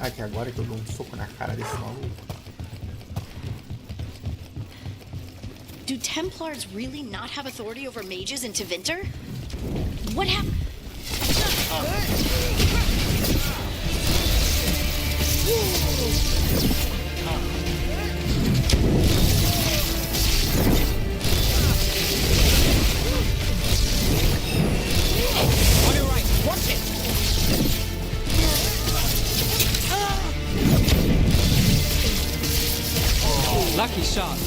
Ah, que agora que eu dou um soco na cara desse maluco. Do Templars really not have authority over mages in Tevinter? What happened? On your right, watch it! Lucky shot.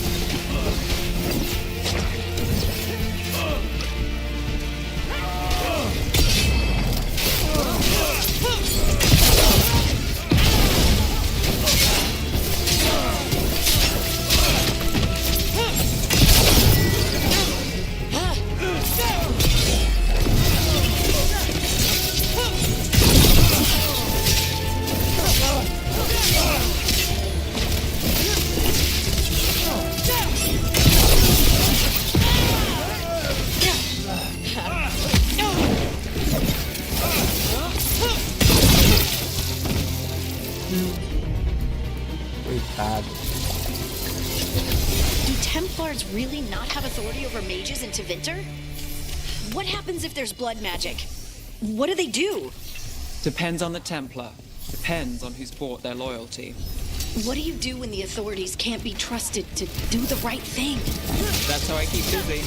Do Templars really not have authority over mages in Tevinter? What happens if there's blood magic? What do they do? Depends on the Templar. Depends on who's bought their loyalty. What do you do when the authorities can't be trusted to do the right thing? That's how I keep busy.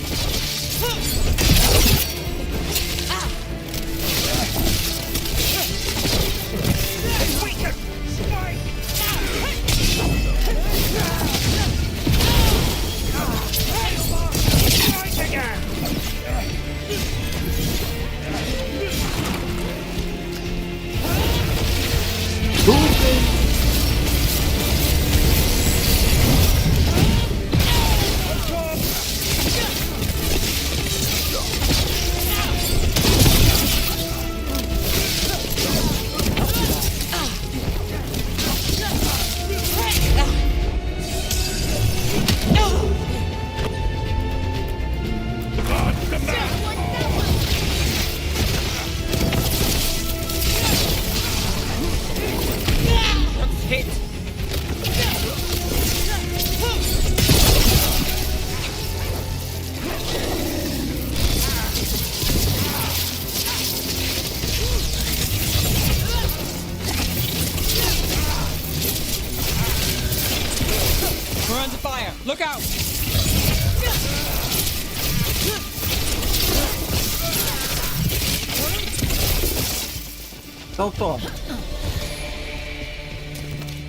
We're under fire. Look out! Então toma.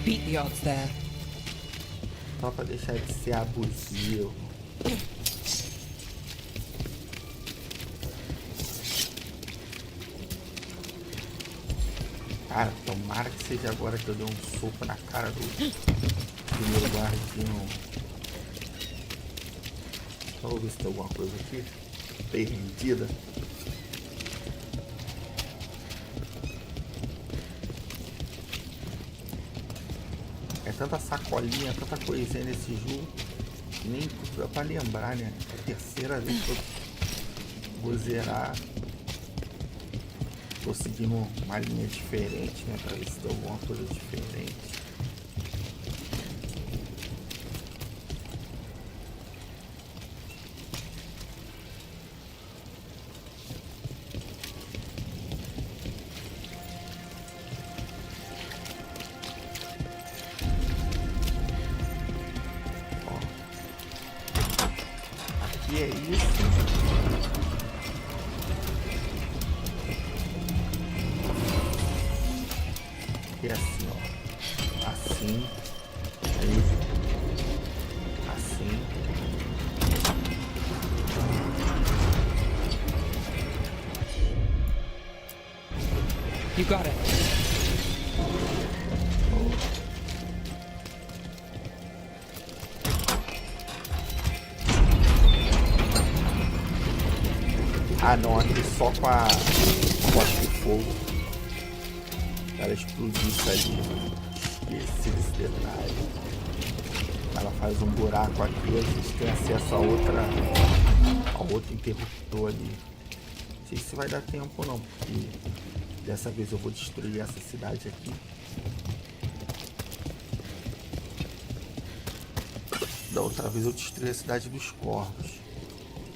Beat the odds there. Só pra deixar de ser abusivo. Cara, tomara que seja agora que eu dei um soco na cara do primeiro guardinho. Vamos ver se tem alguma coisa aqui perdida. É tanta sacolinha, tanta coisinha nesse jogo que nem dá pra lembrar, né? É a terceira vez que eu vou zerar. Tô seguindo uma linha diferente, né? Pra ver se tem alguma coisa diferente. Aqui é isso. E assim, ó, assim, aí, assim, You got it. ah não, aqui só com a bosta de fogo. Ela explodir isso ali. Esqueci desse detalhe. Ela faz um buraco aqui, a gente tem acesso a outro interruptor ali. Não sei se vai dar tempo não, porque dessa vez eu vou destruir essa cidade aqui. Da outra vez eu destruí a cidade dos corvos.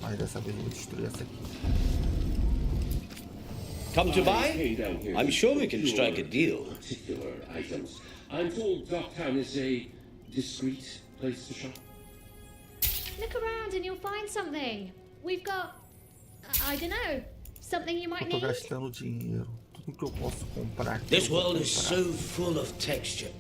Mas dessa vez eu vou destruir essa aqui. Come to buy? I'm sure we can strike a deal. Particular items. I'm told Docktown is a discreet place to shop. Look around and you'll find something. We've got, I don't know, something you might Eu tô need. gastando dinheiro. Tudo que eu posso comprar aqui. This eu vou world is comprar. so full of texture.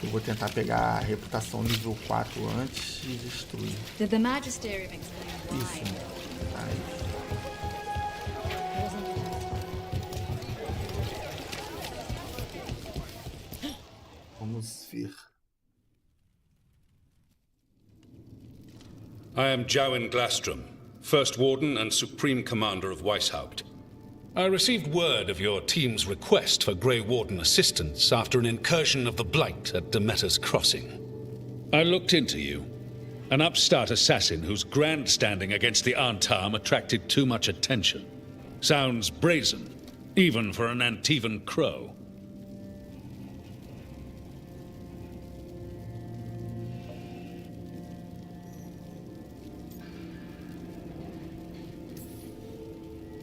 Eu vou tentar pegar a reputação nível 4 antes de destruir. Did the Magistery of explain Isso. Aí. Vamos ver. I am Jowen Glastrom, First Warden and Supreme Commander of Weishaupt. I received word of your team's request for Grey Warden assistance after an incursion of the Blight at Demeter's Crossing. I looked into you. An upstart assassin whose grandstanding against the Antarm attracted too much attention. Sounds brazen, even for an Antivan crow.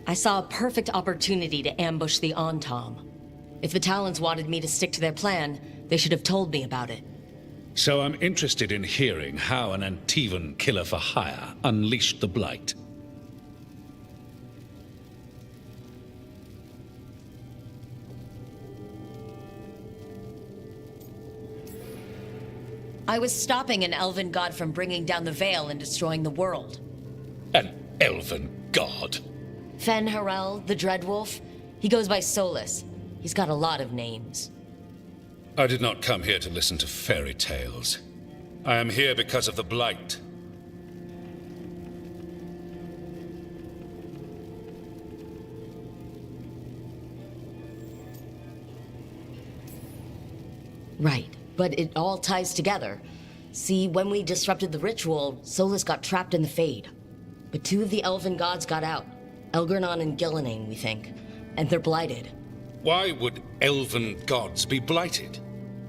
I saw a perfect opportunity to ambush the Antom. If the Talons wanted me to stick to their plan, they should have told me about it. So I'm interested in hearing how an Antivan killer for hire unleashed the Blight. I was stopping an elven god from bringing down the Veil and destroying the world. An elven god? Fen Harel, the Dreadwolf, he goes by Solus. He's got a lot of names. I did not come here to listen to fairy tales. I am here because of the Blight. Right, but it all ties together. See, when we disrupted the ritual, Solus got trapped in the Fade. But two of the elven gods got out. Elgernon and Gillenane, we think. And they're blighted. Why would elven gods be blighted?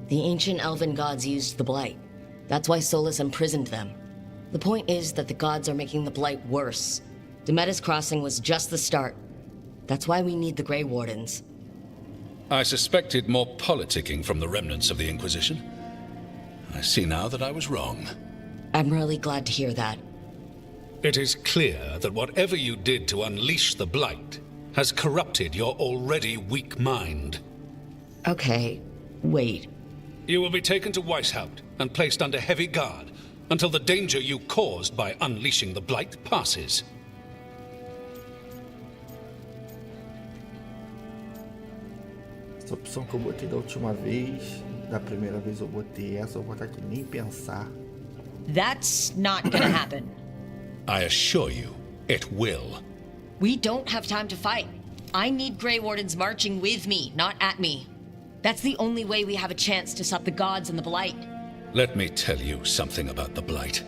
The ancient elven gods used the Blight. That's why Solus imprisoned them. The point is that the gods are making the Blight worse. Demeter's Crossing was just the start. That's why we need the Grey Wardens. I suspected more politicking from the remnants of the Inquisition. I see now that I was wrong. I'm really glad to hear that. It is clear that whatever you did to unleash the Blight has corrupted your already weak mind. Okay, wait. You will be taken to Weishaupt and placed under heavy guard until the danger you caused by unleashing the Blight passes. Essa opção que eu botei da última vez, da primeira vez eu botei essa, eu vou botar aqui nem pensar. That's not gonna happen. I assure you, it will. We don't have time to fight. I need Grey Wardens marching with me, not at me. That's the only way we have a chance to stop the gods and the Blight. Let me tell you something about the Blight.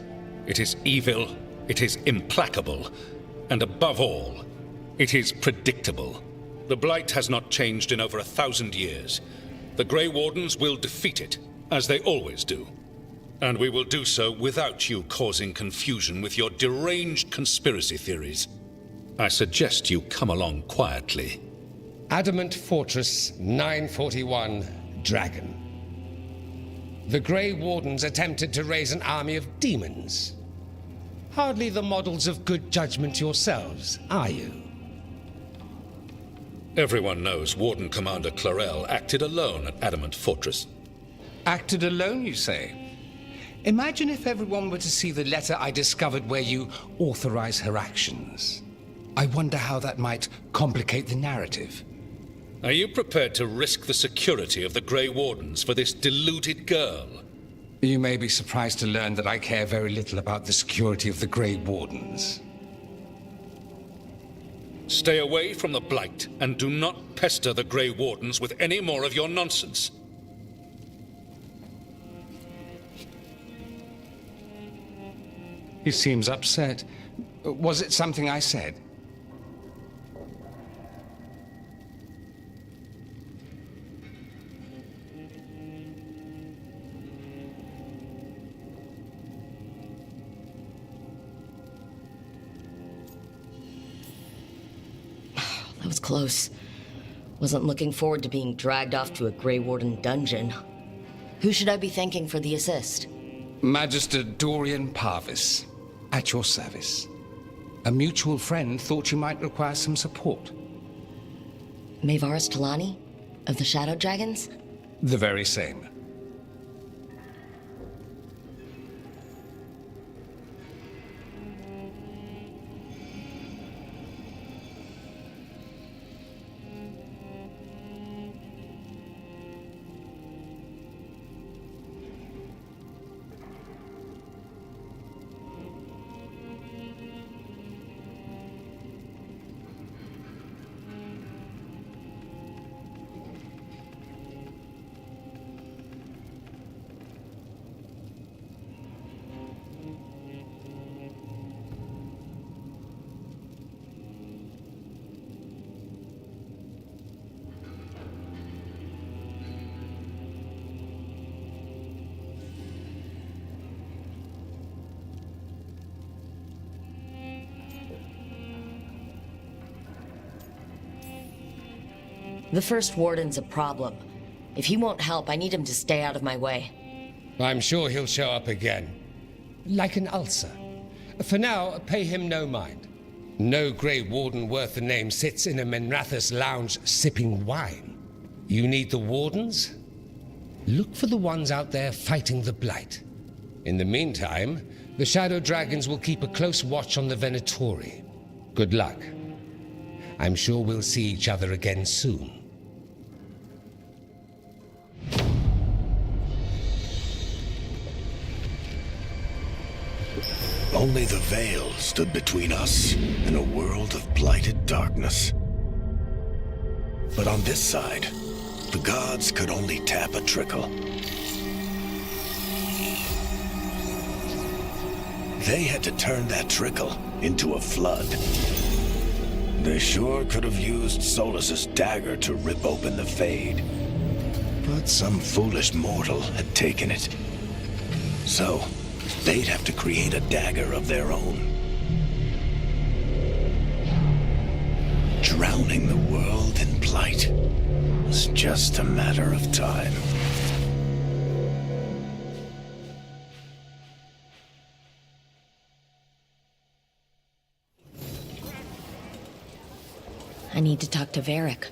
It is evil, it is implacable, and above all, it is predictable. The Blight has not changed in over 1,000 years. The Grey Wardens will defeat it, as they always do. And we will do so without you causing confusion with your deranged conspiracy theories. I suggest you come along quietly. Adamant Fortress 941, Dragon. The Grey Wardens attempted to raise an army of demons. Hardly the models of good judgment yourselves, are you? Everyone knows Warden Commander Clarel acted alone at Adamant Fortress. Acted alone, you say? Imagine if everyone were to see the letter I discovered where you authorize her actions. I wonder how that might complicate the narrative. Are you prepared to risk the security of the Grey Wardens for this deluded girl? You may be surprised to learn that I care very little about the security of the Grey Wardens. Stay away from the Blight, and do not pester the Grey Wardens with any more of your nonsense. He seems upset. Was it something I said? That was close. Wasn't looking forward to being dragged off to a Grey Warden dungeon. Who should I be thanking for the assist? Magister Dorian Parvis, at your service. A mutual friend thought you might require some support. Maevaris Talani? Of the Shadow Dragons? The very same. The first warden's a problem. If he won't help, I need him to stay out of my way. I'm sure he'll show up again. Like an ulcer. For now, pay him no mind. No Grey Warden worth the name sits in a Menrathus lounge sipping wine. You need the wardens? Look for the ones out there fighting the Blight. In the meantime, the Shadow Dragons will keep a close watch on the Venatori. Good luck. I'm sure we'll see each other again soon. Only the veil stood between us and a world of blighted darkness. But on this side, the gods could only tap a trickle. They had to turn that trickle into a flood. They sure could have used Solus's dagger to rip open the Fade. But some foolish mortal had taken it. So, they'd have to create a dagger of their own. Drowning the world in blight was just a matter of time. I need to talk to Varric.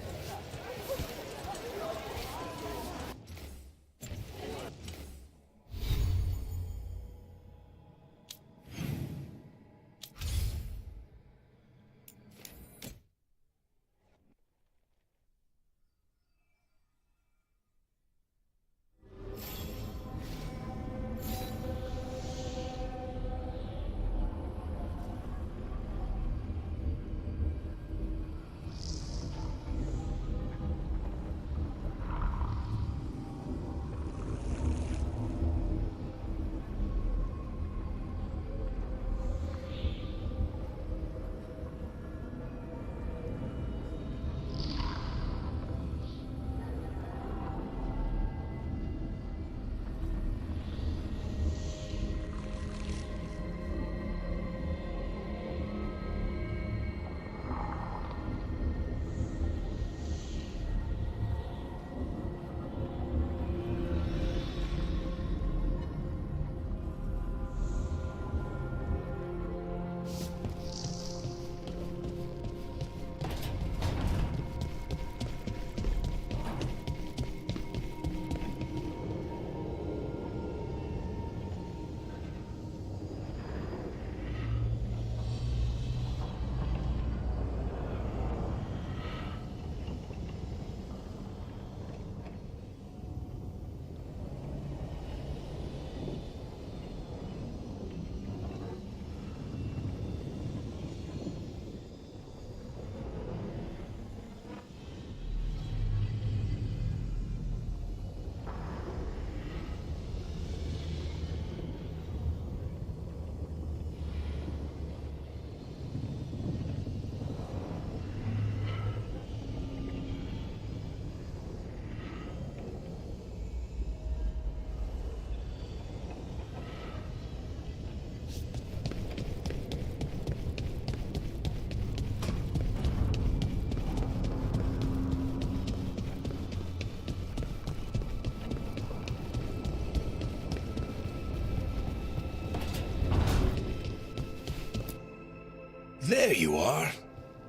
There you are.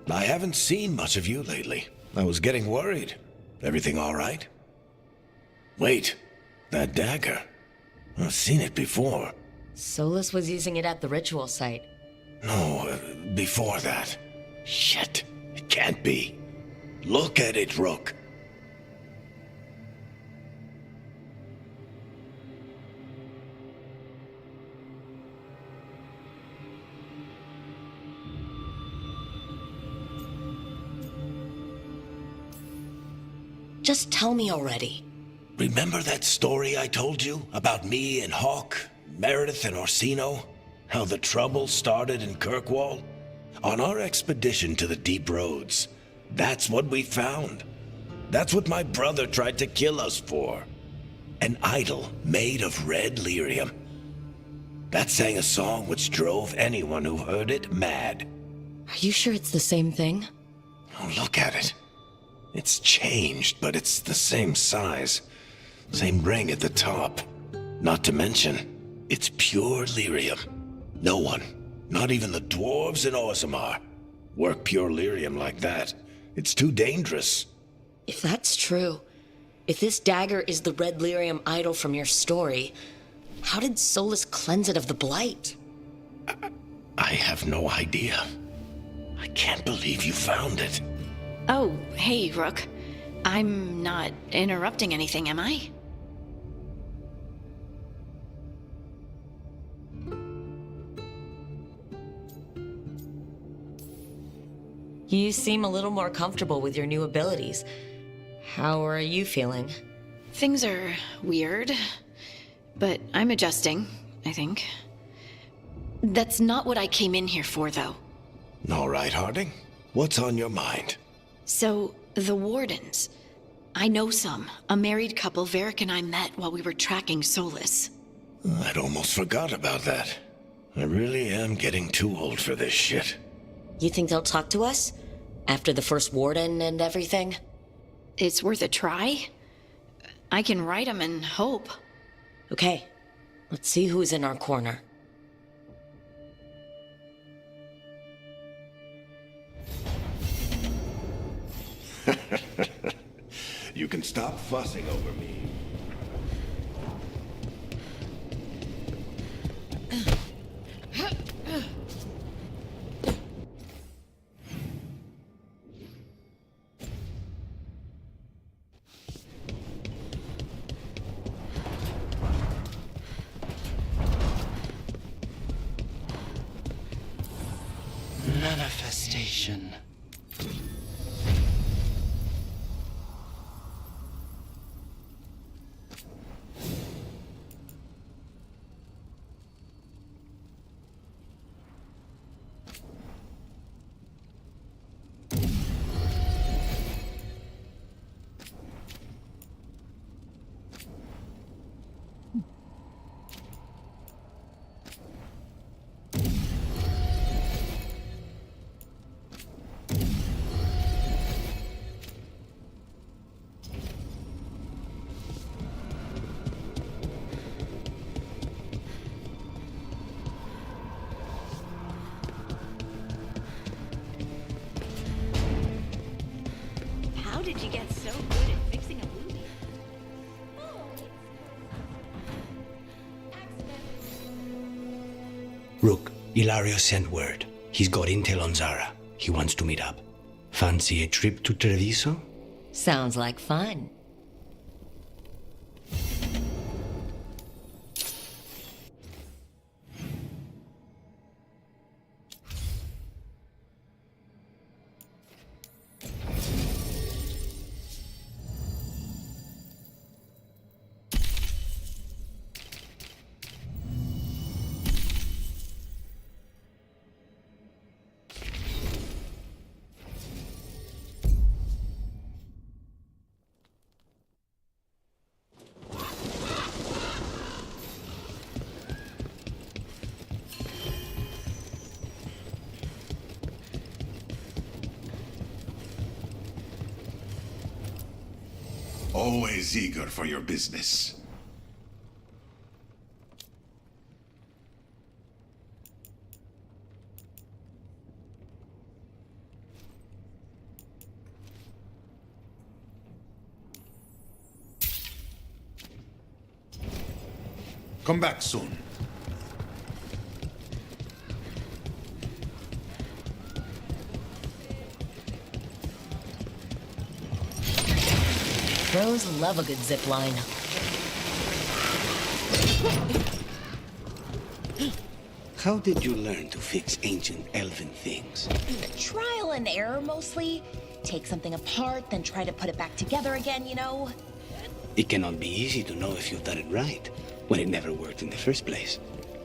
I haven't seen much of you lately. I was getting worried. Everything all right? Wait, that dagger. I've seen it before. Solus was using it at the ritual site. No, before that. Shit, it can't be. Look at it, Rook. Just tell me already. Remember that story I told you about me and Hawk, Meredith and Orsino? How the trouble started in Kirkwall? On our expedition to the deep roads, that's what we found. That's what my brother tried to kill us for. An idol made of red lyrium. That sang a song which drove anyone who heard it mad. Are you sure it's the same thing? Oh, look at it. It's changed, but it's the same size. Same ring at the top. Not to mention, it's pure lyrium. No one, not even the dwarves in Orzammar, work pure lyrium like that. It's too dangerous. If that's true, if this dagger is the red lyrium idol from your story, how did Solus cleanse it of the blight? I have no idea. I can't believe you found it. Oh, hey, Rook. I'm not interrupting anything, am I? You seem a little more comfortable with your new abilities. How are you feeling? Things are weird, but I'm adjusting, I think. That's not what I came in here for, though. All right, Harding. What's on your mind? So, the Wardens. I know some. A married couple Varric and I met while we were tracking Solus. I'd almost forgot about that. I really am getting too old for this shit. You think they'll talk to us? After the first Warden and everything? It's worth a try. I can write them and hope. Okay, let's see who's in our corner. You can stop fussing over me. Manifestation. How did you get so good at fixing a movie? Rook, Ilario sent word. He's got intel on Zara. He wants to meet up. Fancy a trip to Treviso? Sounds like fun. Always eager for your business. Come back soon. Pros love a good zip line. How did you learn to fix ancient elven things? Trial and error, mostly. Take something apart, then try to put it back together again, you know? It cannot be easy to know if you've done it right, when it never worked in the first place.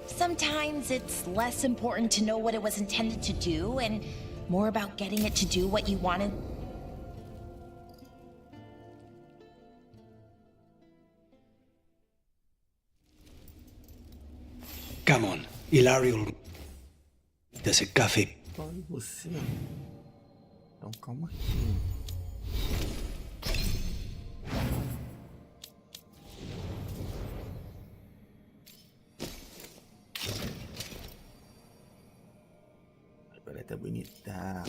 Sometimes it's less important to know what it was intended to do, and more about getting it to do what you wanted. Come on, Hilario. There's a cafe. Olha você. Então calma aqui. A paleta é bonita.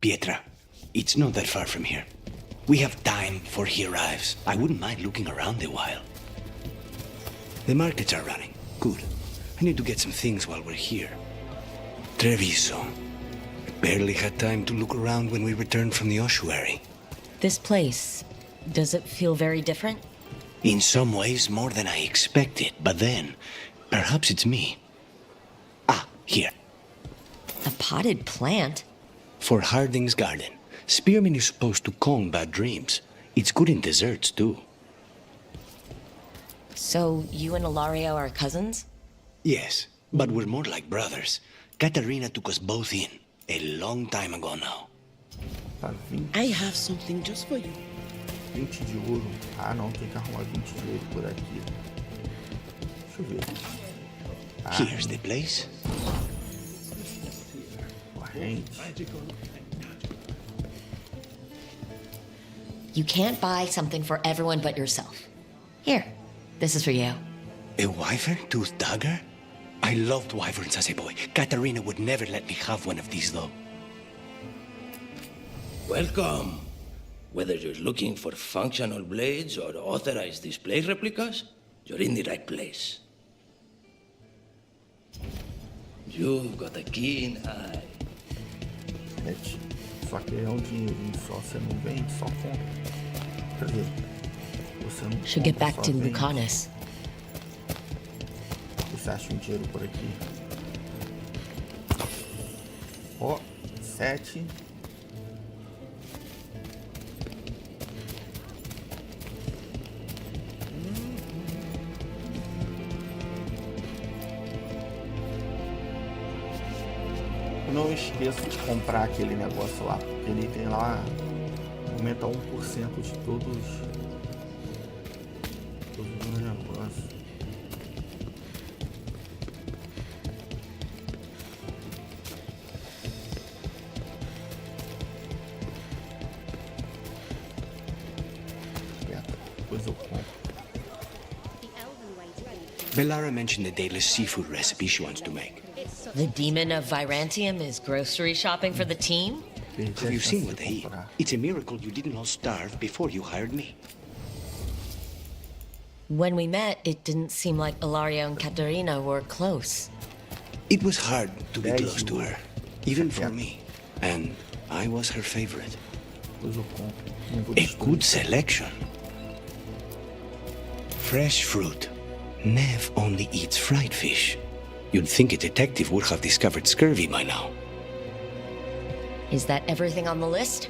Pietra, it's not that far from here. We have time before he arrives. I wouldn't mind looking around a while. The markets are running. Good. I need to get some things while we're here. Treviso. I barely had time to look around when we returned from the ossuary. This place, does it feel very different? In some ways, more than I expected. But then, perhaps it's me. Ah, here. A potted plant? For Harding's garden. Spearmint is supposed to calm bad dreams. It's good in desserts, too. So, you and Ilario are cousins? Yes, but we're more like brothers. Katarina took us both in, a long time ago now. I have something just for you. 20 de ouro. Ah, não, tem que arrumar 20 de ouro por aqui. Deixa eu ver. Ah, Here's the place. corrente. You can't buy something for everyone but yourself. Here, this is for you. A wyvern tooth dagger? I loved wyverns as a boy. Katarina would never let me have one of these, though. Welcome. Whether you're looking for functional blades or authorized display replicas, you're in the right place. You've got a keen eye. Só que é um dinheirinho só, você não vende, só compra. Quer dizer, você não Should get compra, back só to vende. Lucanus. Você acha um dinheiro por aqui? Ó, 7. Eu não esqueço de comprar aquele negócio lá, porque ele tem lá, aumenta 1% de todos os negócios. Depois eu compro. Bellara mentioned the daily seafood recipe she wants to make. The demon of Virantium is grocery shopping for the team? Have you seen what they eat? It's a miracle you didn't all starve before you hired me. When we met, it didn't seem like Ilario and Katarina were close. It was hard to be close to her, even for me. And I was her favorite. A good selection. Fresh fruit. Nev only eats fried fish. You'd think a detective would have discovered scurvy by now. Is that everything on the list?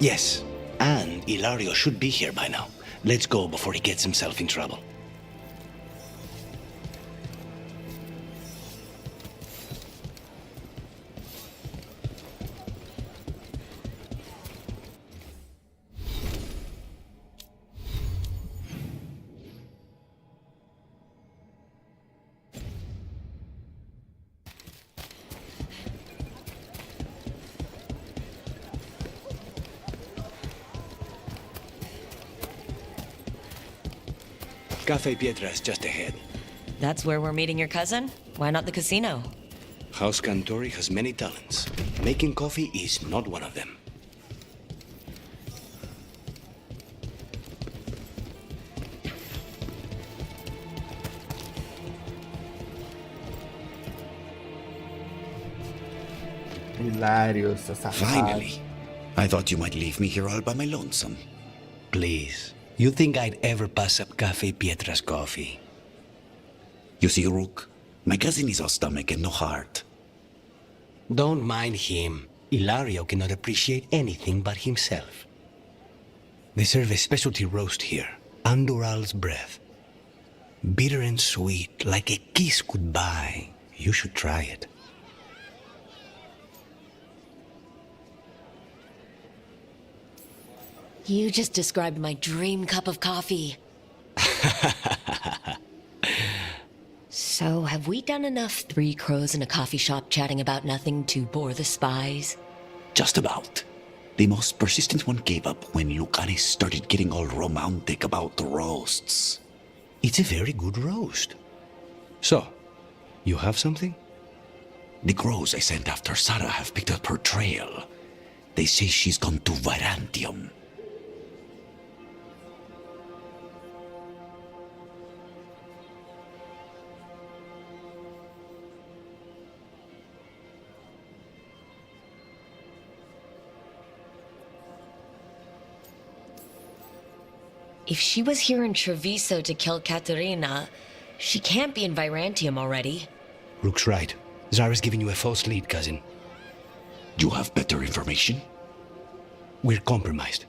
Yes, and Ilario should be here by now. Let's go before he gets himself in trouble. Cafe Pietra is just ahead. That's where we're meeting your cousin? Why not the casino? House Cantori has many talents. Making coffee is not one of them. Hilário, seu safado. Finally. I thought you might leave me here all by my lonesome. Please. You think I'd ever pass up Cafe Pietra's coffee? You see, Rook, my cousin is all stomach and no heart. Don't mind him. Ilario cannot appreciate anything but himself. They serve a specialty roast here, Andoral's breath. Bitter and sweet, like a kiss goodbye. You should try it. You just described my dream cup of coffee. So, have we done enough three crows in a coffee shop chatting about nothing to bore the spies? Just about. The most persistent one gave up when Lucani started getting all romantic about the roasts. It's a very good roast. So, you have something? The crows I sent after Sarah have picked up her trail. They say she's gone to Varantium. If she was here in Treviso to kill Katerina, she can't be in Virantium already. Rook's right. Zara's giving you a false lead, cousin. You have better information? We're compromised.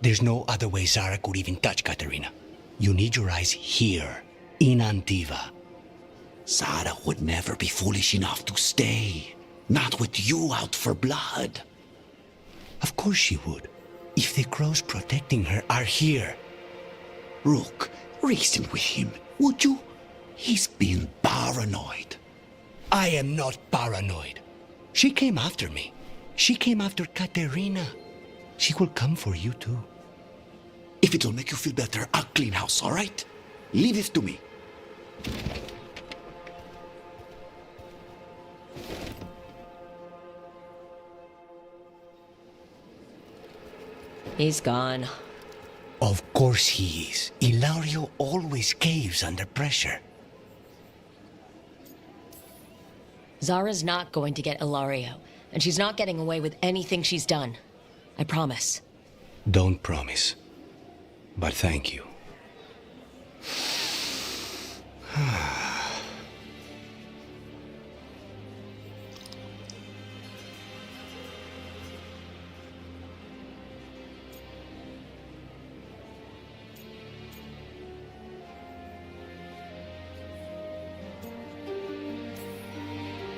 There's no other way Zara could even touch Katerina. You need your eyes here, in Antiva. Zara would never be foolish enough to stay. Not with you out for blood. Of course she would. If the crows protecting her are here. Rook, reason with him, would you? He's being paranoid. I am not paranoid. She came after me. She came after Katerina. She will come for you too. If it'll make you feel better, I'll clean house, all right? Leave it to me. He's gone. Of course he is. Ilario always caves under pressure. Zara's not going to get Ilario, and she's not getting away with anything she's done. I promise. Don't promise. But thank you.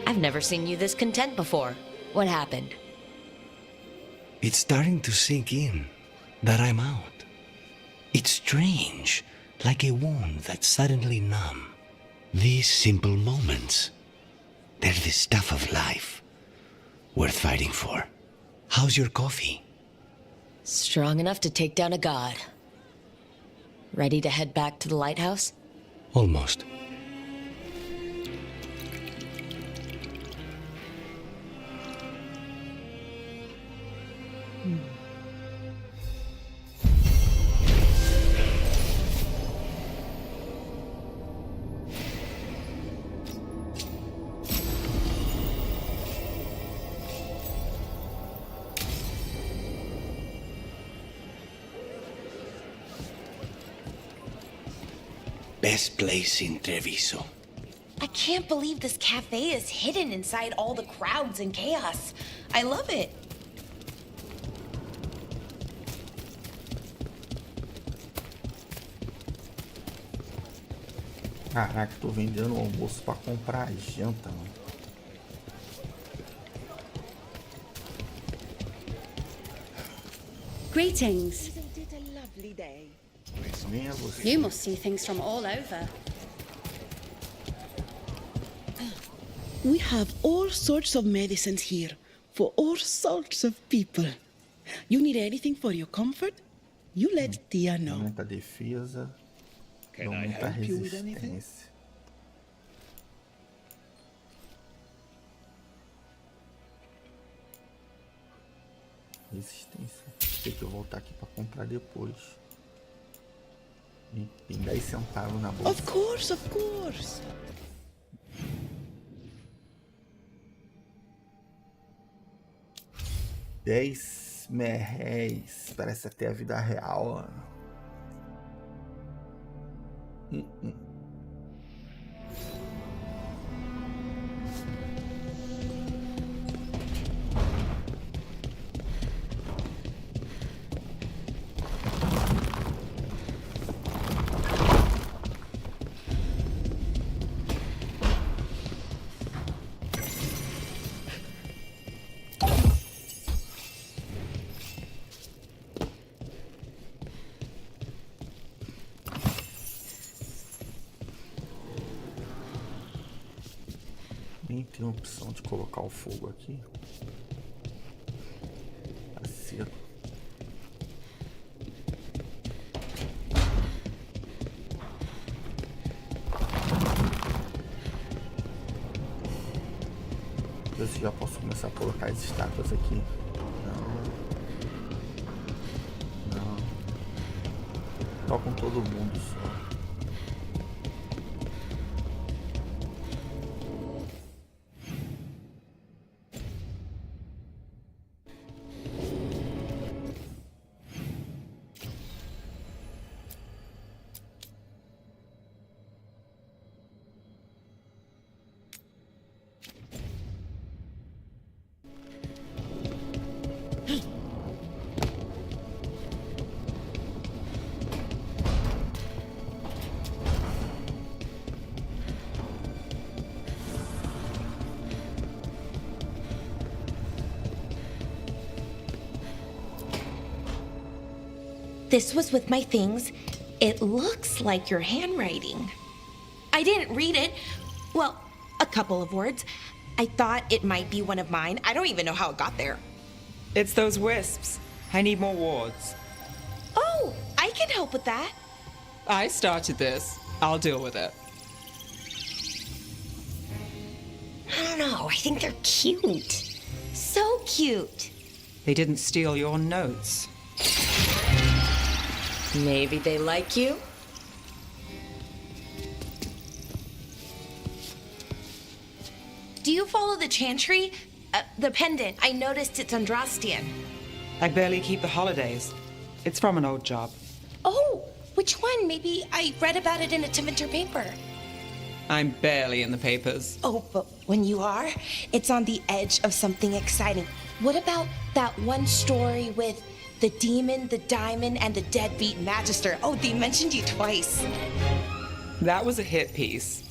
I've never seen you this content before. What happened? It's starting to sink in that I'm out. It's strange, like a wound that's suddenly numb. These simple moments, they're the stuff of life, worth fighting for. How's your coffee? Strong enough to take down a god. Ready to head back to the lighthouse? Almost. Best place in Treviso. I can't believe this cafe is hidden inside all the crowds and chaos. I love it. Caraca, tô vendendo o almoço pra comprar a janta, mano. Greetings. Isn't it a lovely day? Nem é você. You must see things from all over. We have all sorts of medicines here for all sorts of people. You need anything for your comfort? You let Tia know. Aumenta a defesa. Não aumenta a resistência. Resistência. Tem que eu voltar aqui pra comprar depois. E tem 10 centavos na bolsa. Of course, of course. 10 merréis. Parece até a vida real. Nem tem opção de colocar o fogo aqui. Tá cedo. Eu já posso começar a colocar as estátuas aqui. Não. Tocam todo mundo só. This was with my things. It looks like your handwriting. I didn't read it. Well, a couple of words. I thought it might be one of mine. I don't even know how it got there. It's those wisps. I need more wards. Oh, I can help with that. I started this. I'll deal with it. I don't know. I think they're cute. So cute. They didn't steal your notes. Maybe they like you? Do you follow the chantry? The pendant. I noticed it's Andrastian. I barely keep the holidays. It's from an old job. Oh, which one? Maybe I read about it in a Tevinter paper. I'm barely in the papers. Oh, but when you are, it's on the edge of something exciting. What about that one story with the demon, the diamond, and the deadbeat magister? Oh, they mentioned you twice. That was a hit piece.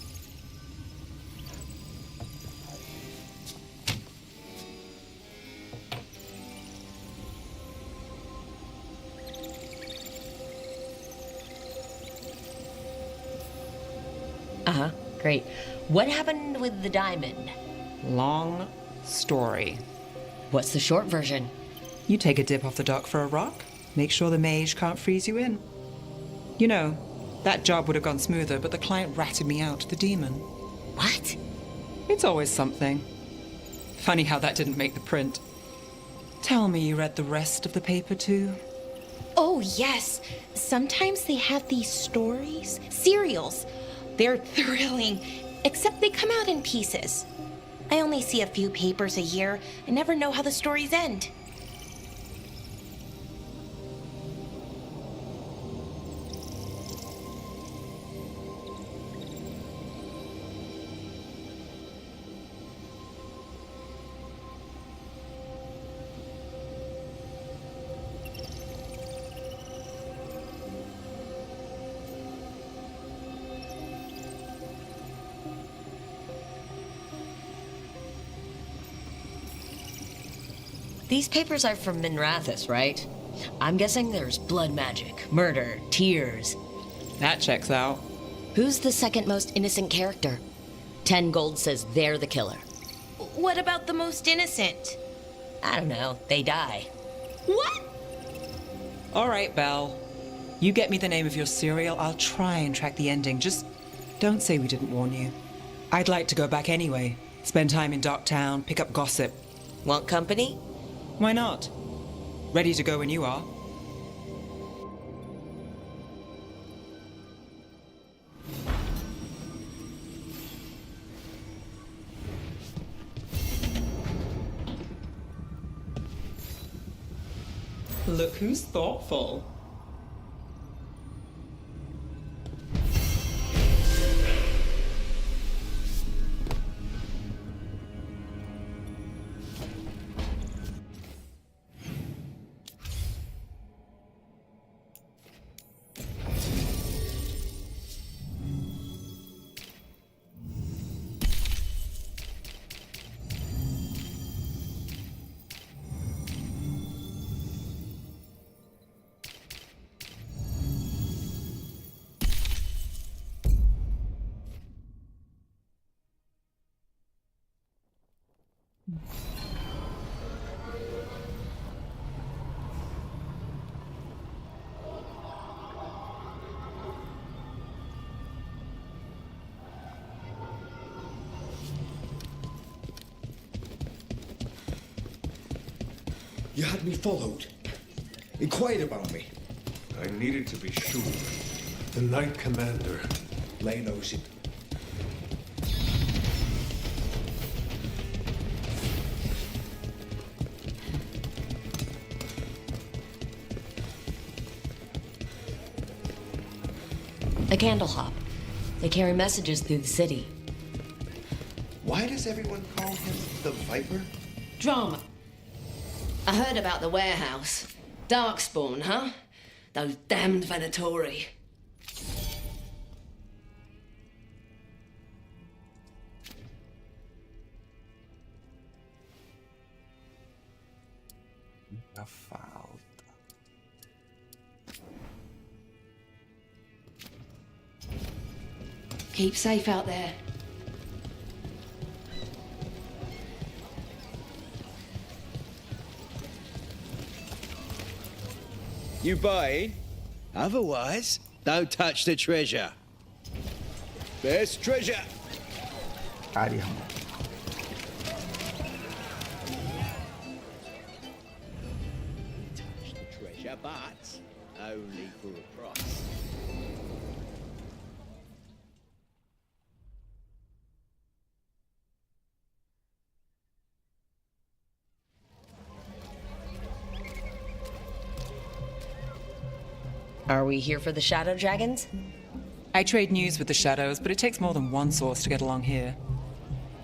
Uh-huh, great. What happened with the diamond? Long story. What's the short version? You take a dip off the dock for a rock, make sure the mage can't freeze you in. You know, that job would have gone smoother, but the client ratted me out to the demon. What? It's always something. Funny how that didn't make the print. Tell me you read the rest of the paper too? Oh, yes. Sometimes they have these stories, serials. They're thrilling, except they come out in pieces. I only see a few papers a year. I never know how the stories end. These papers are from Minrathis, right? I'm guessing there's blood magic, murder, tears. That checks out. Who's the second most innocent character? 10 gold says they're the killer. What about the most innocent? I don't know. They die. What? All right, Belle. You get me the name of your serial, I'll try and track the ending. Just don't say we didn't warn you. I'd like to go back anyway. Spend time in Docktown, pick up gossip. Want company? Why not? Ready to go when you are. Look who's thoughtful. You had me followed. Inquired about me. I needed to be sure. The Knight Commander. Lay knows it. A candle hop. They carry messages through the city. Why does everyone call him the Viper? Drama. I heard about the warehouse. Darkspawn, huh? Those damned Venatori. A falta. Keep safe out there. You buying? Otherwise, don't touch the treasure. There's treasure. Caramba. Touch the treasure, but only for a price. Are we here for the shadow dragons? I trade news with the shadows, but it takes more than one source to get along here.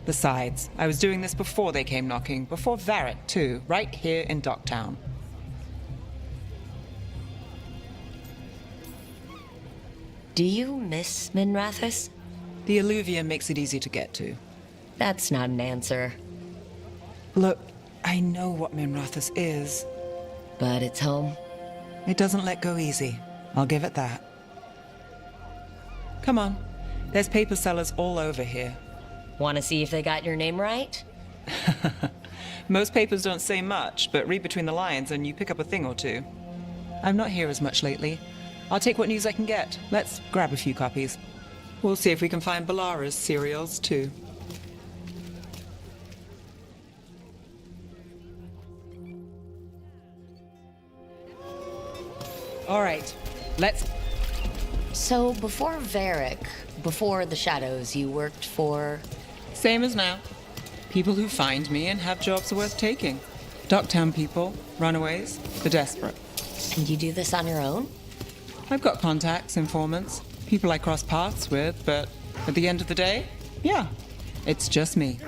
Besides, I was doing this before they came knocking, before Varric too, right here in Docktown. Do you miss Minrathous? The Alluvia makes it easy to get to. That's not an answer. Look, I know what Minrathous is. But it's home. It doesn't let go easy. I'll give it that. Come on. There's paper sellers all over here. Want to see if they got your name right? Most papers don't say much, but read between the lines and you pick up a thing or two. I'm not here as much lately. I'll take what news I can get. Let's grab a few copies. We'll see if we can find Balara's cereals, too. All right, let's... So, before Varric, before the Shadows, you worked for... Same as now. People who find me and have jobs worth taking. Docktown people, runaways, the desperate. And you do this on your own? I've got contacts, informants, people I cross paths with, but at the end of the day, yeah, it's just me.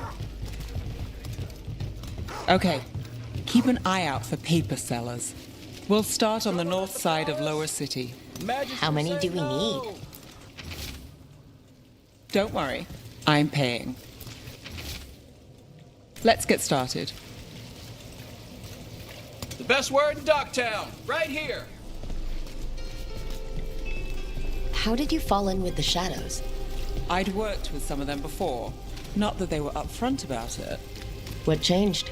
Okay, keep an eye out for paper sellers. We'll start on the north side of Lower City. How many do we need? Don't worry, I'm paying. Let's get started. The best word in Docktown, right here. How did you fall in with the Shadows? I'd worked with some of them before. Not that they were upfront about it. What changed?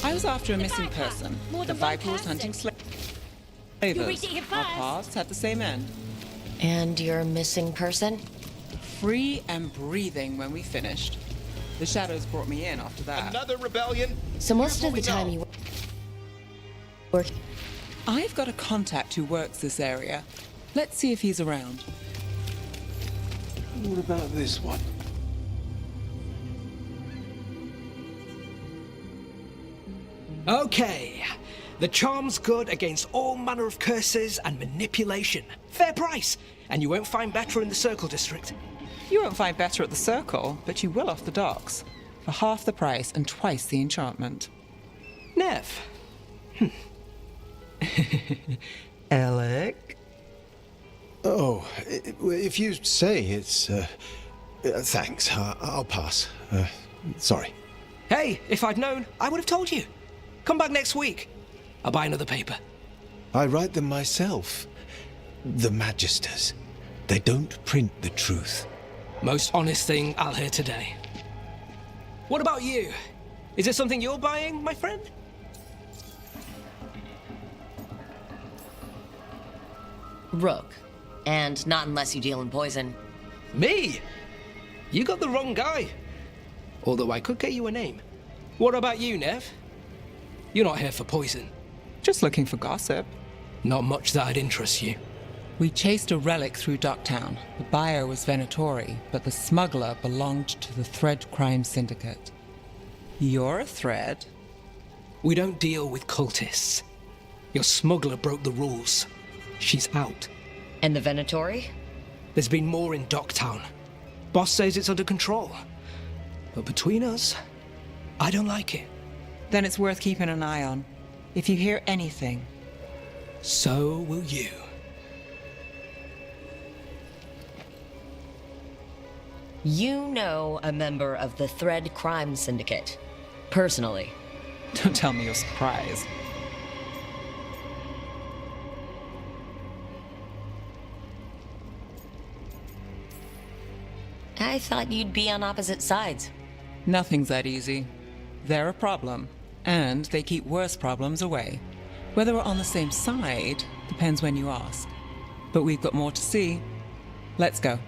I was after a missing person. The Viper was hunting slavers. Our paths had the same end. And your missing person? Free and breathing when we finished. The Shadows brought me in after that. Another rebellion? So most of the time you work... I've got a contact who works this area. Let's see if he's around. What about this one? Okay, The charm's good against all manner of curses and manipulation. Fair price, and you won't find better in the Circle District. You won't find better at the Circle, but you will off the docks. For half the price and twice the enchantment. Nev. Alec? Oh, if you say it's... thanks. I'll pass. Sorry. Hey, if I'd known, I would have told you. Come back next week. I'll buy another paper. I write them myself. The Magisters. They don't print the truth. Most honest thing I'll hear today. What about you? Is there something you're buying, my friend? Rook. And not unless you deal in poison. Me? You got the wrong guy. Although I could get you a name. What about you, Nev? You're not here for poison. Just looking for gossip. Not much that'd interest you. We chased a relic through Docktown. The buyer was Venatori, but the smuggler belonged to the Thread Crime Syndicate. You're a thread? We don't deal with cultists. Your smuggler broke the rules. She's out. And the Venatori? There's been more in Docktown. Boss says it's under control. But between us, I don't like it. Then it's worth keeping an eye on. If you hear anything. So will you. You know a member of the Thread Crime Syndicate. Personally. Don't tell me you're surprised. I thought you'd be on opposite sides. Nothing's that easy. They're a problem, and they keep worse problems away. Whether we're on the same side depends when you ask. But we've got more to see. Let's go.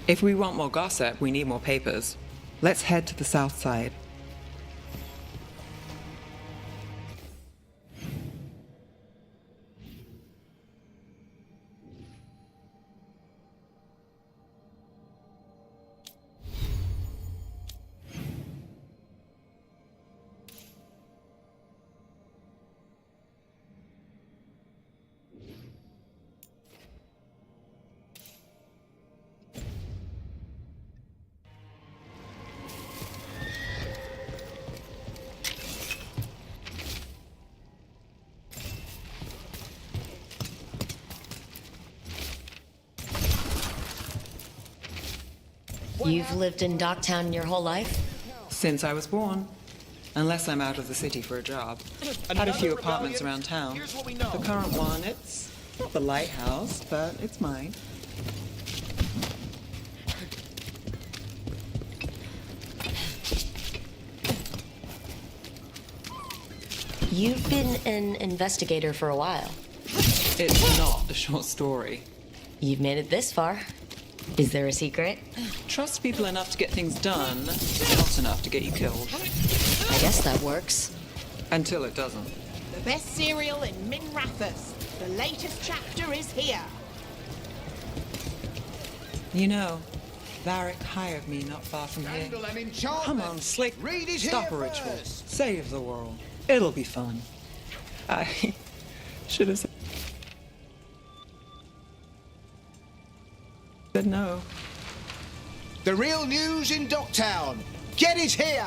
If we want more gossip, we need more papers. Let's head to the south side. You've lived in Docktown your whole life? Since I was born. Unless I'm out of the city for a job. Had a few apartments around town. The current one, it's not the lighthouse, but it's mine. You've been an investigator for a while. It's not a short story. You've made it this far. Is there a secret? Trust people enough to get things done, not enough to get you killed. I guess that works. Until it doesn't. The best cereal in Min Rathas. The latest chapter is here. You know, Varric hired me not far from here. Come on, Slick. Stop a ritual. Save the world. It'll be fun. I should have said no. The real news in Docktown. Get it here!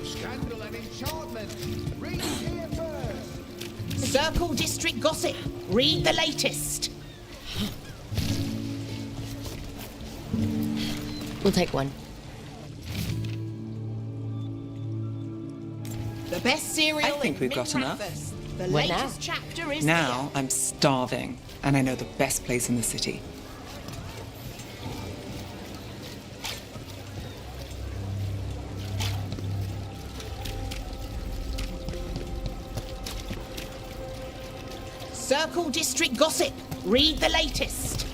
Scandal and enchantment. Read it here first. Circle District gossip. Read the latest. We'll take one. The best cereal I think in we've Min got enough. Rathas. The What latest chapter is Now here. I'm starving, and I know the best place in the city. Circle District gossip. Read the latest.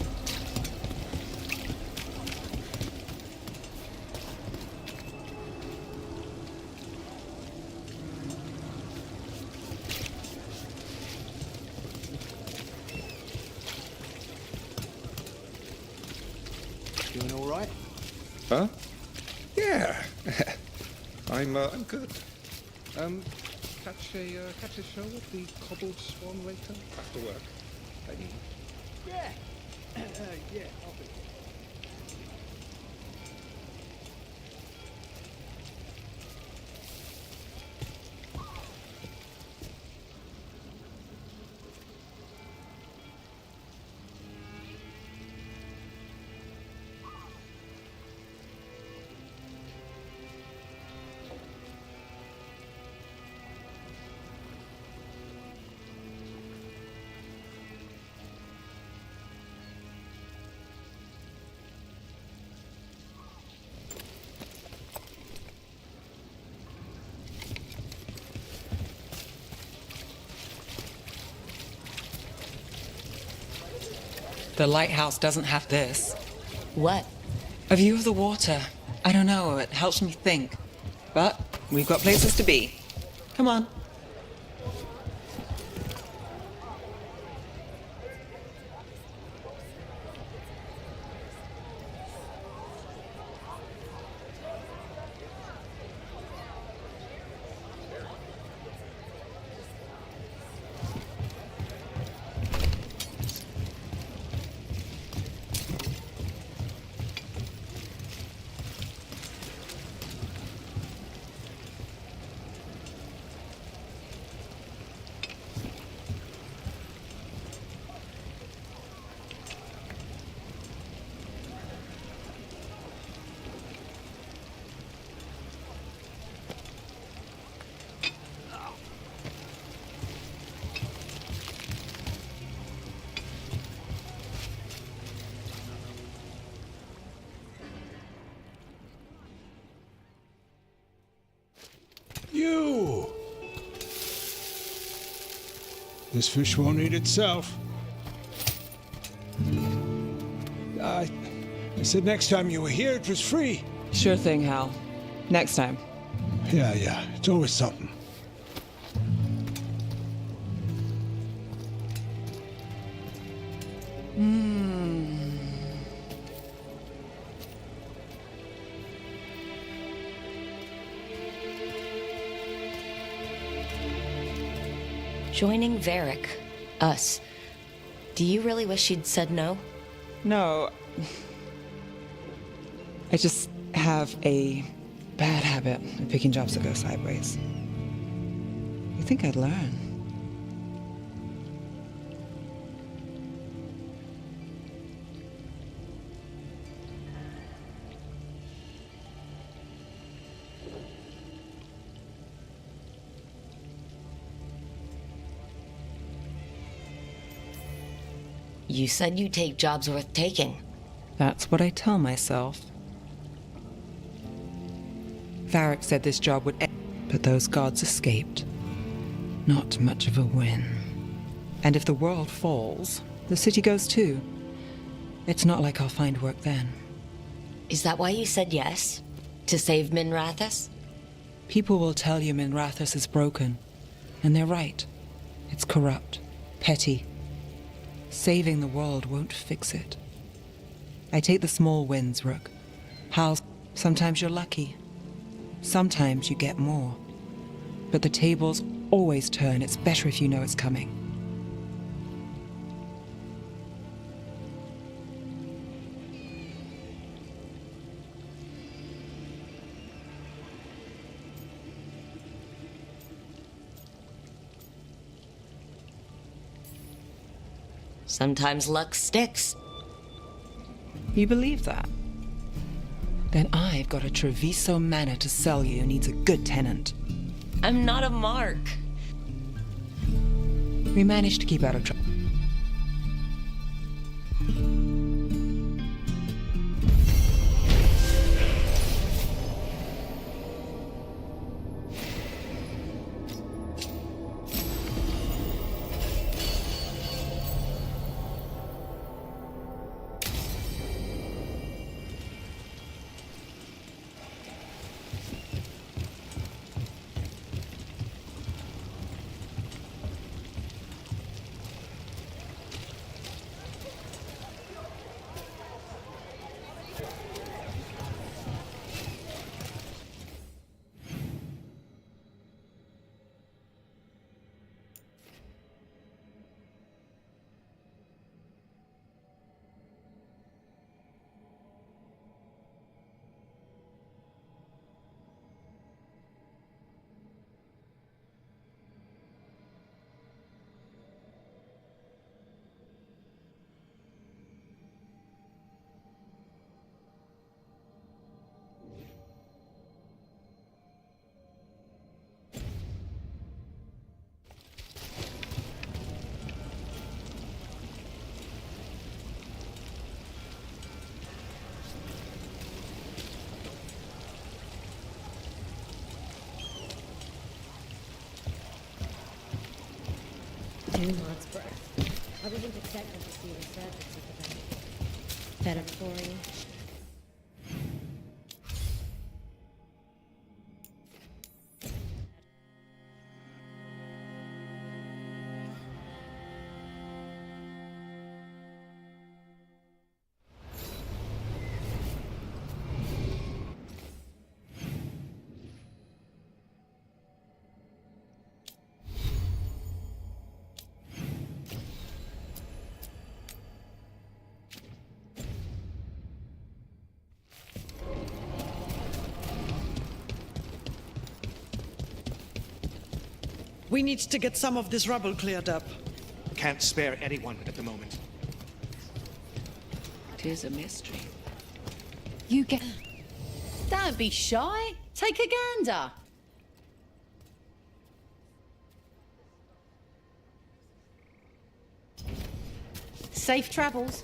Doing all right? Huh? Yeah. I'm good. Catch a show at the Cobbled Swan later? After work. I mean. Yeah. Yeah, I'll be. The lighthouse doesn't have this. What? A view of the water. I don't know, it helps me think. But we've got places to be. Come on. You! This fish won't eat itself. I said next time you were here, it was free. Sure thing, Hal. Next time. Yeah, it's always something. Joining Varric. Us. Do you really wish you'd said no? No. I just have a bad habit of picking jobs that go sideways. You think I'd learn? You said you take jobs worth taking. That's what I tell myself. Varric said this job would end, but those gods escaped. Not much of a win. And if the world falls, the city goes too. It's not like I'll find work then. Is that why you said yes? To save Minrathous? People will tell you Minrathous is broken. And they're right. It's corrupt, petty. Saving the world won't fix it. I take the small wins, Rook. Hal, sometimes you're lucky. Sometimes you get more. But the tables always turn. It's better if you know it's coming. Sometimes luck sticks. You believe that? Then I've got a Treviso manor to sell you who needs a good tenant. I'm not a mark. We managed to keep out of trouble. God's breath. I wasn't expecting to see the surface of the benefit. Better for you. We need to get some of this rubble cleared up. Can't spare anyone at the moment. Tis a mystery. You get. Don't be shy. Take a gander. Safe travels.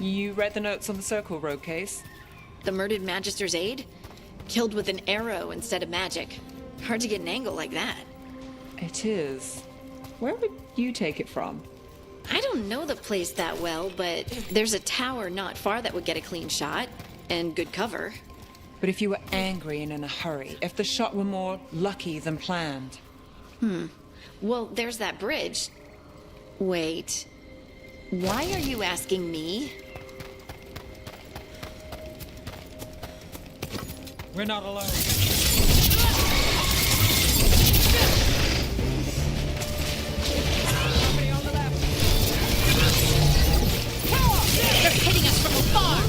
You read the notes on the Circle Road case? The murdered Magister's aide? Killed with an arrow instead of magic. Hard to get an angle like that. It is. Where would you take it from? I don't know the place that well, but there's a tower not far that would get a clean shot. And good cover. But if you were angry and in a hurry, if the shot were more lucky than planned. Well, there's that bridge. Wait. Why are you asking me? We're not alone. They're hitting us from afar!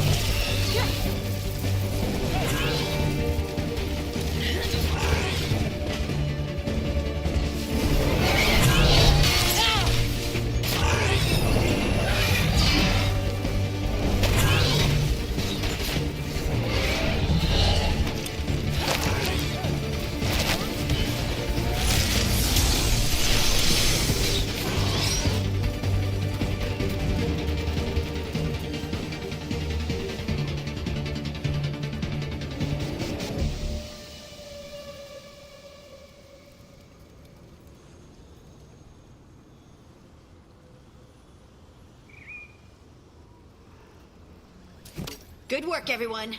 Good work, everyone.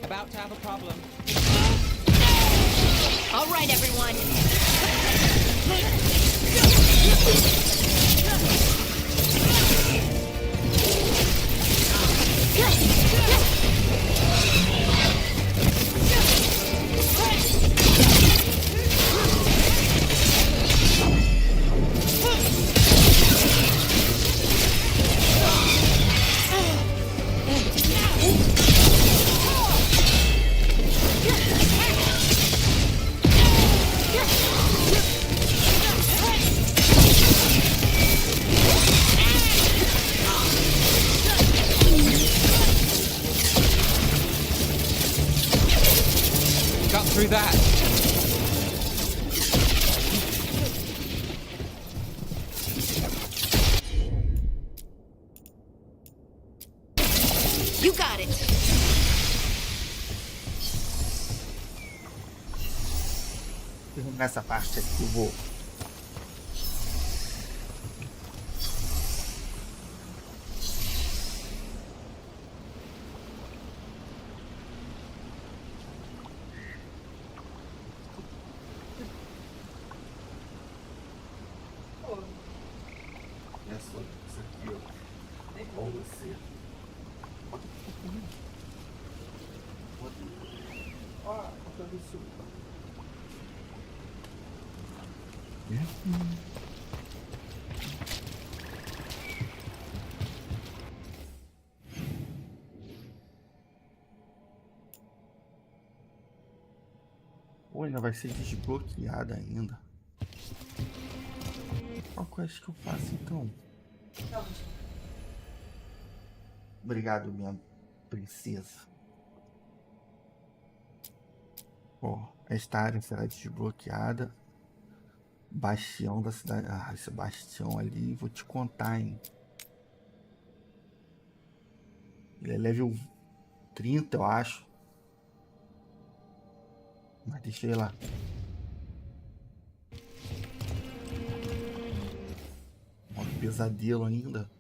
About to have a problem. All right, everyone. Got through that. You got it. Nessa parte aqui eu vou. Isso aqui, ó. Igual você. Ah, isso. Ou ainda vai ser desbloqueada ainda. Qual quest que eu faço então? Obrigado, minha princesa. Ó, esta área será desbloqueada. Bastião da cidade. Ah, esse bastião ali, vou te contar, hein? Ele é level 30, eu acho. Mas deixa ele lá. Ó, pesadelo ainda.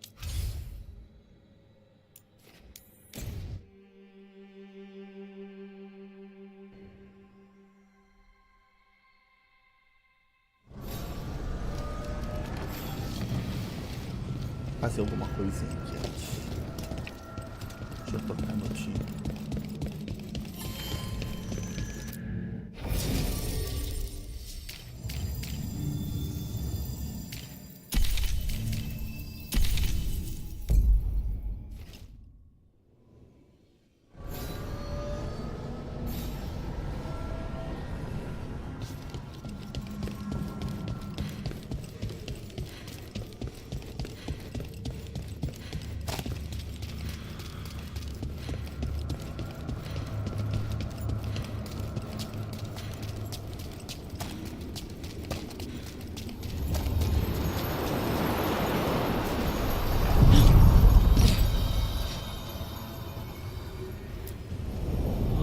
Fazer alguma coisinha aqui antes. Deixa eu tocar no time.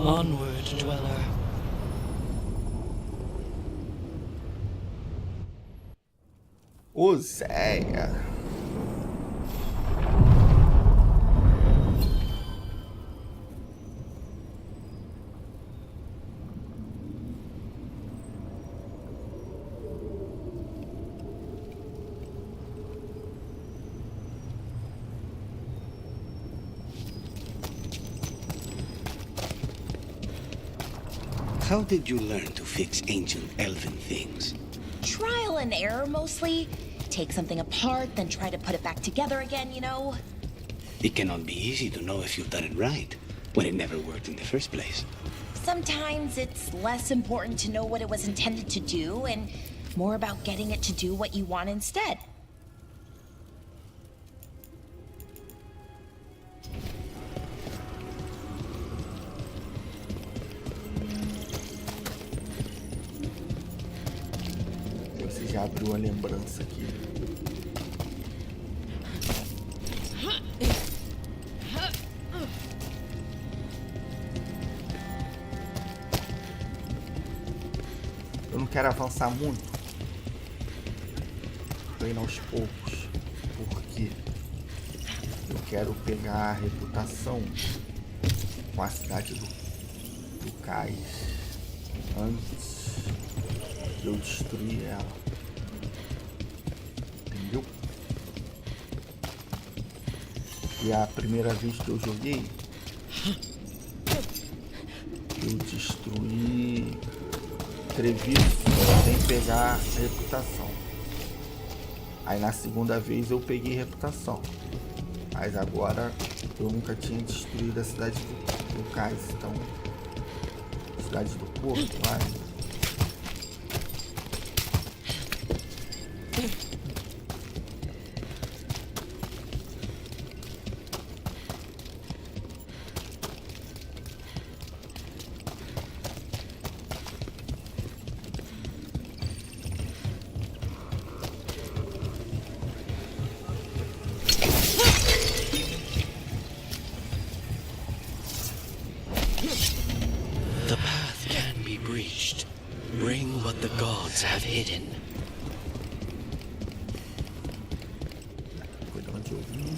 Onward, dweller. Oséia. How did you learn to fix ancient elven things? Trial and error, mostly. Take something apart, then try to put it back together again, you know? It cannot be easy to know if you've done it right, when it never worked in the first place. Sometimes it's less important to know what it was intended to do, and more about getting it to do what you want instead. Você já abriu a lembrança aqui. Eu não quero avançar muito. Tô indo aos poucos. Porque eu quero pegar a reputação com a cidade cais antes de eu destruir ela. Entendeu? E a primeira vez que eu joguei, eu destruí Treviso sem pegar reputação. Aí na segunda vez eu peguei reputação. Mas agora eu nunca tinha destruído a cidade do Cais, então cidade do Porto, vai. The path can be breached. Bring what the gods have hidden. Foi de onde eu vim.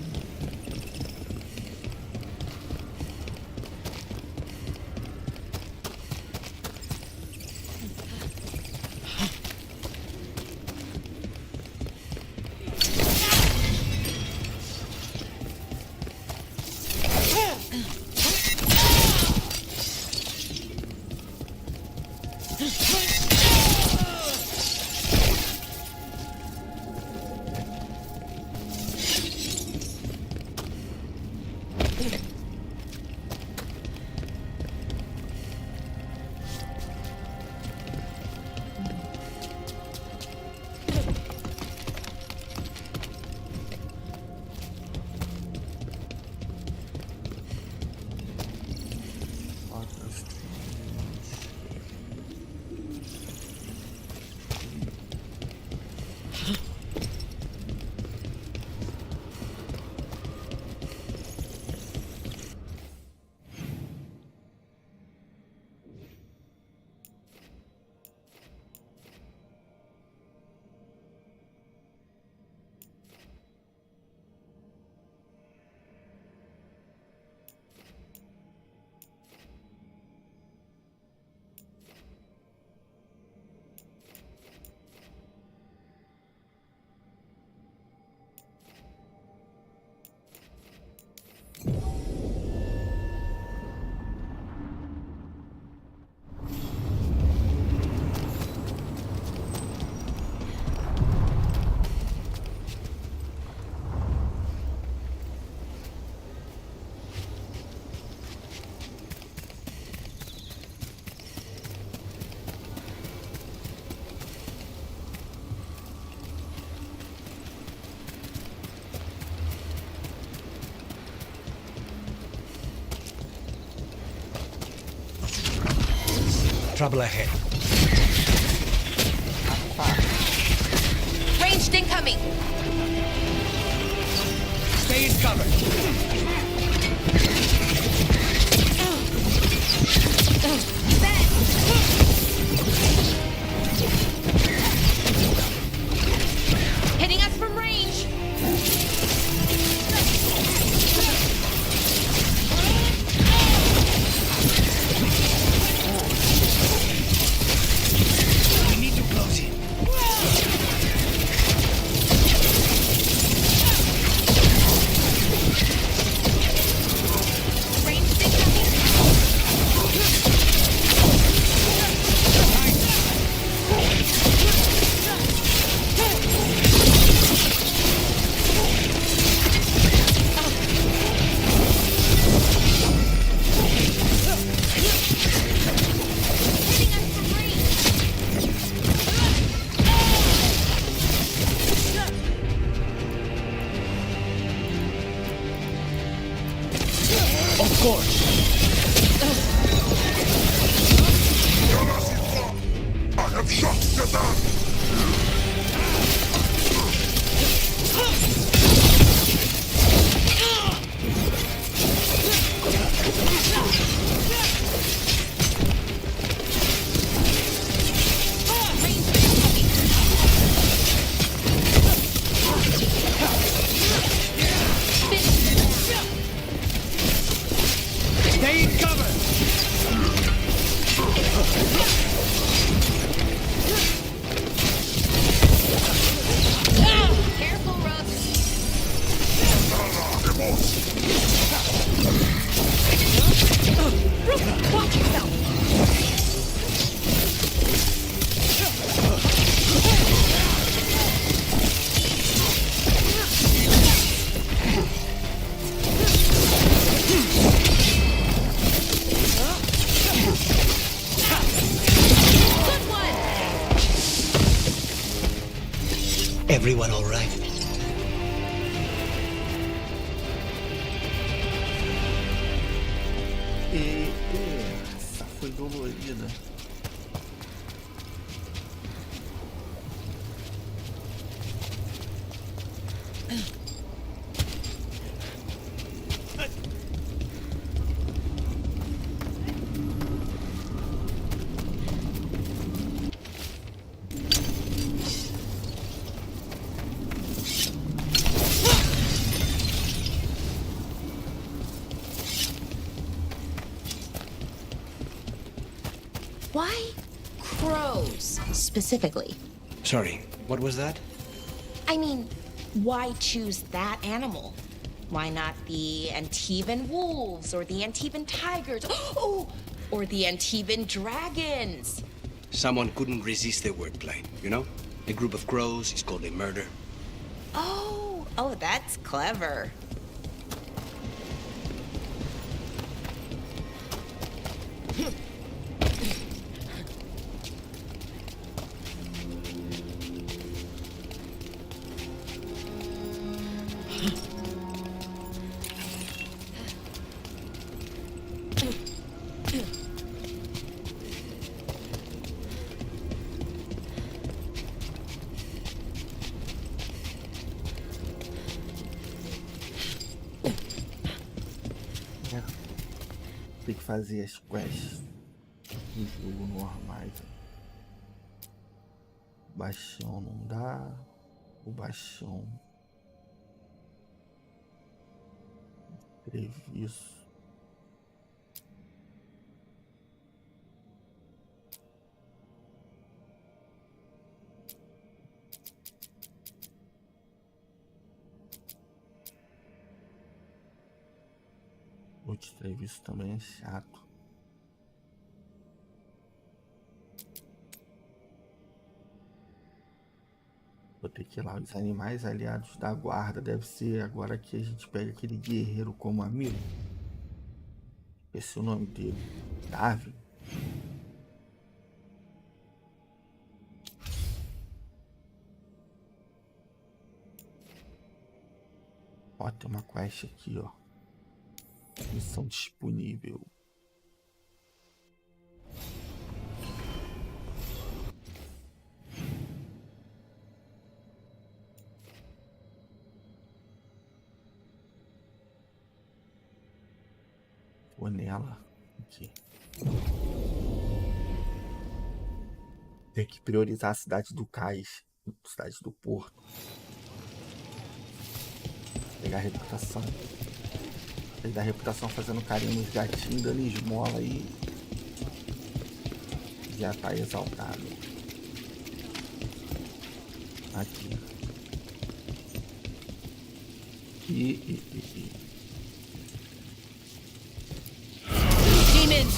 Trouble ahead. Ranged incoming! Stay in cover. Hitting us from range! We need to close in. Of course. I have shot zerar. Stay in cover. Watch yourself! Everyone all right? Essa foi dolorida. Why crows, specifically? Sorry, what was that? I mean, why choose that animal? Why not the Antivan wolves, or the Antivan tigers, oh, or the Antivan dragons? Someone couldn't resist the wordplay, you know? A group of crows is called a murder. Oh, that's clever. Tem que fazer as quests no jogo normais. O baixão não dá. O baixão. Treviso. O de Treviso também é chato. Vou ter que ir lá. Os animais aliados da guarda. Deve ser agora que a gente pega aquele guerreiro como amigo. Esse é o nome dele. Darwin. Ó, tem uma quest aqui, ó. Missão disponível. Vou nela. Aqui. Tem que priorizar a cidade do Cais. Cidade do Porto. Pegar a reputação. Ele dá reputação fazendo carinho nos gatinhos, dando esmola aí. Já tá exaltado. Aqui. Demons!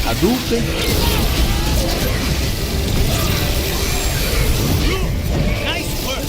Hadouken! Nice work!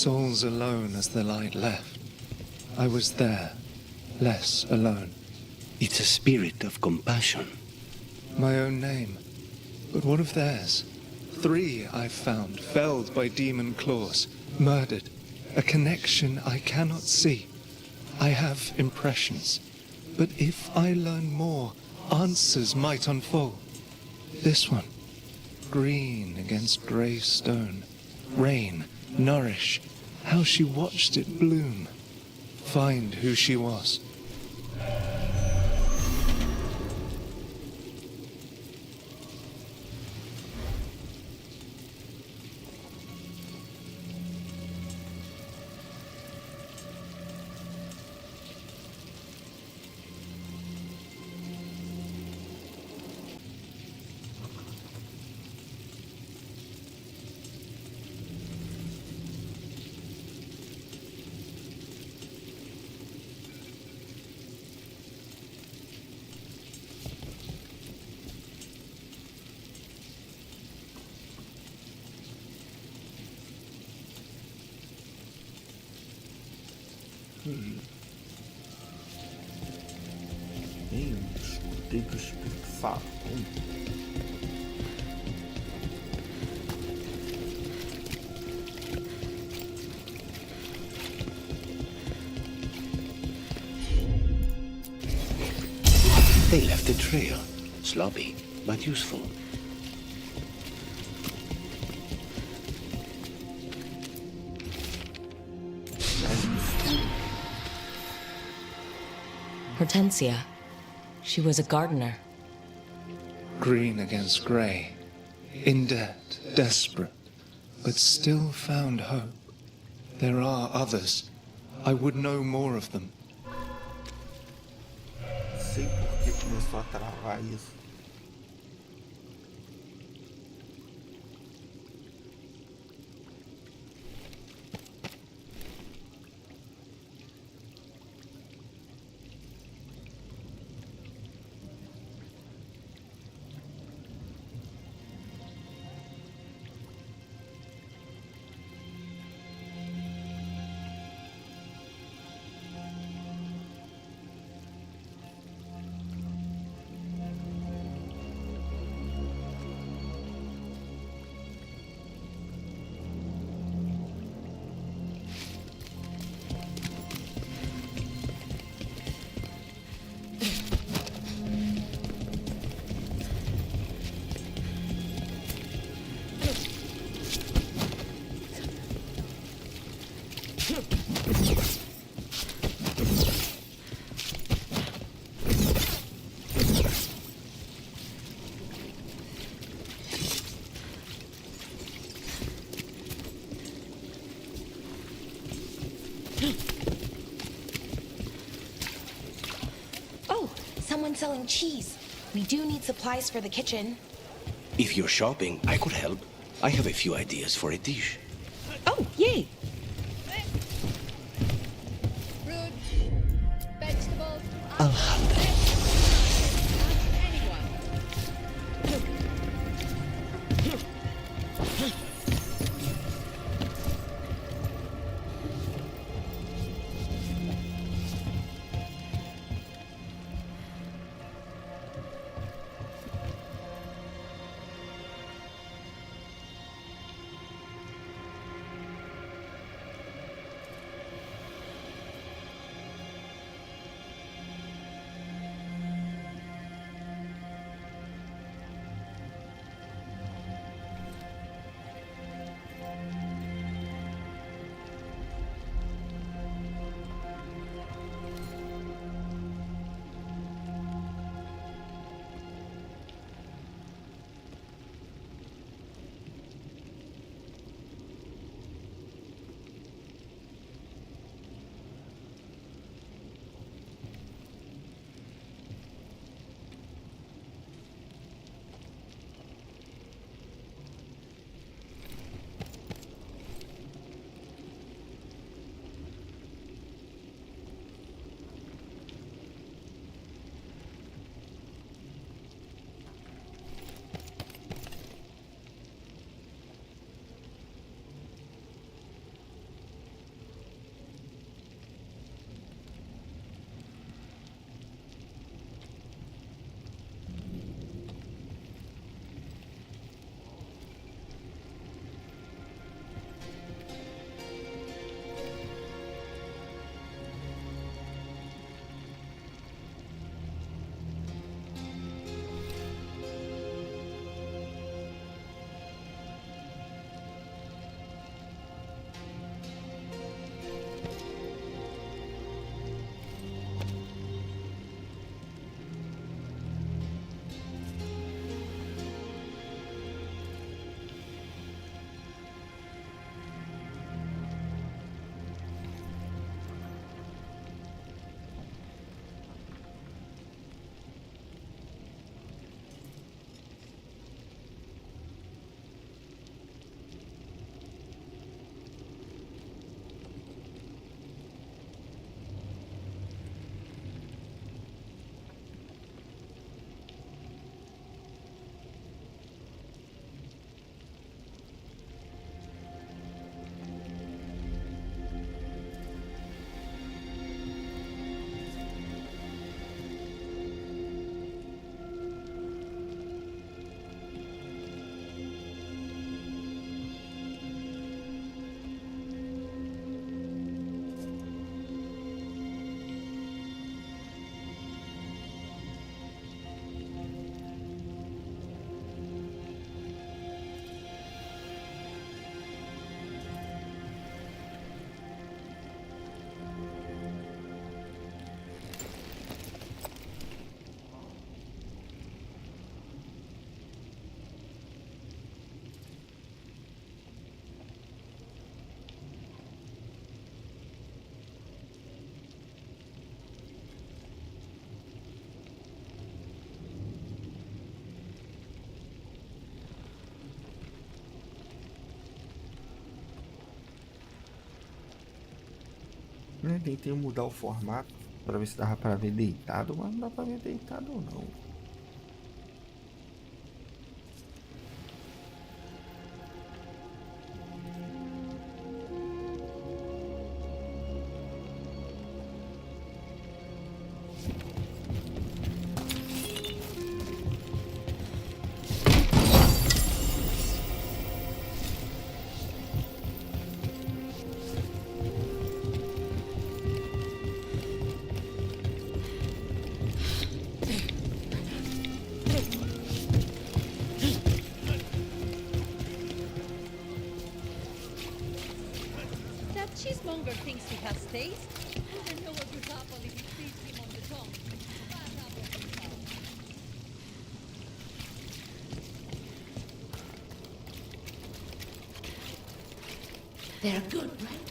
souls alone as the light left. I was there, less alone. It's a spirit of compassion. My own name. But what of theirs? 3 I've found, felled by demon claws, murdered. A connection I cannot see. I have impressions. But if I learn more, answers might unfold. This one, green against grey stone. Rain, nourish, how she watched it bloom. Find who she was. Bem, escutei que o espírito fala. They left a trail. Sloppy, but useful. Hortensia. She was a gardener. Green against grey. In debt, desperate, but still found hope. There are others. I would know more of them. Sei por que começou a travar isso. Oh, someone's selling cheese. We do need supplies for the kitchen. If you're shopping, I could help. I have a few ideas for a dish. Oh, yay! Vegetables. I'll hunt them. Eu tentei mudar o formato para ver se dava para ver deitado, mas não dá para ver deitado não. Cheesemonger thinks he has taste. Doesn't know what would happen if he feeds him on the tongue. They're good, right?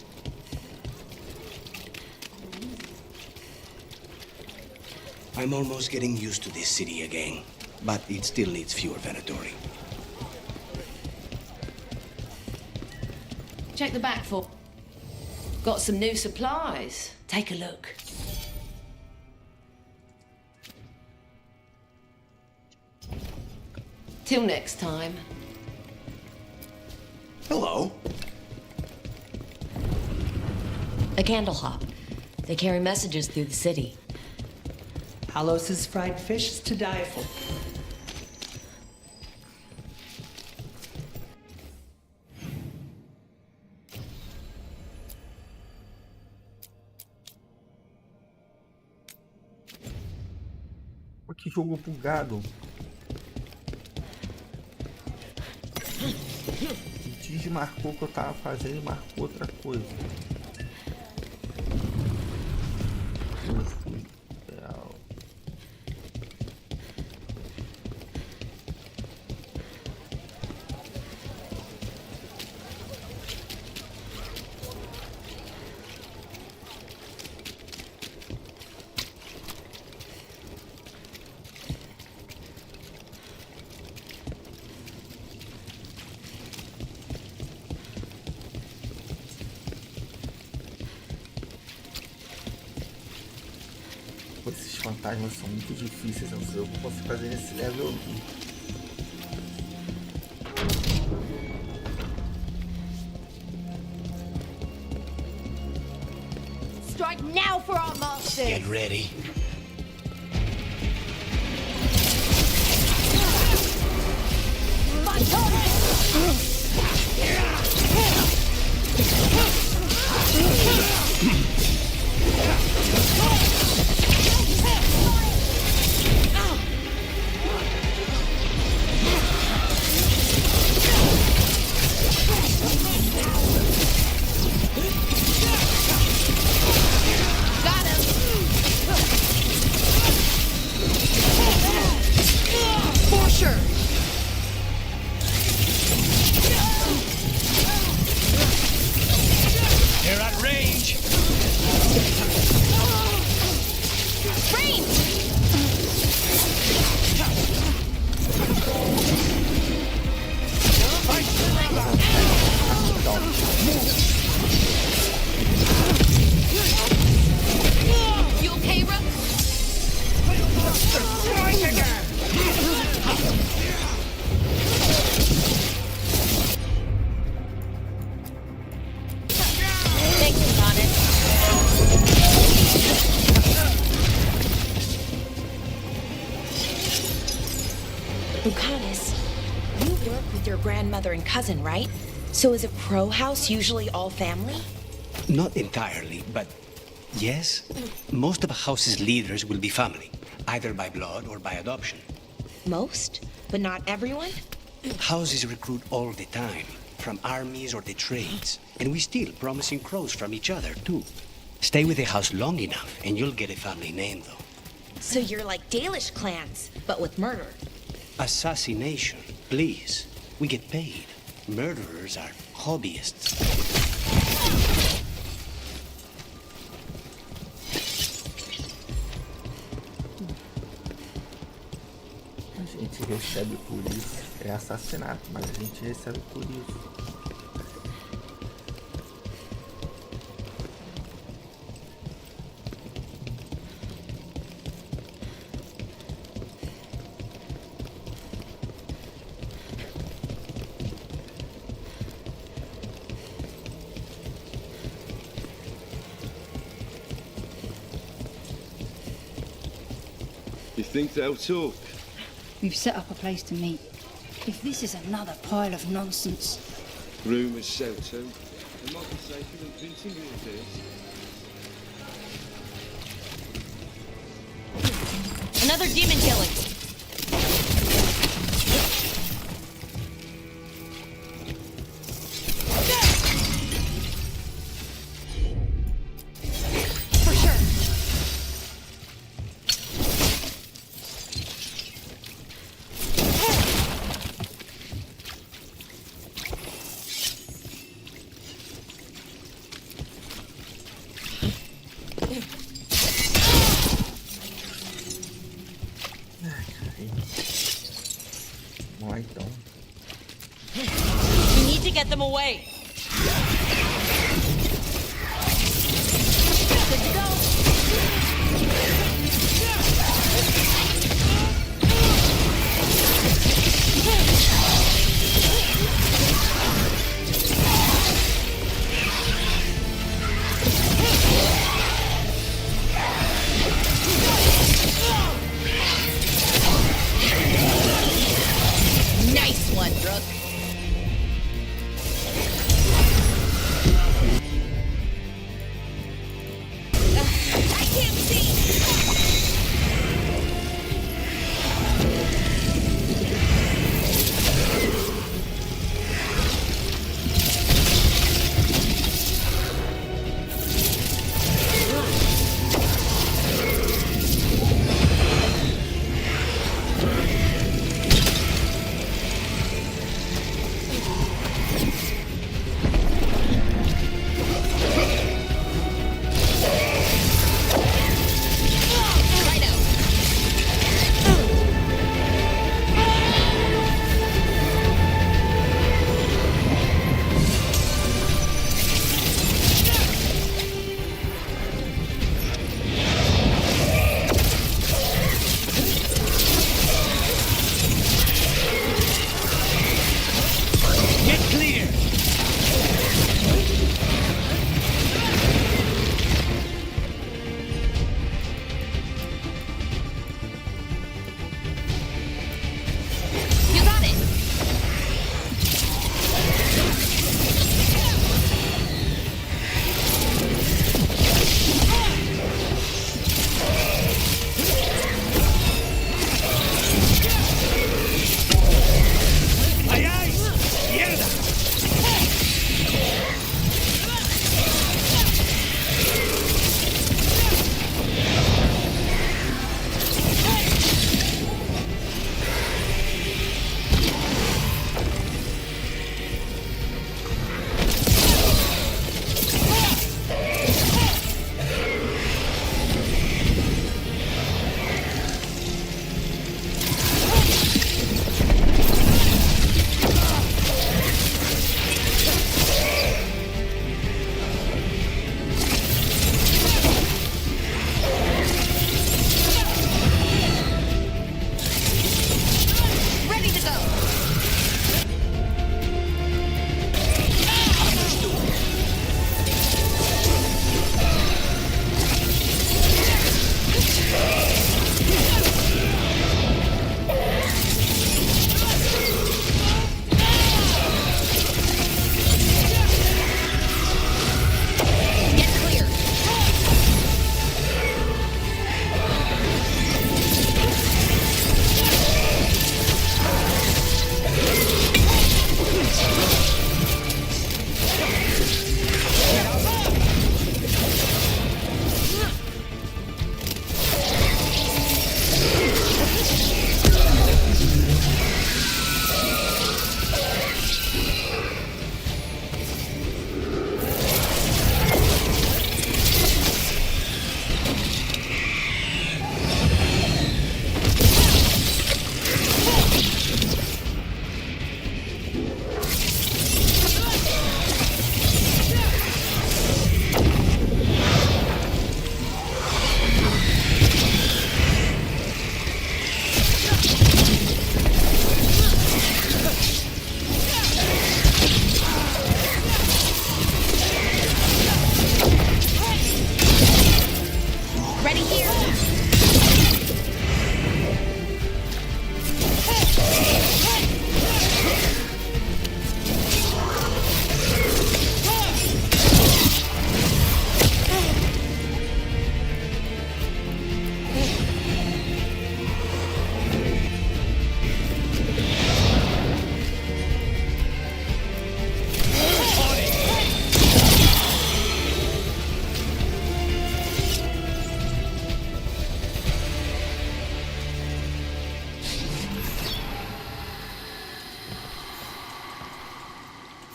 I'm almost getting used to this city again, but it still needs fewer venatori. Check the back for. Got some new supplies. Take a look. Till next time. Hello. A candle hop. They carry messages through the city. Halos's fried fish is to die for. Que jogo bugado. O Digi marcou o que eu tava fazendo e marcou outra coisa. Esses fantasmas são muito difíceis, não sei o que eu posso fazer nesse level aqui. Strike now for our masters! Get ready. My turret! Grandmother and cousin, right? So is a pro house usually all family? Not entirely, but yes. Most of a house's leaders will be family, either by blood or by adoption. Most? But not everyone? Houses recruit all the time, from armies or the trades. And we steal promising crows from each other, too. Stay with the house long enough, and you'll get a family name, though. So you're like Dalish clans, but with murder. Assassination, please. We get paid. Murderers are hobbyists. A gente recebe por isso. É assassinato, mas a gente recebe por isso. Think they'll talk? We've set up a place to meet. If this is another pile of nonsense... Rumours sell too. They might be safer than printing readers. Another demon killing. For sure. Vamos lá então. We need to get them away. Good to go. Nice one, Rook. I can't see.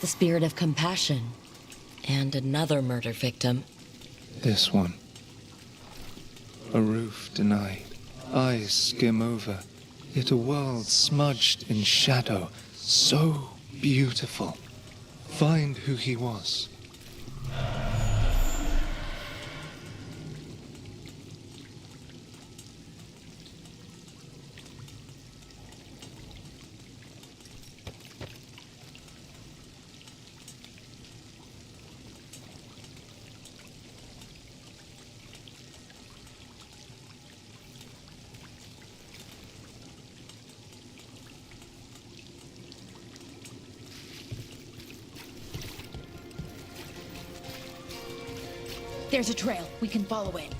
the spirit of compassion. And another murder victim. This one. A roof denied. Eyes skim over. Yet a world smudged in shadow. So beautiful. Find who he was. There's a trail. We can follow it.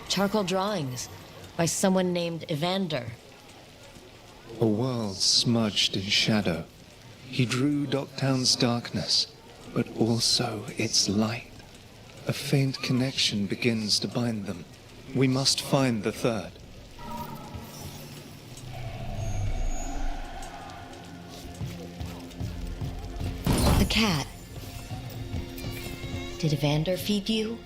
Charcoal drawings by someone named Evander. A world smudged in shadow. He drew Docktown's darkness, but also its light. A faint connection begins to bind them. We must find the third. The cat. Did Evander feed you?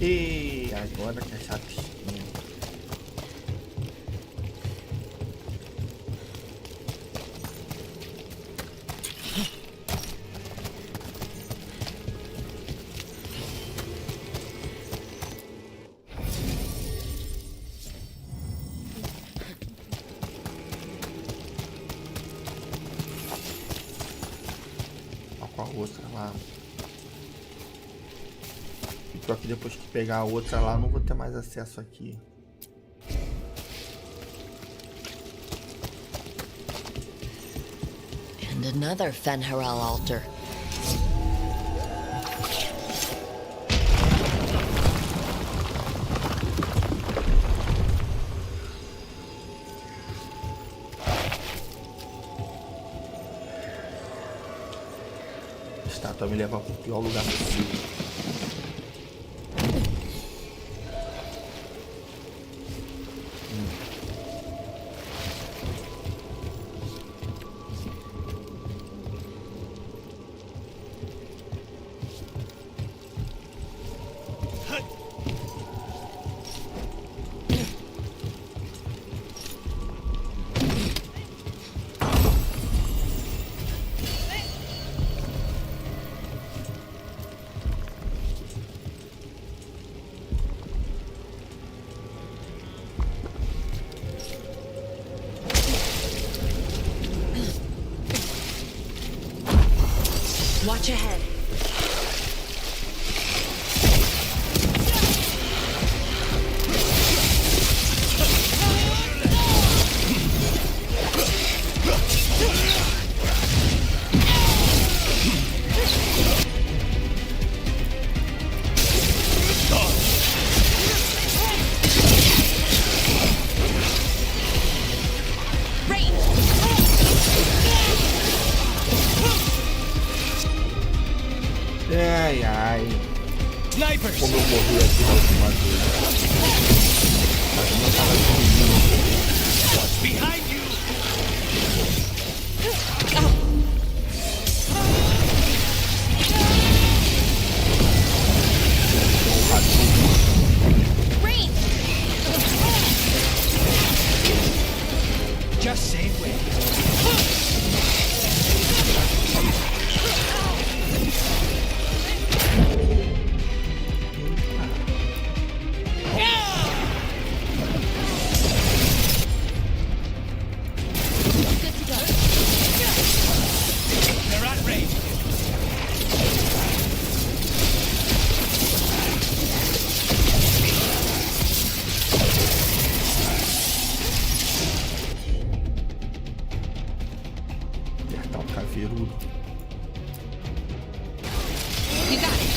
E agora que é chatinho. Olha com a outra lá. Só que depois que pegar a outra lá, não vou ter mais acesso aqui. And another Fenharel altar. A estátua me leva para o pior lugar possível. Watch ahead. uma vez. Mas uma tava diminuindo. Behind you! Rain! Just same way. They're at range. Apertar um caveirudo. You got it.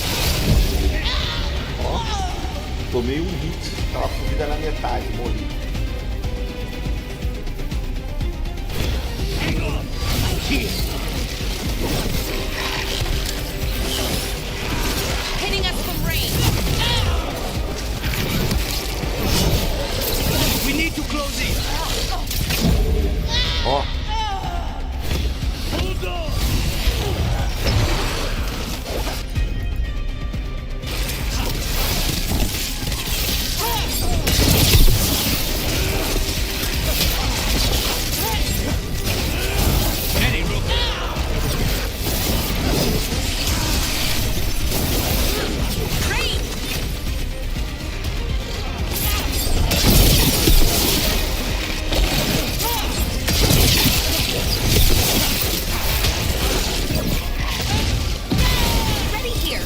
Ó, tomei um hit. Tava com vida na metade, morri. Hitting us from range. We need to close in. Ó, Ready, Rook. Rain! Ready here.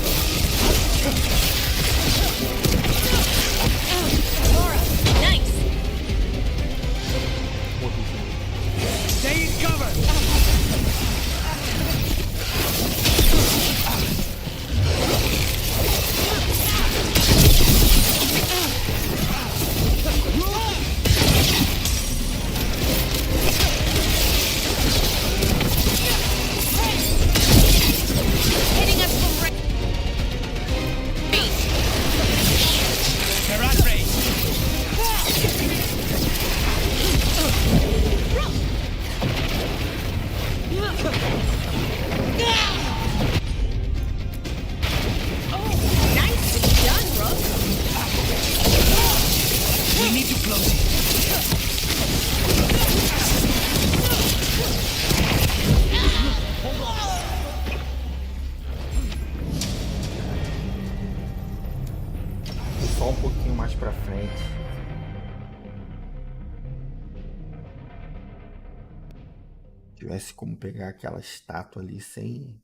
Laura, nice. Stay in cover. Hitting us from range. They're at range. Nicely done, Rook. We need to close it. só um pouquinho mais pra frente. Tivesse como pegar aquela estátua ali sem...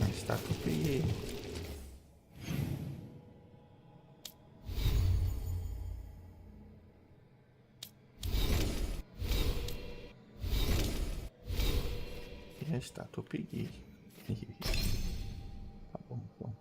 A estátua eu peguei. E a estátua eu peguei. Tá bom, então.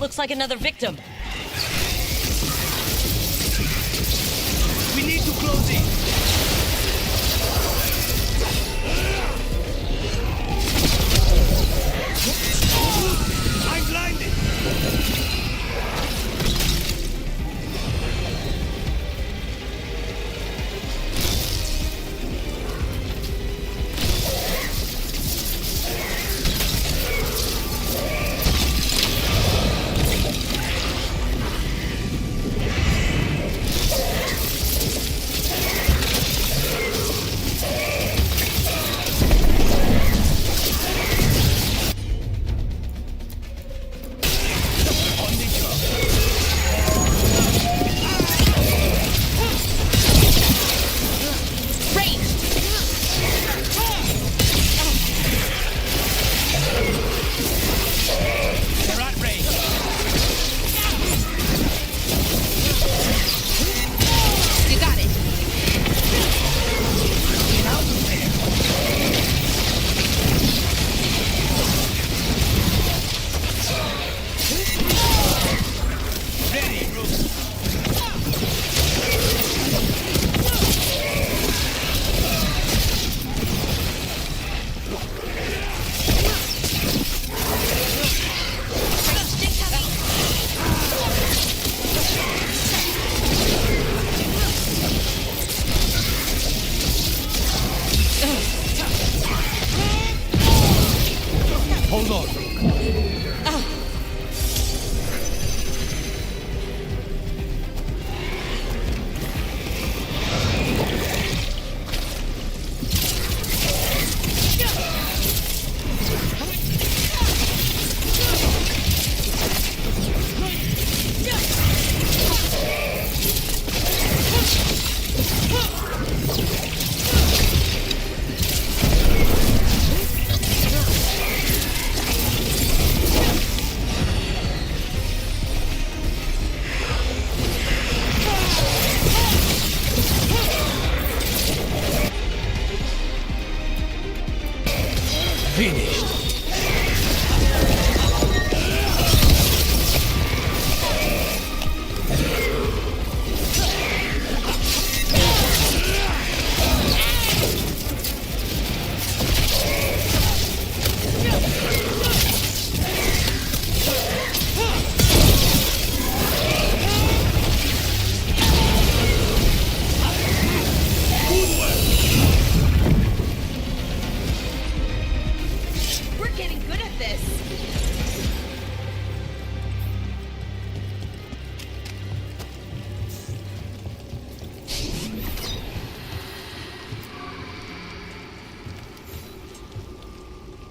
looks like another victim. We need to close it. I'm blinded.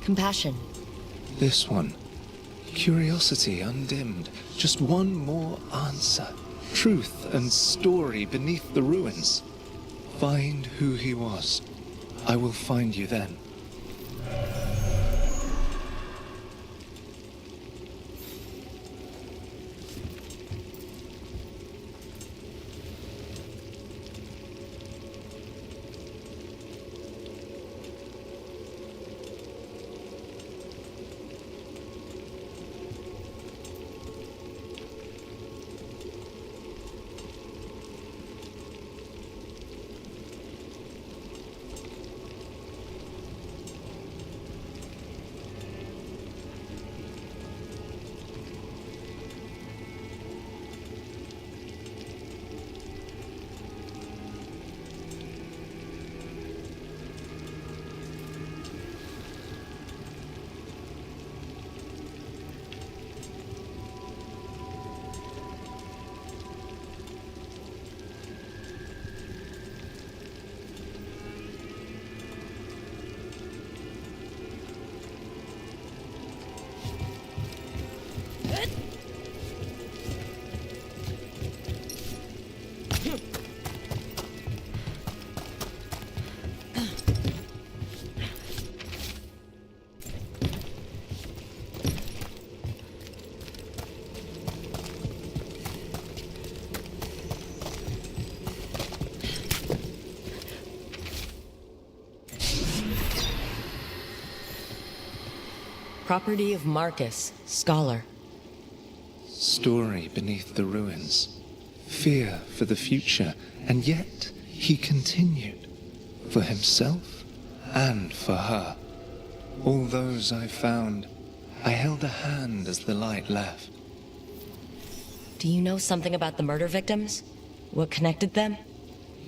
Compassion. This one. Curiosity undimmed. Just one more answer. Truth and story beneath the ruins. Find who he was. I will find you then. Property of Marcus, scholar. story beneath the ruins, fear for the future, and yet he continued, for himself and for her. All those I found, I held a hand as the light left. Do you know something about the murder victims? What connected them?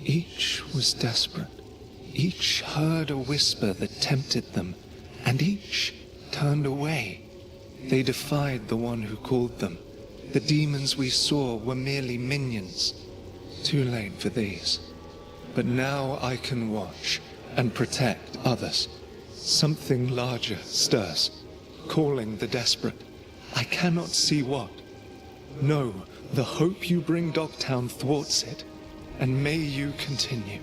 Each was desperate. Each heard a whisper that tempted them, and each turned away. They defied the one who called them. The demons we saw were merely minions. Too late for these. But now I can watch and protect others. Something larger stirs, calling the desperate. I cannot see what. No, the hope you bring Dogtown thwarts it, and may you continue.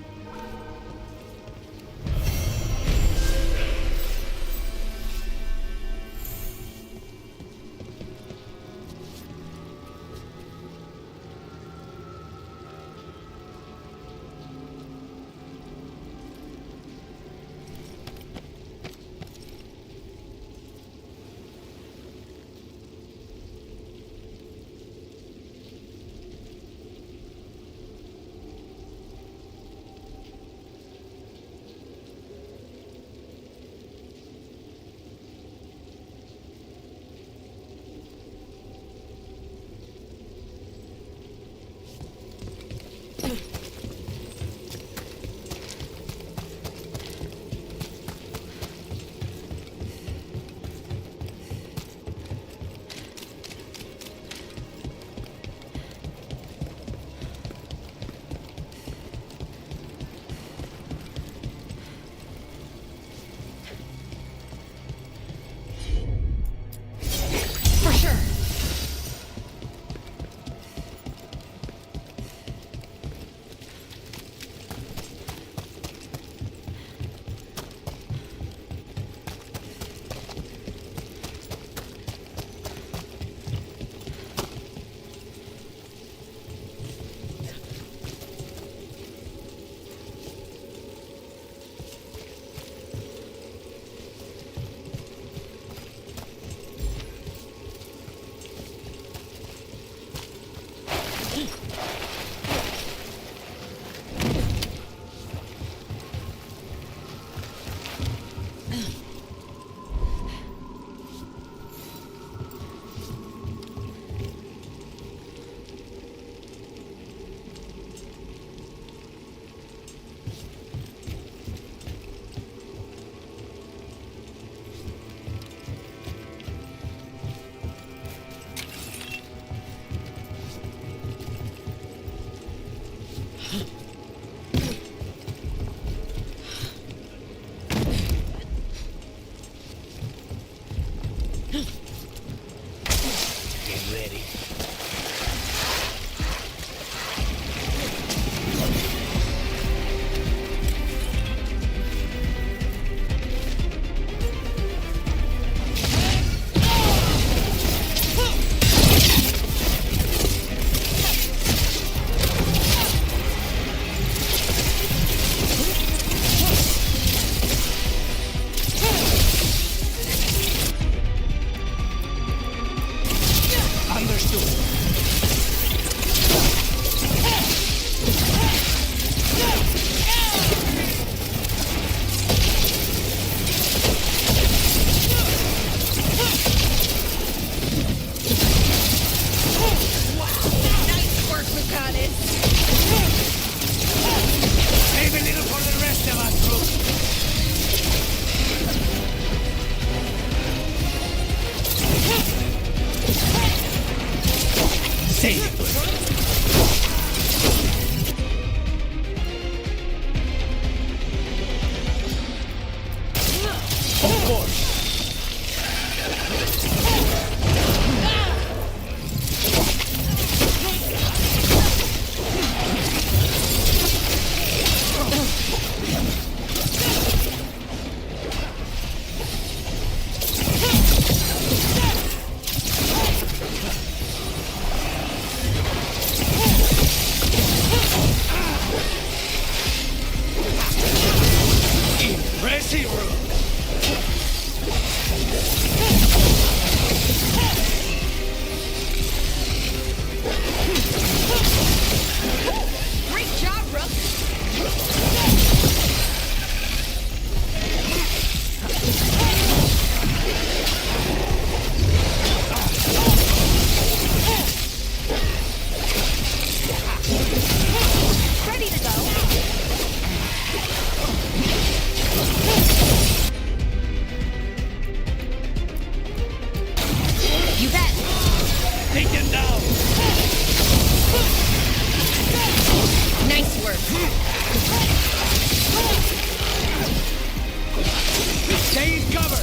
Stay in cover!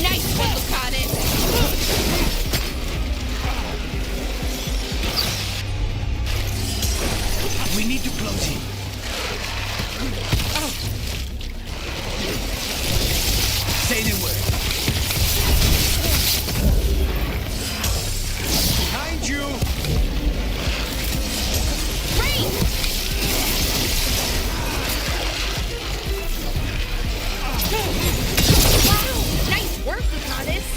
Nice one, Lucadis! We need to close in. Say the word. Behind you! Nice work, Lucadis!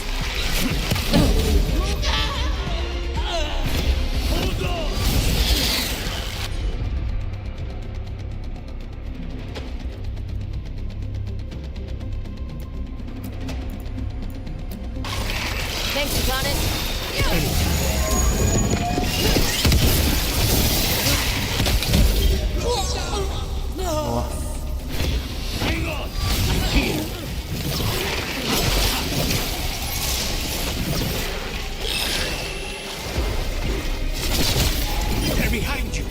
Thanks, Lucadis. Hang on! I'm here! They're behind you!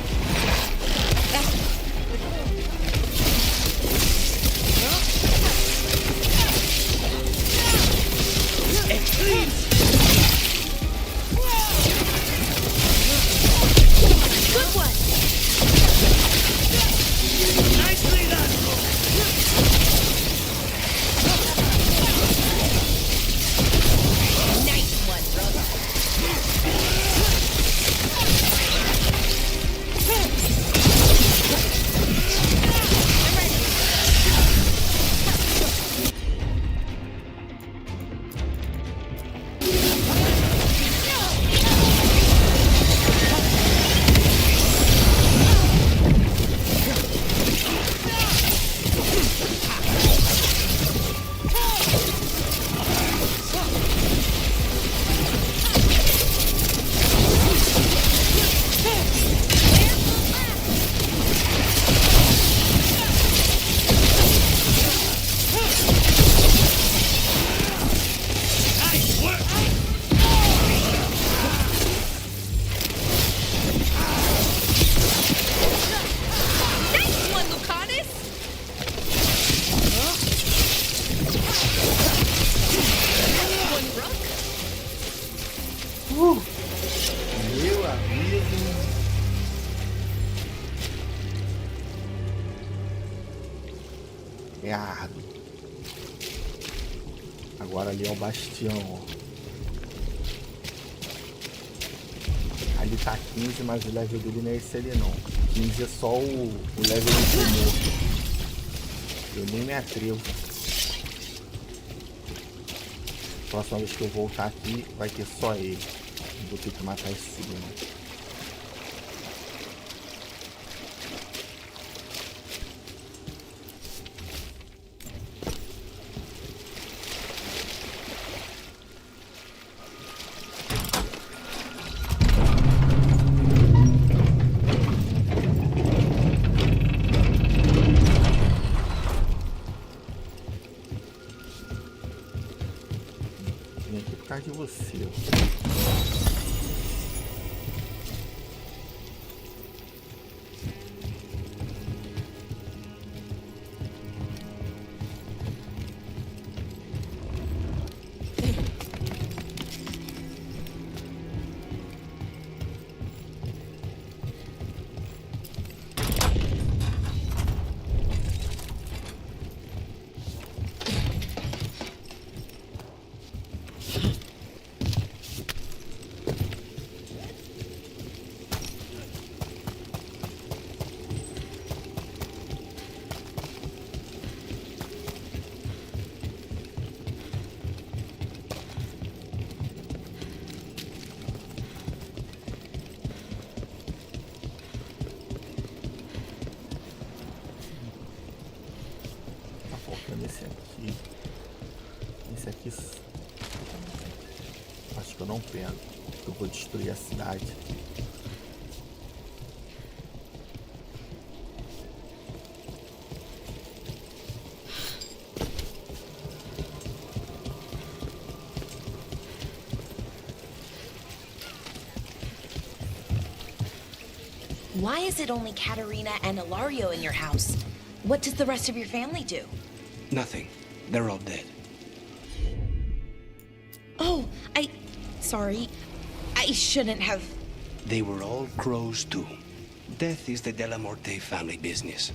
Good one! Nicely done! Nice one, brother. Nice one, Lucadis! One rook. Meu amigo. É árduo. Agora ali é o bastião, ó. Ali tá 15, mas o level dele não é esse ali não. 15 é só o level do primeiro. Eu nem me atrevo. Próxima vez que eu voltar aqui vai ter só ele. Vou ter que matar esse segundo. Vim aqui por causa de você. Esse aqui acho que eu não pego. Eu vou destruir a cidade. Why is it only Katerina and Ilario in your house? What does the rest of your family do? Nothing. They're all dead. Oh, sorry. I shouldn't have... They were all crows too. Death is the De La Morte family business.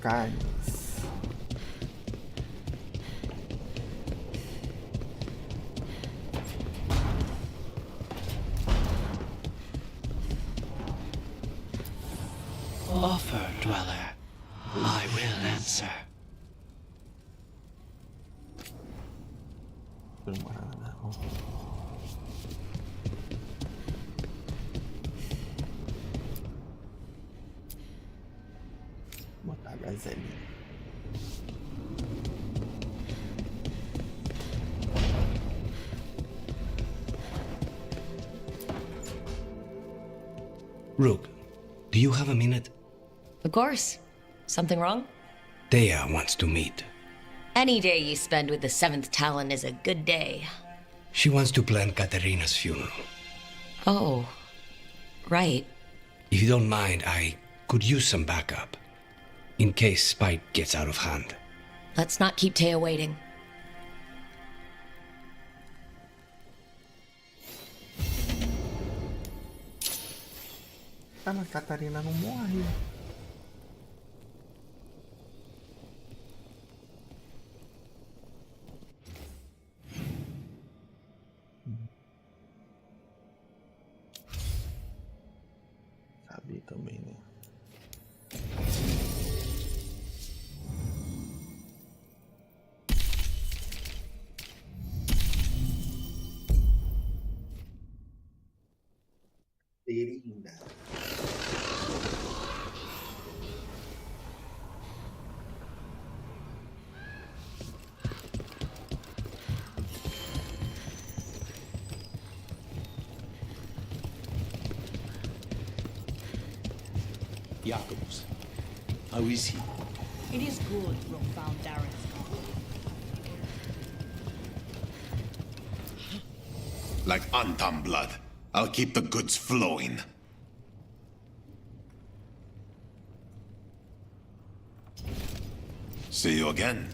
Carnes. Offer, dweller. I will answer. Botar gazelinha. Rook, do you have a minute? Of course. Something wrong? Thea wants to meet. Any day you spend with the 7th Talon is a good day. She wants to plan Katerina's funeral. Oh, right. If you don't mind, I could use some backup. In case Spite gets out of hand. Let's not keep Thea waiting. Ah, mas Catarina não morre. Sabia também, né? Catarina. Jacobs. How is he? It is good Rook found Darren's car. Like Anton blood. I'll keep the goods flowing. See you again.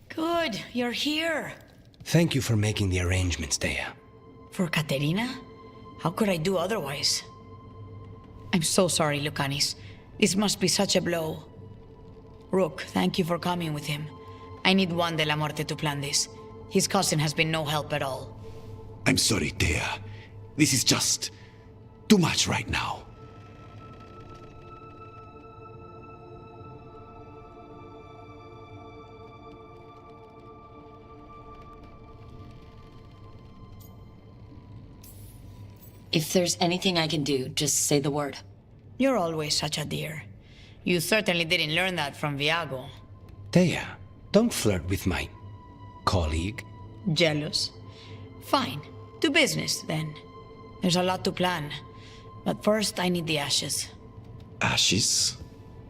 Good, you're here. Thank you for making the arrangements, Thea. For Katerina? How could I do otherwise? I'm so sorry, Lucanis. This must be such a blow. Rook, thank you for coming with him. I need Juan de la Morte to plan this. His cousin has been no help at all. I'm sorry, Thea. This is just too much right now. If there's anything I can do, just say the word. You're always such a dear. You certainly didn't learn that from Viago. Thea, don't flirt with my colleague? Jealous? Fine. To business, then. There's a lot to plan. But first, I need the ashes. Ashes?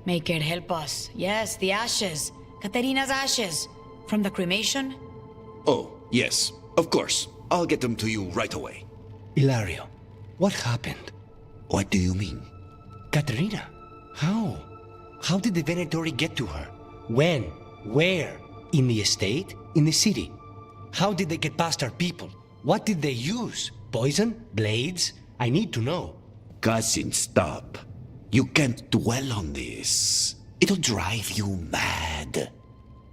Maker, help us. Yes, the ashes. Katerina's ashes. From the cremation? Oh, yes, of course. I'll get them to you right away. Ilario, what happened? What do you mean? Katerina, how? How did the Venatori get to her? When? Where? In the estate? In the city? How did they get past our people? What did they use? Poison? Blades? I need to know. Cousin, stop. You can't dwell on this. It'll drive you mad.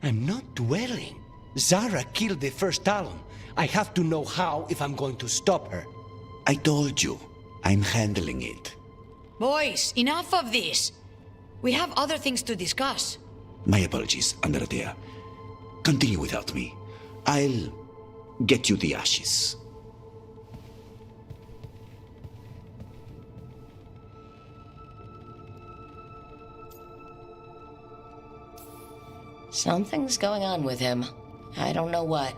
I'm not dwelling. Zara killed the first Talon. I have to know how if I'm going to stop her. I told you. I'm handling it. Boys, enough of this. We have other things to discuss. My apologies, Andradea. Continue without me. I'll get you the ashes. Something's going on with him. I don't know what.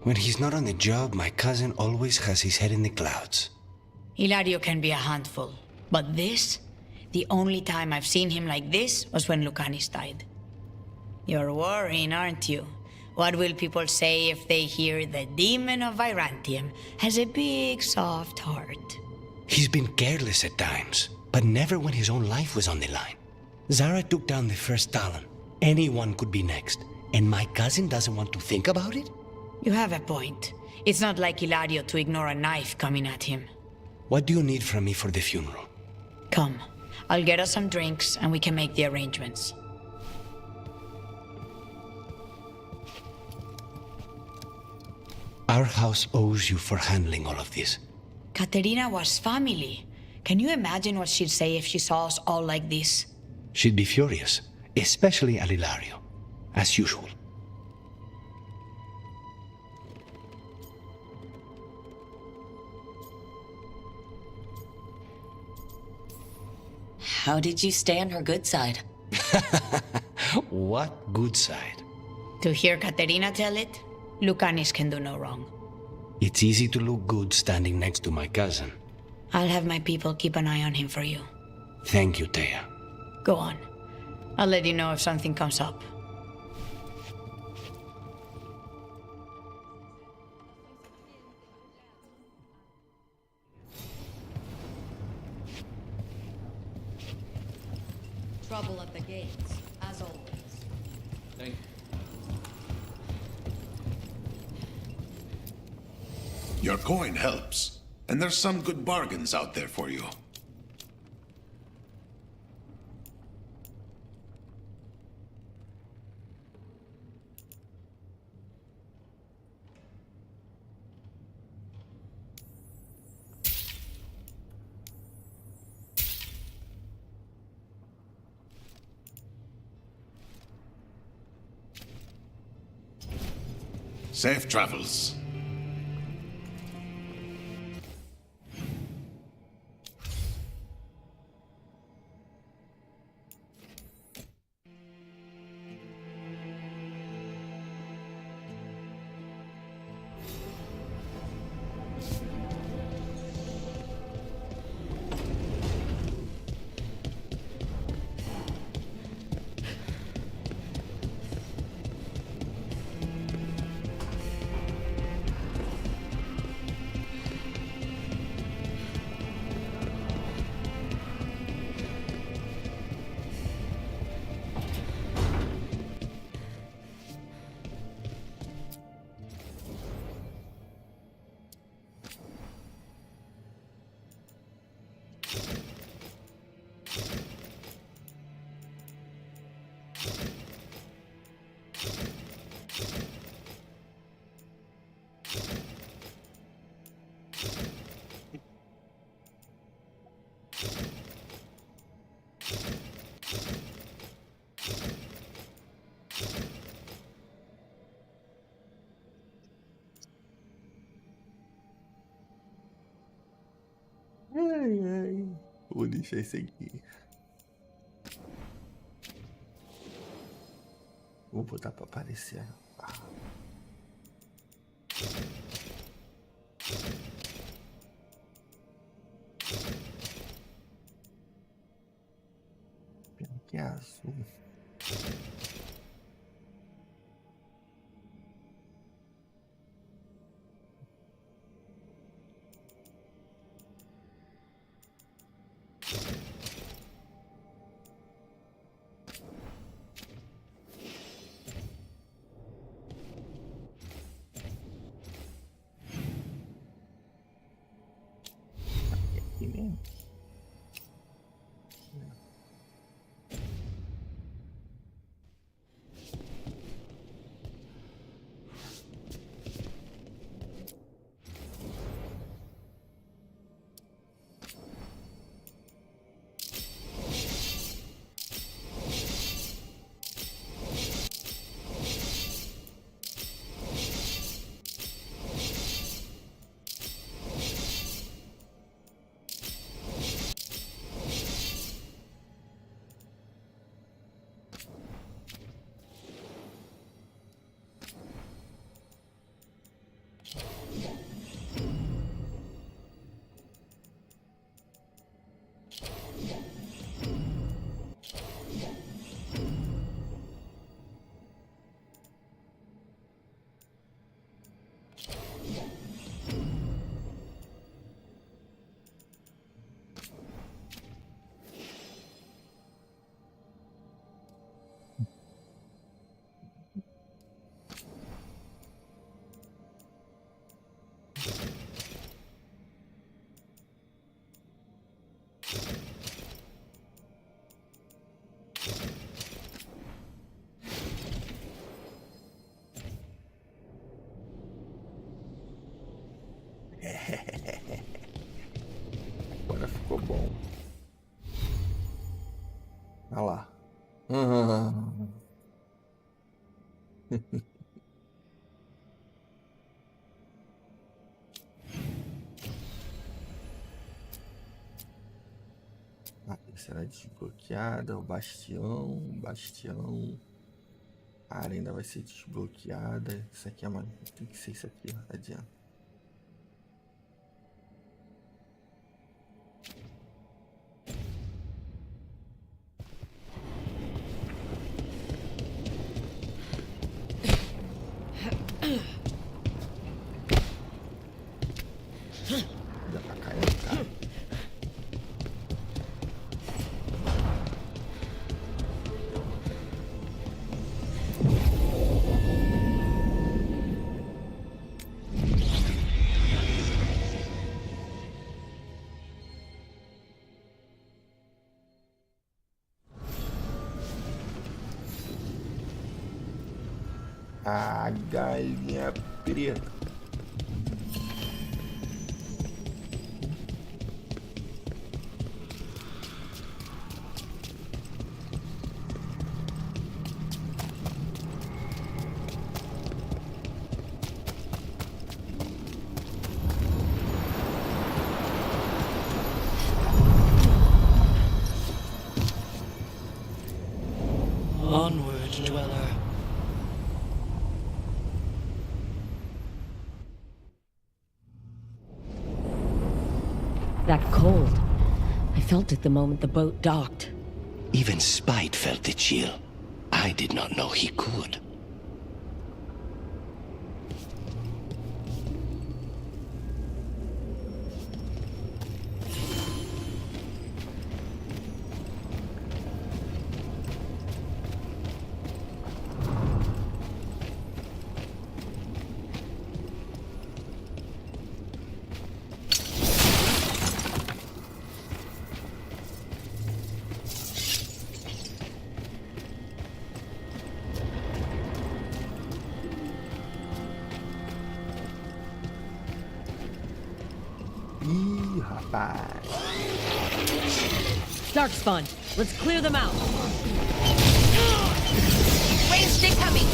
When he's not on the job, my cousin always has his head in the clouds. Hilario can be a handful. But this? The only time I've seen him like this was when Lucanis died. You're worrying, aren't you? What will people say if they hear the demon of Virantium has a big, soft heart? He's been careless at times, but never when his own life was on the line. Zara took down the first Talon. Anyone could be next, and my cousin doesn't want to think about it? You have a point. It's not like Hilario to ignore a knife coming at him. What do you need from me for the funeral? Come. I'll get us some drinks and we can make the arrangements. Our house owes you for handling all of this. Katerina was family. Can you imagine what she'd say if she saw us all like this? She'd be furious, especially at Hilario, as usual. How did you stay on her good side? What good side? To hear Katerina tell it, Lucanis can do no wrong. It's easy to look good standing next to my cousin. I'll have my people keep an eye on him for you. Thank you, Thea. Go on. I'll let you know if something comes up. Trouble at the gates, as always. Thank you. Your coin helps, and there's some good bargains out there for you. Safe travels. Ai, ai. Vou deixar esse aqui. Vou botar pra aparecer. que é azul? Aqui mesmo. Agora ficou bom. Olha lá. Será desbloqueada? O bastião. A área ainda vai ser desbloqueada. Isso aqui é uma... Tem que ser isso aqui, ó. Adianta. Dá pra cair, cara. A galinha preta. Onward, dweller. That cold. I felt it the moment the boat docked. Even Spite felt the chill. I did not know he could. Ih, rapaz. Dark spawn. Let's clear them out. Ranged incoming.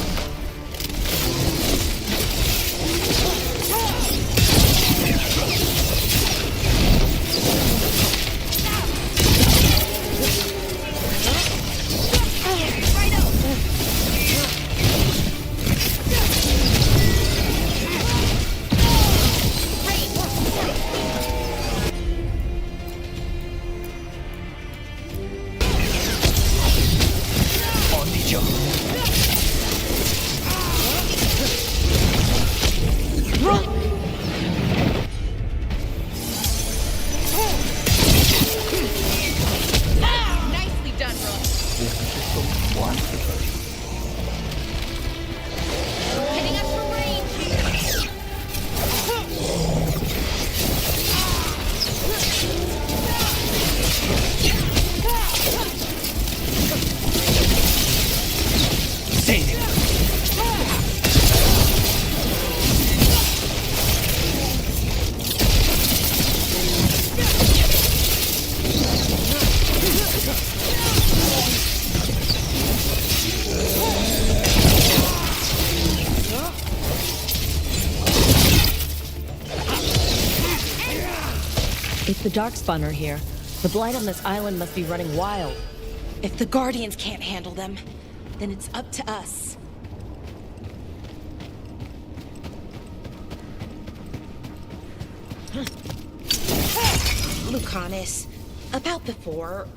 Nicely done, Rook. Hitting us from range. If the Darkspawn are here, the blight on this island must be running wild. If the Guardians can't handle them, then it's up to us. Lucanus, about before.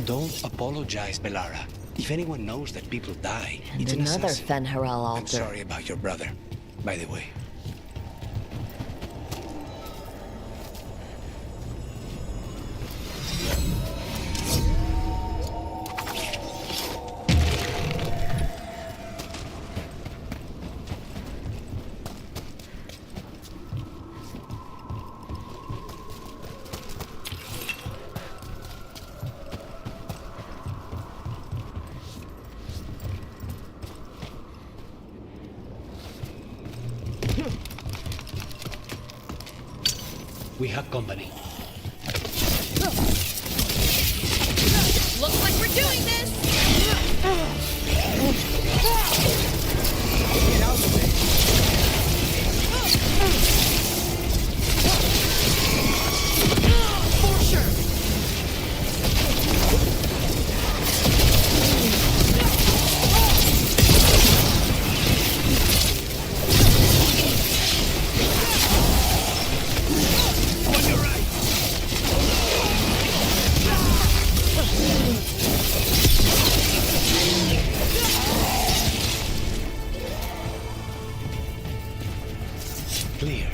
Don't apologize, Bellara. If anyone knows that people die, And it's an another assassin. Fen'Harel altar. I'm sorry about your brother, by the way. We have company. Looks like we're doing this! Get out of it. For sure! Clear.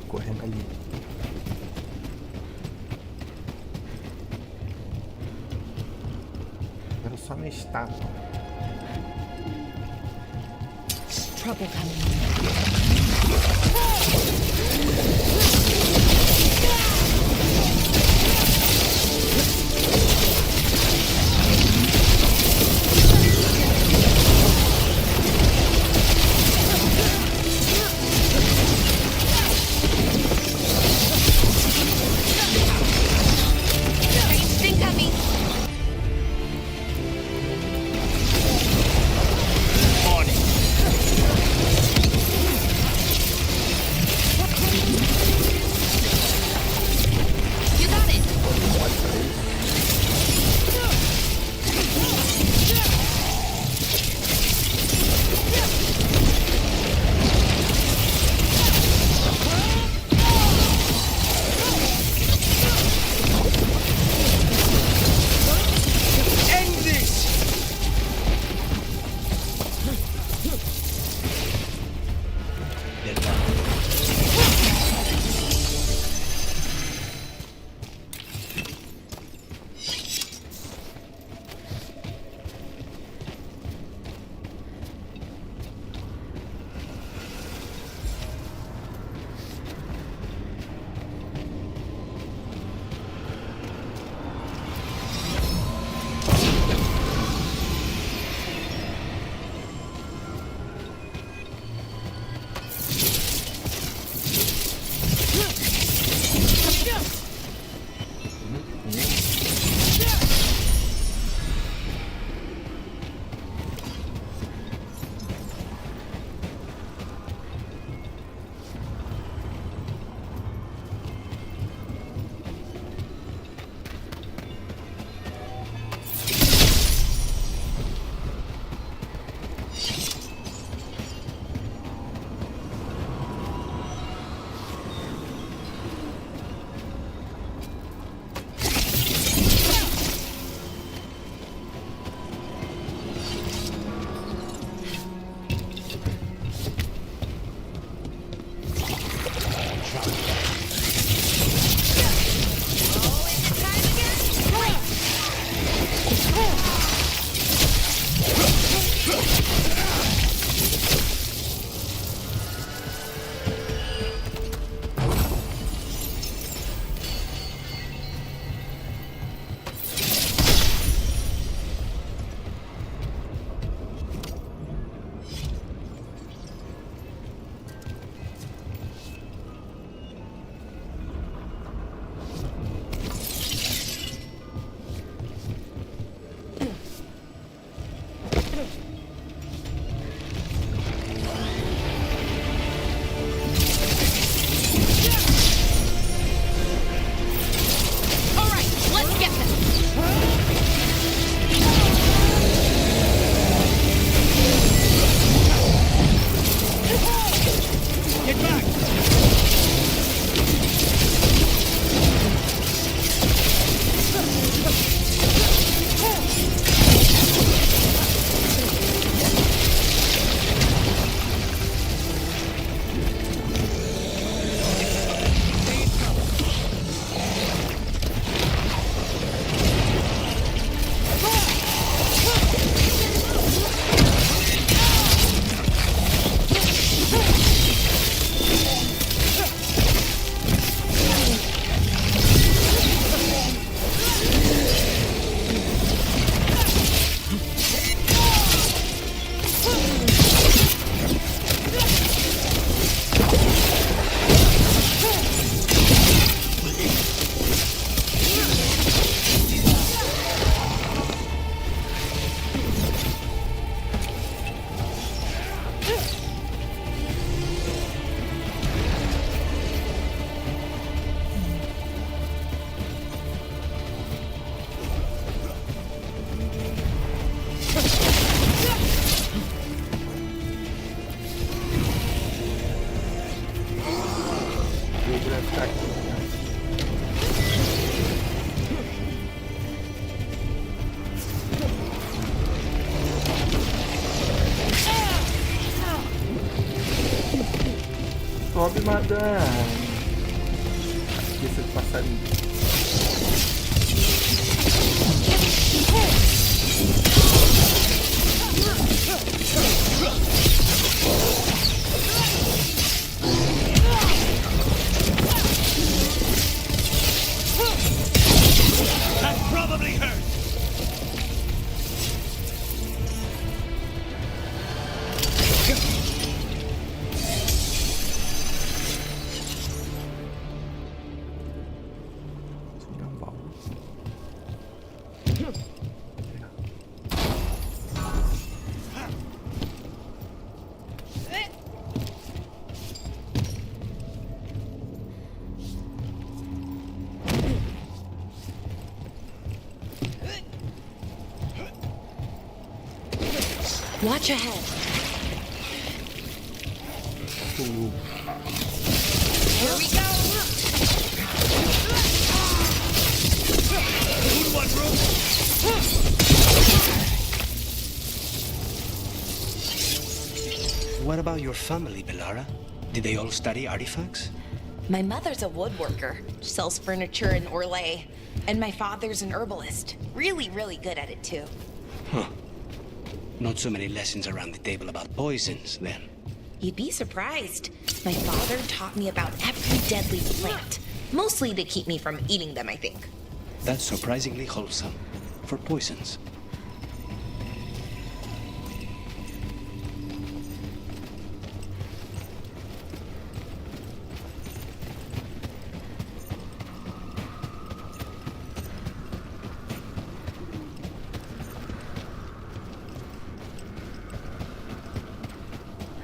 Correndo ali. Era só minha estátua. Trouble coming. Aqui. Sobe, madame. Esqueça de passarinho. That probably hurt. Watch ahead. Ooh. Here we go. Good one, bro. What about your family, Belara? Did they all study artifacts? My mother's a woodworker. She sells furniture in Orlais. And my father's an herbalist. Really, really good at it, too. Huh. Not so many lessons around the table about poisons, then. You'd be surprised. My father taught me about every deadly plant. Mostly to keep me from eating them, I think. That's surprisingly wholesome. For poisons.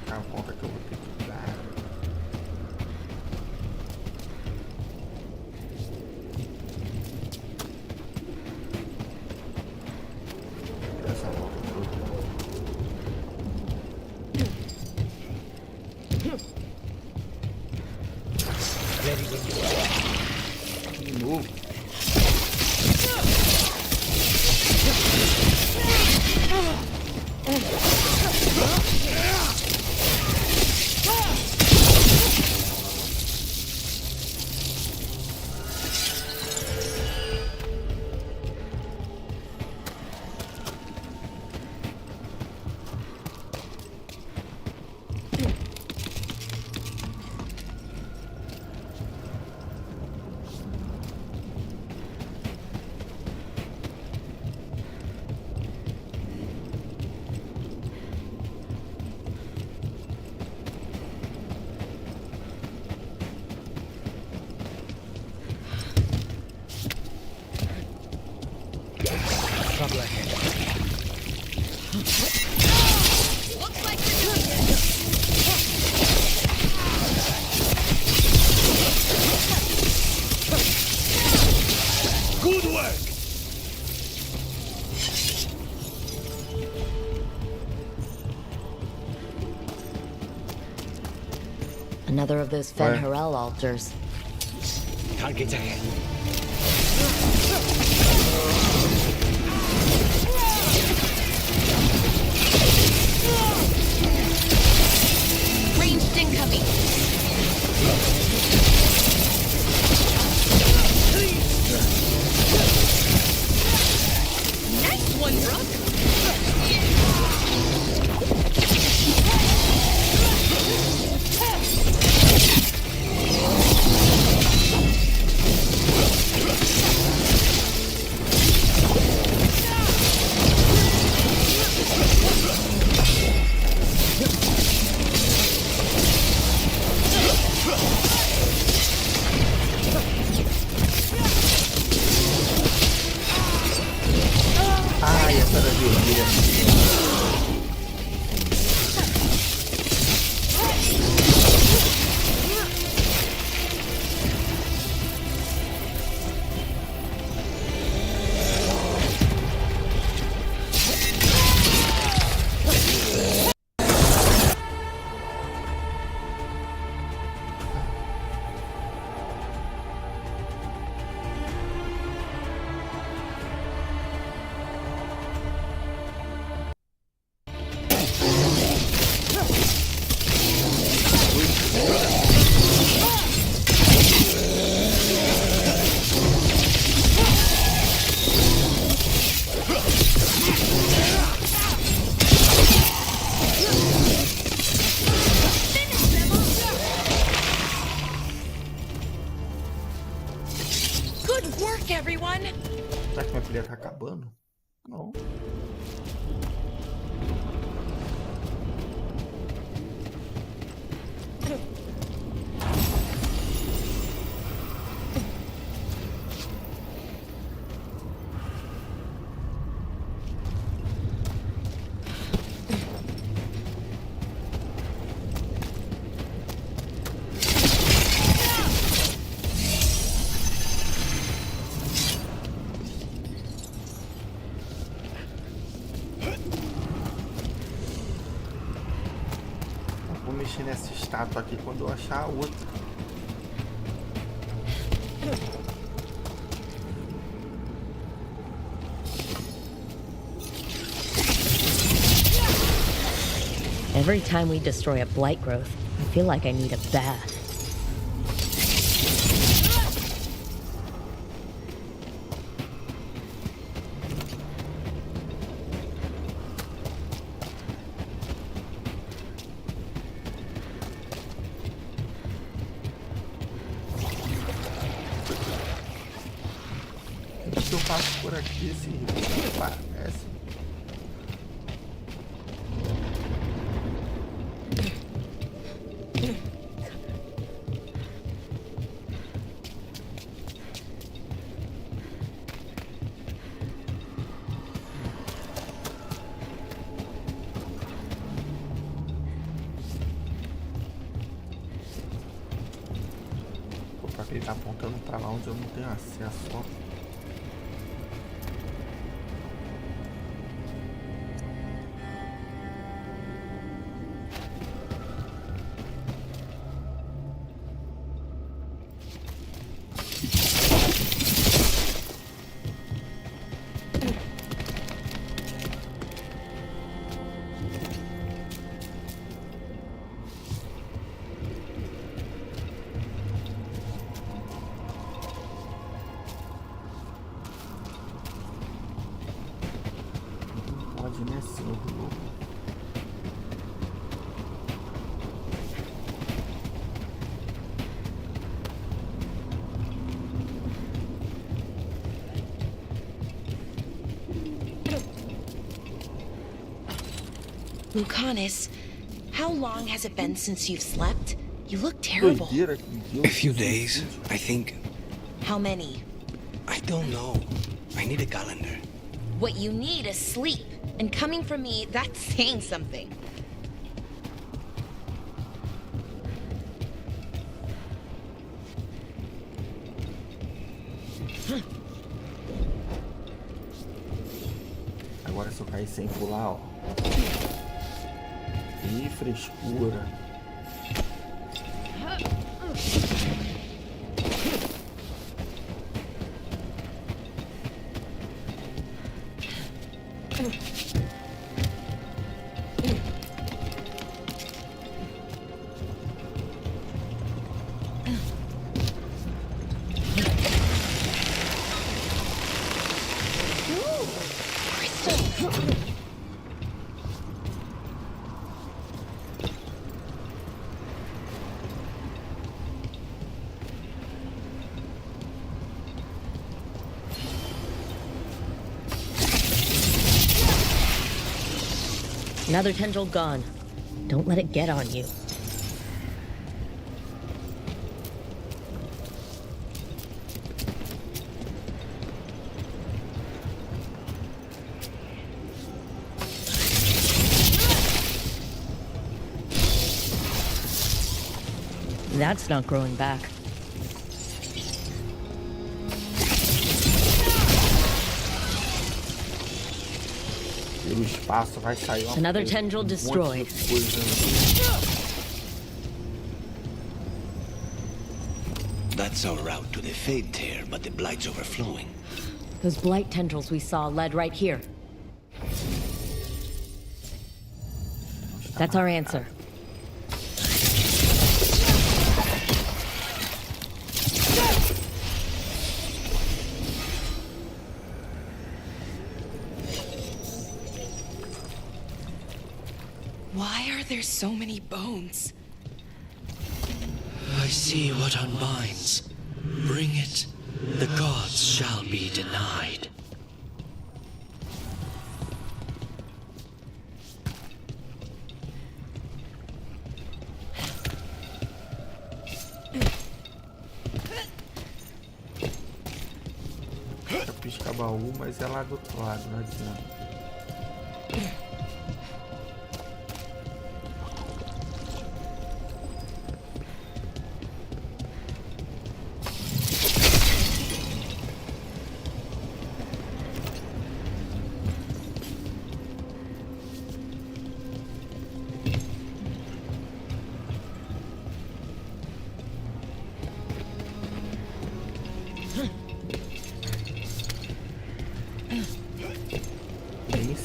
A volta que eu vou ter que dar. Essa volta toda. De novo. Trouble ahead. Looks like we're doing it. Good work! Another of those Fen Harel altars. Target ahead. Ranged incoming. Nice one, Brooke. Good work, everyone! Será que minha pilha tá acabando? Não. Vou mexer nessa estátua aqui quando eu achar a outra. Every time we destroy a blight growth, I feel like I need a bath. O que eu faço por aqui, esse rio parece? Ele tá apontando pra lá onde eu não tenho acesso, ó. Lucanus, how long has it been since you've slept? You look terrible. A few days, I think. How many? I don't know. I need a calendar. What you need is sleep. And coming from me, that's saying something. Agora se eu cair sem pular, ó. Ih, frescura. Another tendril gone. Don't let it get on you. That's not growing back. Pelo espaço vai sair uma Another tendril destroyed. That's our route to the Fade Tear, but the Blight's overflowing. Those blight tendrils we saw led right here. That's our answer. Why are there so many bones? I see what unbinds. Bring it, The gods shall be denied. Pisca baú, mas é lá do outro lado, não adianta.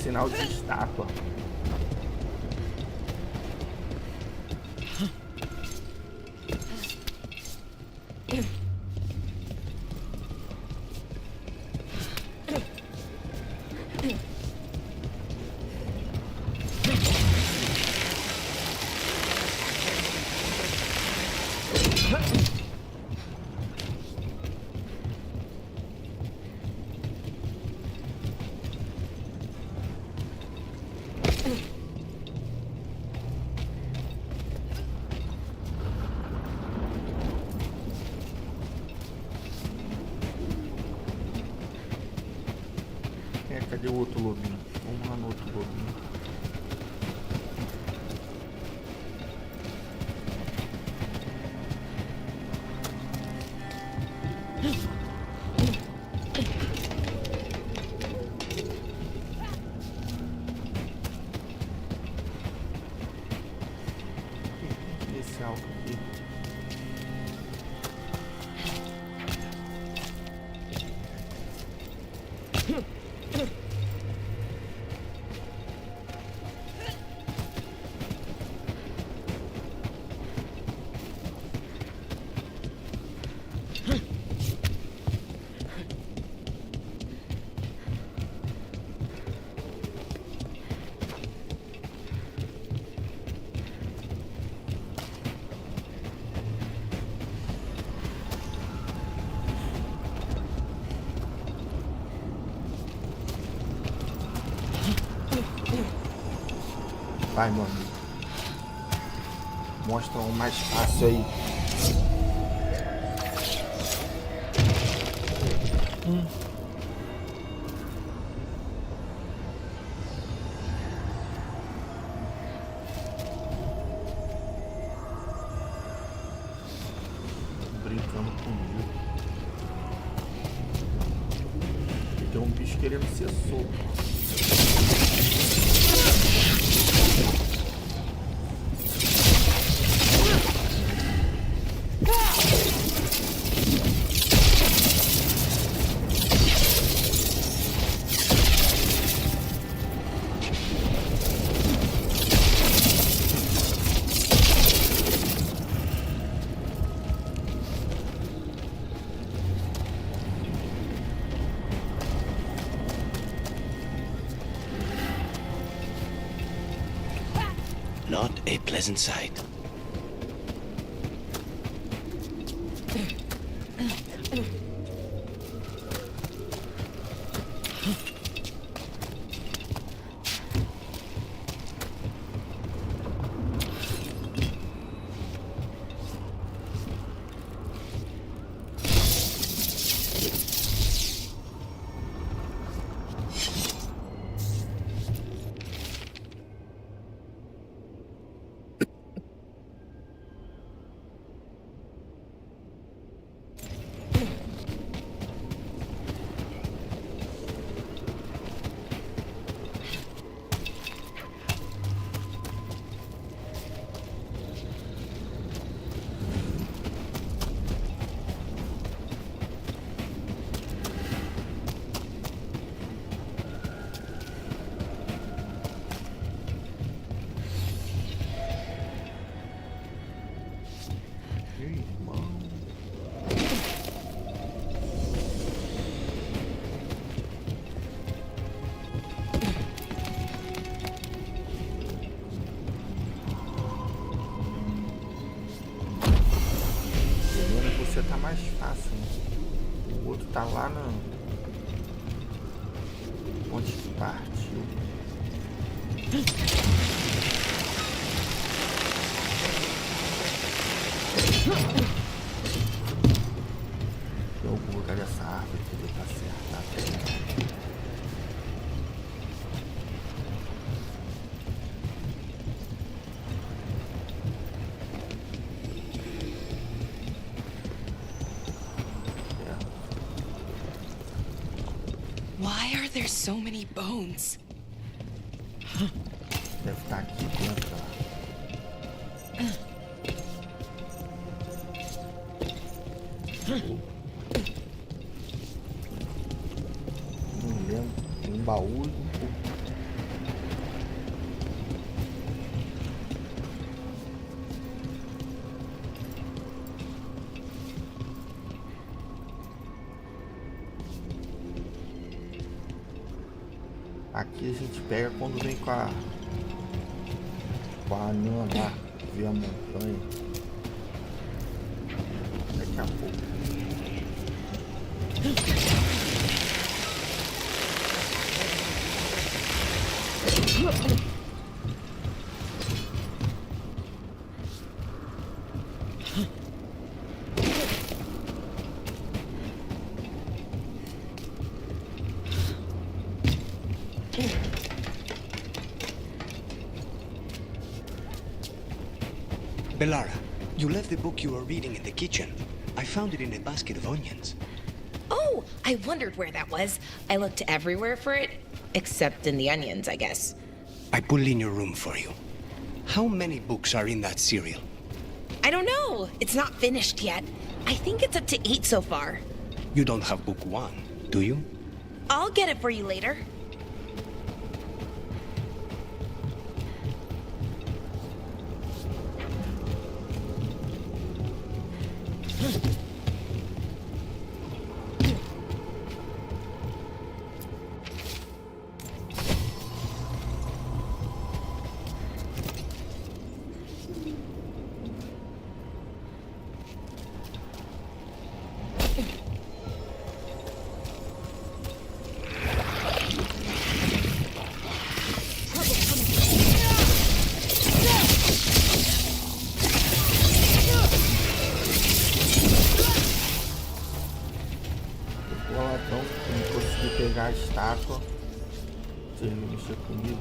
Sinal de estátua. Cadê o outro lobinho? Vamos lá no outro lobinho. Esse algo aqui. Vai, meu amigo. Mostra um mais fácil aí. Brincando comigo. Tem um bicho querendo ser solto. Not a pleasant sight. Tá mais fácil, né? O outro tá lá na... Onde que partiu? Tem algum lugar dessa árvore que deu pra acertar. Why are there so many bones? Deve estar aqui dentro. Não lembro. Tem um baú e um pouco. Aqui a gente pega quando vem com a anã lá, vê a montanha. Daqui a pouco. Bellara, you left the book you were reading in the kitchen. I found it in a basket of onions. Oh, I wondered where that was. I looked everywhere for it, except in the onions, I guess. I put it in your room for you. How many books are in that serial? I don't know. It's not finished yet. I think it's up to 8 so far. You don't have book 1, do you? I'll get it for you later. A estátua, se ele mexer comigo.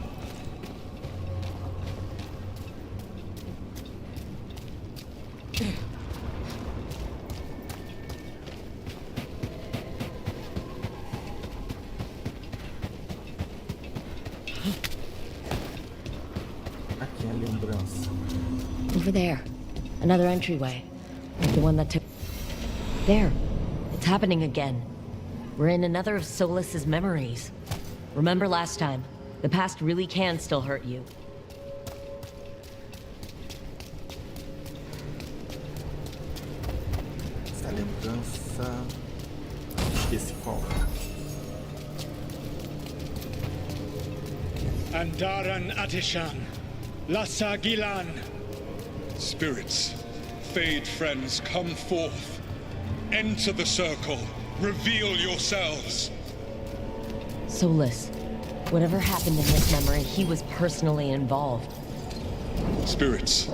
Aqui é a lembrança. Over there, another entryway, like the one that took. There, it's happening again. We're in another of Solas's memories. Remember last time? The past really can still hurt you. Essa lembrança... Esqueci qual. Andaran Atishan, Lassa Gilan. Spirits, fade friends, come forth. Enter the circle. Reveal yourselves! Solas, whatever happened in this memory, he was personally involved. Spirits,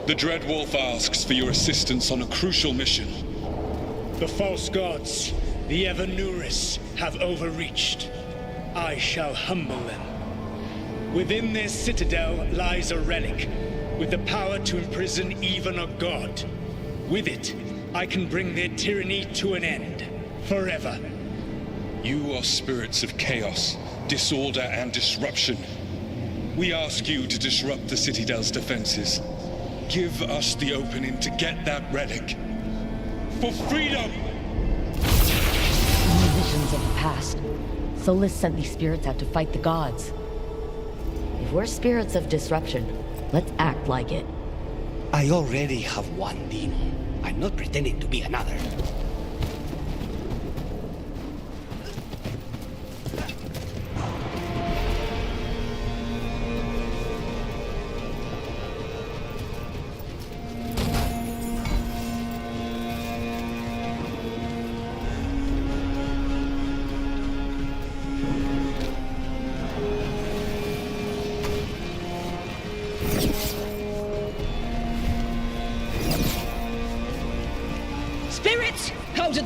the Dread Wolf asks for your assistance on a crucial mission. The false gods, the Evanuris, have overreached. I shall humble them. Within this citadel lies a relic, with the power to imprison even a god. With it, I can bring their tyranny to an end. Forever. You are spirits of chaos, disorder, and disruption. We ask you to disrupt the Citadel's defenses. Give us the opening to get that relic. For freedom! In the visions of the past, Solas sent these spirits out to fight the gods. If we're spirits of disruption, let's act like it. I already have one demon. I'm not pretending to be another.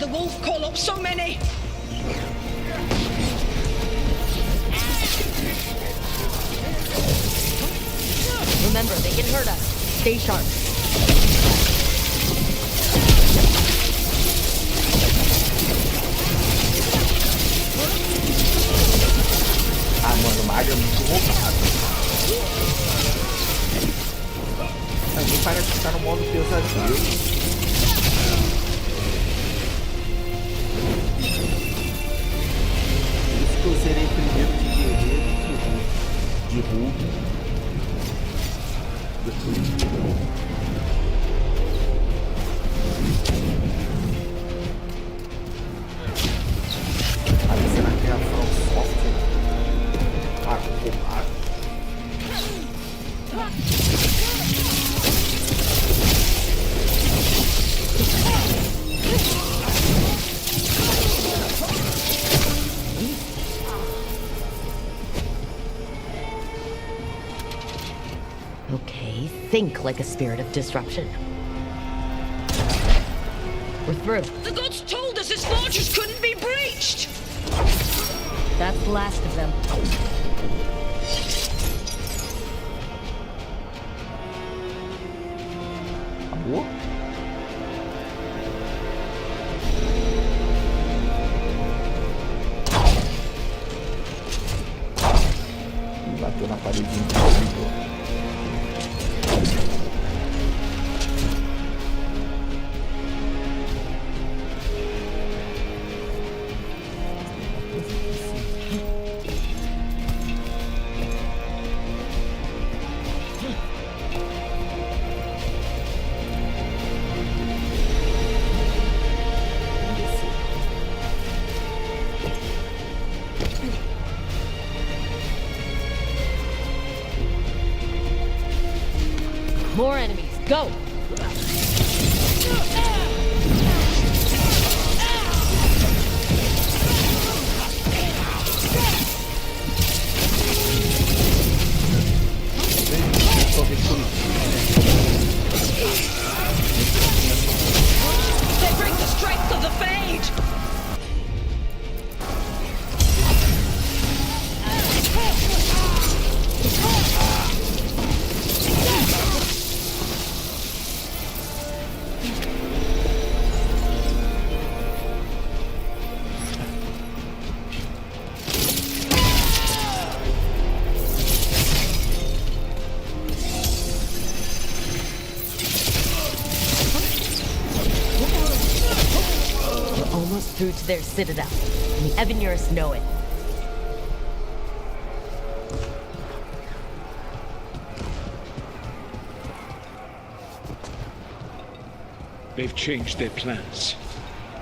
the wolf call up so many? Remember, they can hurt us. Stay sharp. Ah, mano, o mago é muito roubado. Também parece que tá no modo pesadelo. Por isso que eu zerei primeiro de guerreiro de Hulk. Ali será que é a From Software? Ah, roubado. Okay, think like a spirit of disruption. We're through. The gods told us this fortress couldn't be breached! That's the last of them. Acabou? Bateu na parede invisível. More enemies. Go! They bring the strength of the Fade! Through to their citadel, and the Evanurists know it. They've changed their plans.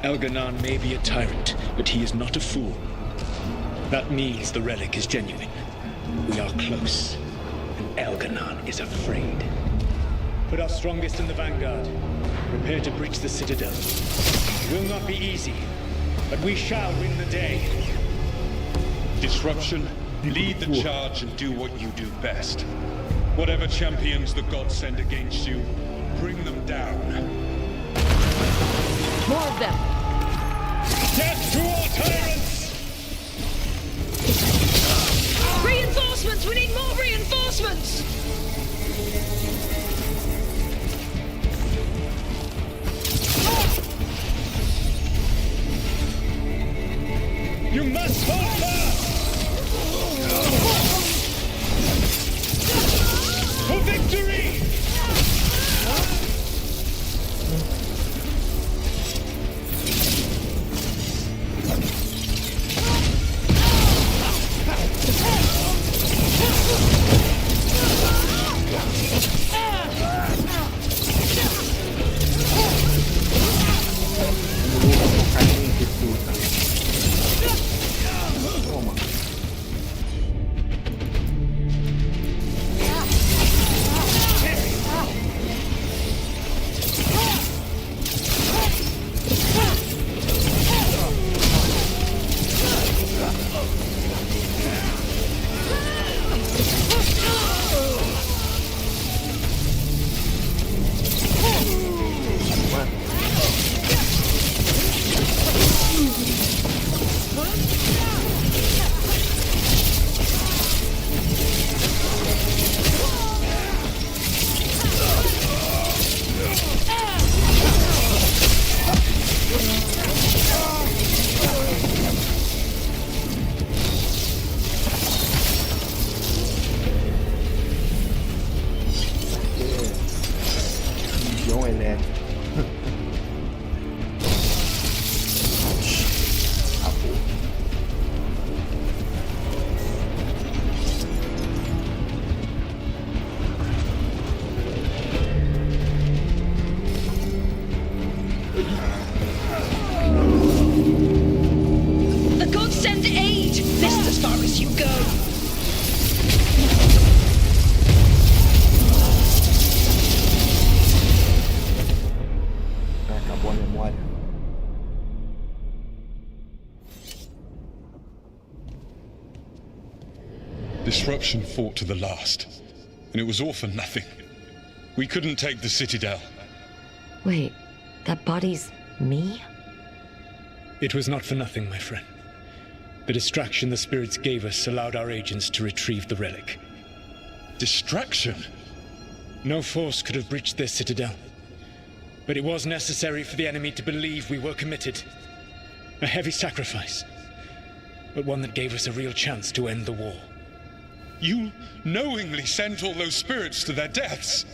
Elganon may be a tyrant, but he is not a fool. That means the relic is genuine. We are close, and Elganon is afraid. Put our strongest in the vanguard. Prepare to breach the citadel. It will not be easy, but we shall win the day. Disruption, lead the charge and do what you do best. Whatever champions the gods send against you, bring them down. More of them! Death to our tyrants! Reinforcements! We need more reinforcements! You must hold fast! For victory! Toma. João elétrico. Acabou. The gods send aid! This is as far as you go! Acabou a memória. Disruption fought to the last, and it was all for nothing. We couldn't take the Citadel. Wait, that body's me? It was not for nothing, my friend. The distraction the spirits gave us allowed our agents to retrieve the relic. Distraction? No force could have breached their citadel. But it was necessary for the enemy to believe we were committed. A heavy sacrifice, but one that gave us a real chance to end the war. You knowingly sent all those spirits to their deaths.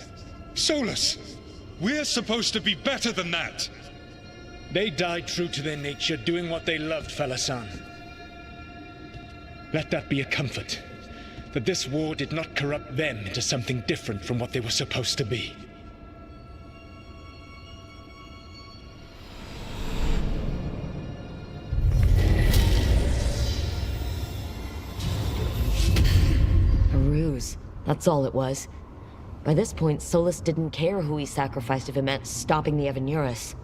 Solus, we're supposed to be better than that. They died true to their nature, doing what they loved, Falasan. Let that be a comfort, that this war did not corrupt them into something different from what they were supposed to be. A ruse. That's all it was. By this point, Solus didn't care who he sacrificed if it meant stopping the Evanurus.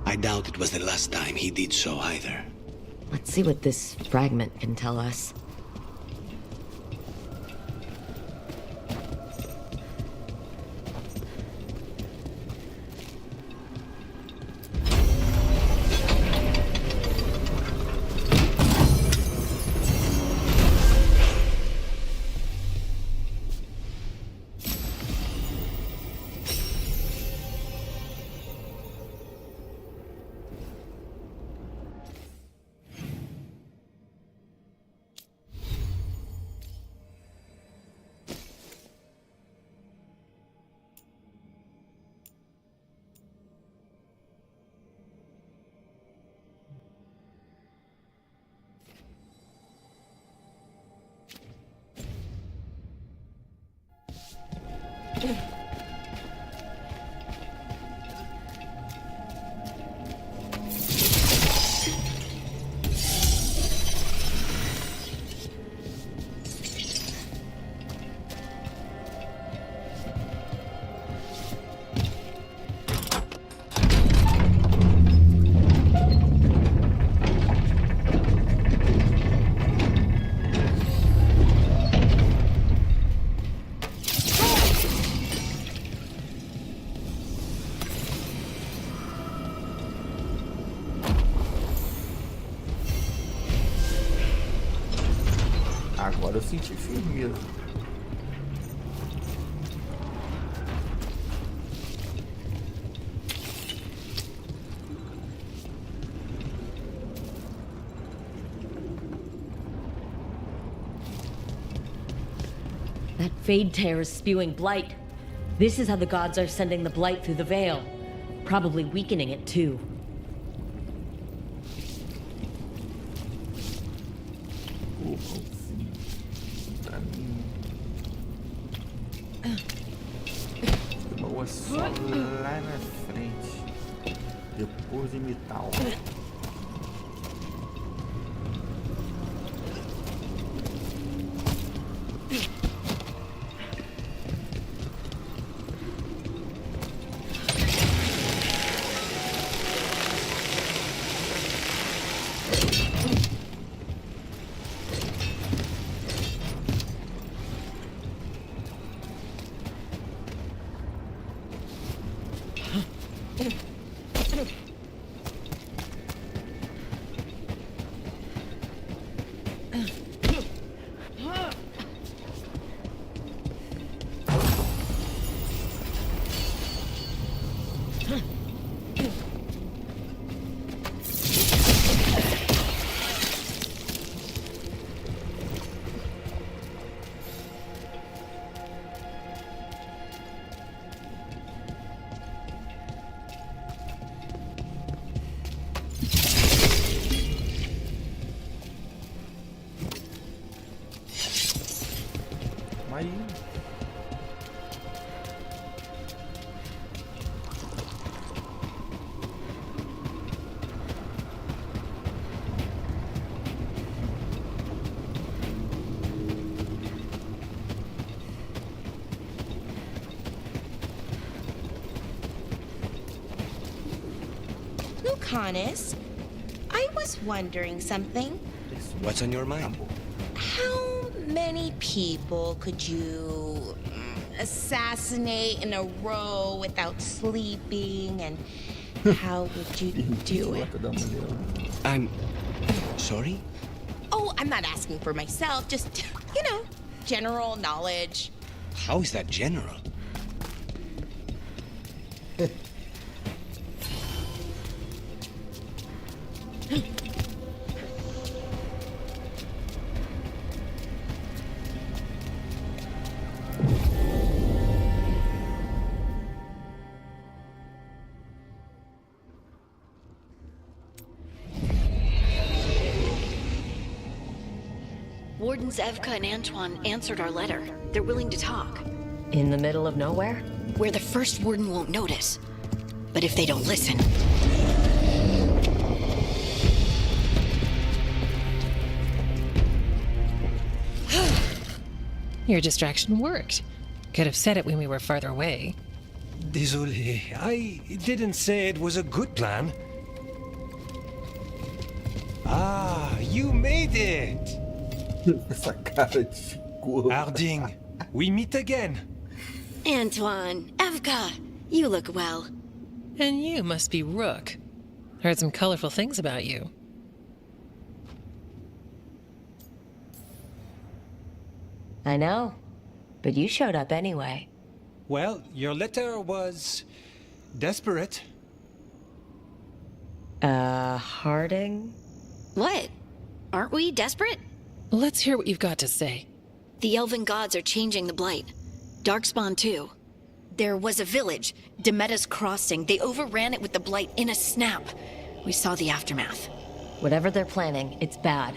I doubt it was the last time he did so either. Let's see what this fragment can tell us. Agora eu senti firmeza. That Fade Tear is spewing blight. This is how the gods are sending the blight through the veil. Probably weakening it too. Boa, só lá na frente. Depois de metal. Mas Lucanus, I was wondering something. What's on your mind? How many people could you assassinate in a row without sleeping, and how would you do it? I'm sorry? Oh, I'm not asking for myself, just, general knowledge. How is that general? Wardens Evka and Antoine answered our letter. They're willing to talk. In the middle of nowhere? Where the first warden won't notice. But if they don't listen... Your distraction worked. Could have said it when we were farther away. Désolé, I didn't say it was a good plan. Ah, you made it! Essa cara de gordo. Harding, we meet again. Antoine, Evka, you look well. And you must be Rook. Heard some colorful things about you. I know, but you showed up anyway. Well, your letter was desperate. Harding? What? Aren't we desperate? Let's hear what you've got to say. The elven gods are changing the blight. Darkspawn too. There was a village, Demeta's Crossing. They overran it with the blight in a snap. We saw the aftermath. Whatever they're planning, it's bad.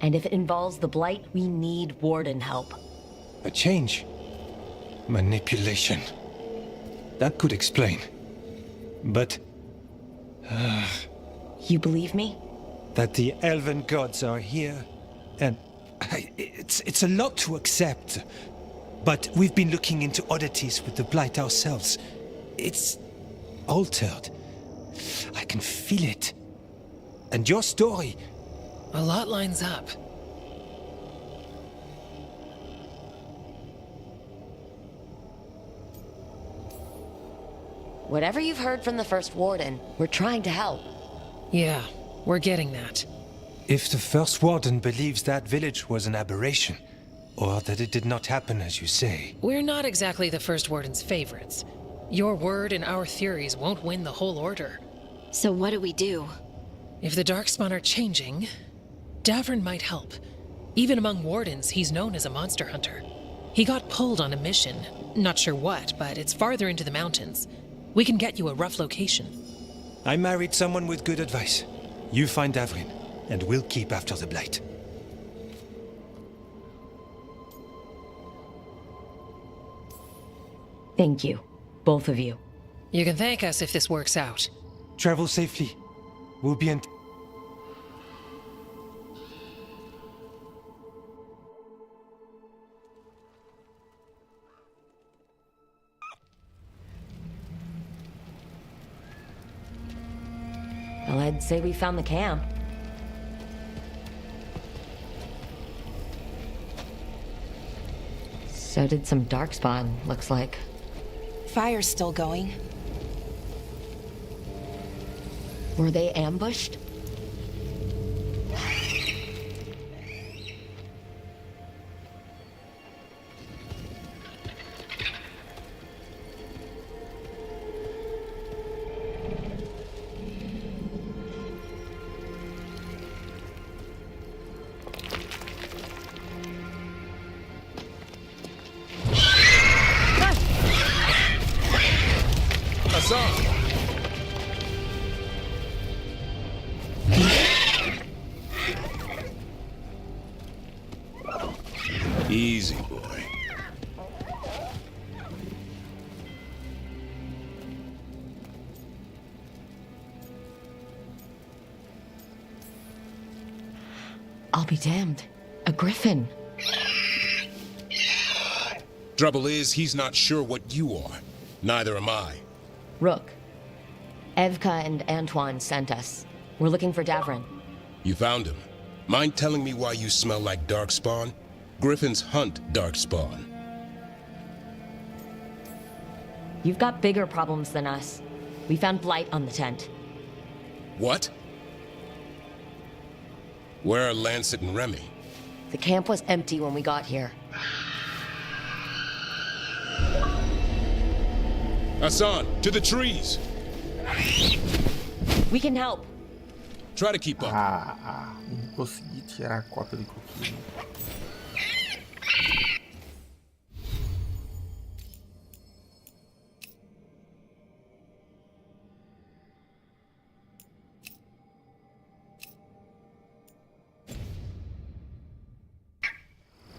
And if it involves the blight, we need Warden help. A change. Manipulation. That could explain. But... You believe me? That the elven gods are here, and it's a lot to accept. But we've been looking into oddities with the blight ourselves. It's altered. I can feel it. And your story... A lot lines up. Whatever you've heard from the first Warden, we're trying to help. Yeah, we're getting that. If the first Warden believes that village was an aberration, or that it did not happen as you say... We're not exactly the first Warden's favorites. Your word and our theories won't win the whole order. So what do we do? If the Darkspawn are changing, Davern might help. Even among Wardens, he's known as a monster hunter. He got pulled on a mission. Not sure what, but it's farther into the mountains. We can get you a rough location. I married someone with good advice. You find Davrin, and we'll keep after the blight. Thank you, both of you. You can thank us if this works out. Travel safely. We'll be in... Well, I'd say we found the camp. So did some Darkspawn, looks like. Fire's still going. Were they ambushed? Easy, boy. I'll be damned. A griffin. Trouble is, he's not sure what you are. Neither am I. Rook. Evka and Antoine sent us. We're looking for Davrin. You found him. Mind telling me why you smell like darkspawn? Griffins hunt darkspawn. You've got bigger problems than us. We found blight on the tent. What? Where are Lancet and Remy? The camp was empty when we got here. Hassan, to the trees! We can help. Try to keep up. Não consegui tirar a cópia do coquinho.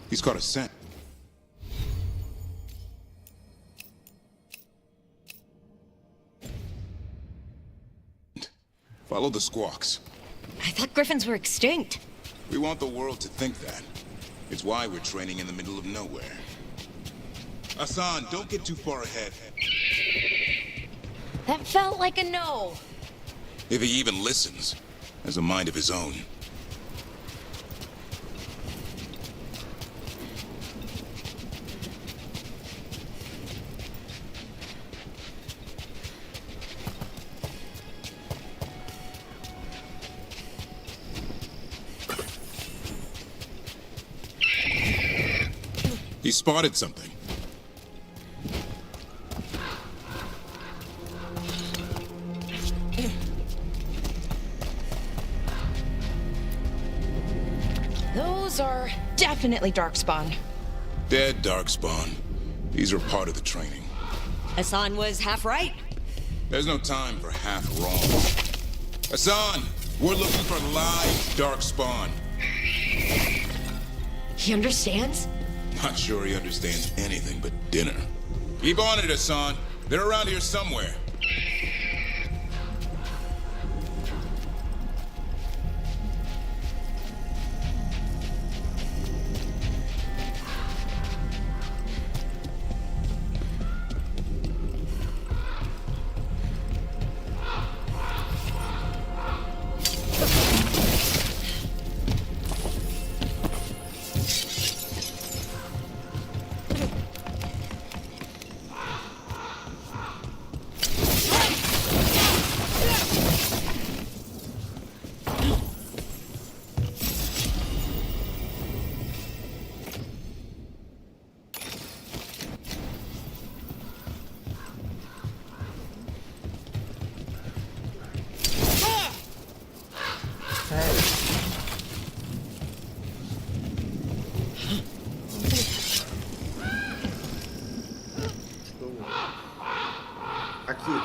He's got a scent. Follow the squawks. I thought griffins were extinct. We want the world to think that. It's why we're training in the middle of nowhere. Hassan, don't get too far ahead. That felt like a no. If he even listens, has a mind of his own. He spotted something. Those are definitely darkspawn. Dead darkspawn. These are part of the training. Hassan was half right. There's no time for half wrong. Hassan, we're looking for live darkspawn. He understands? Not sure he understands anything but dinner. Keep on it, Hassan. They're around here somewhere. Aqui.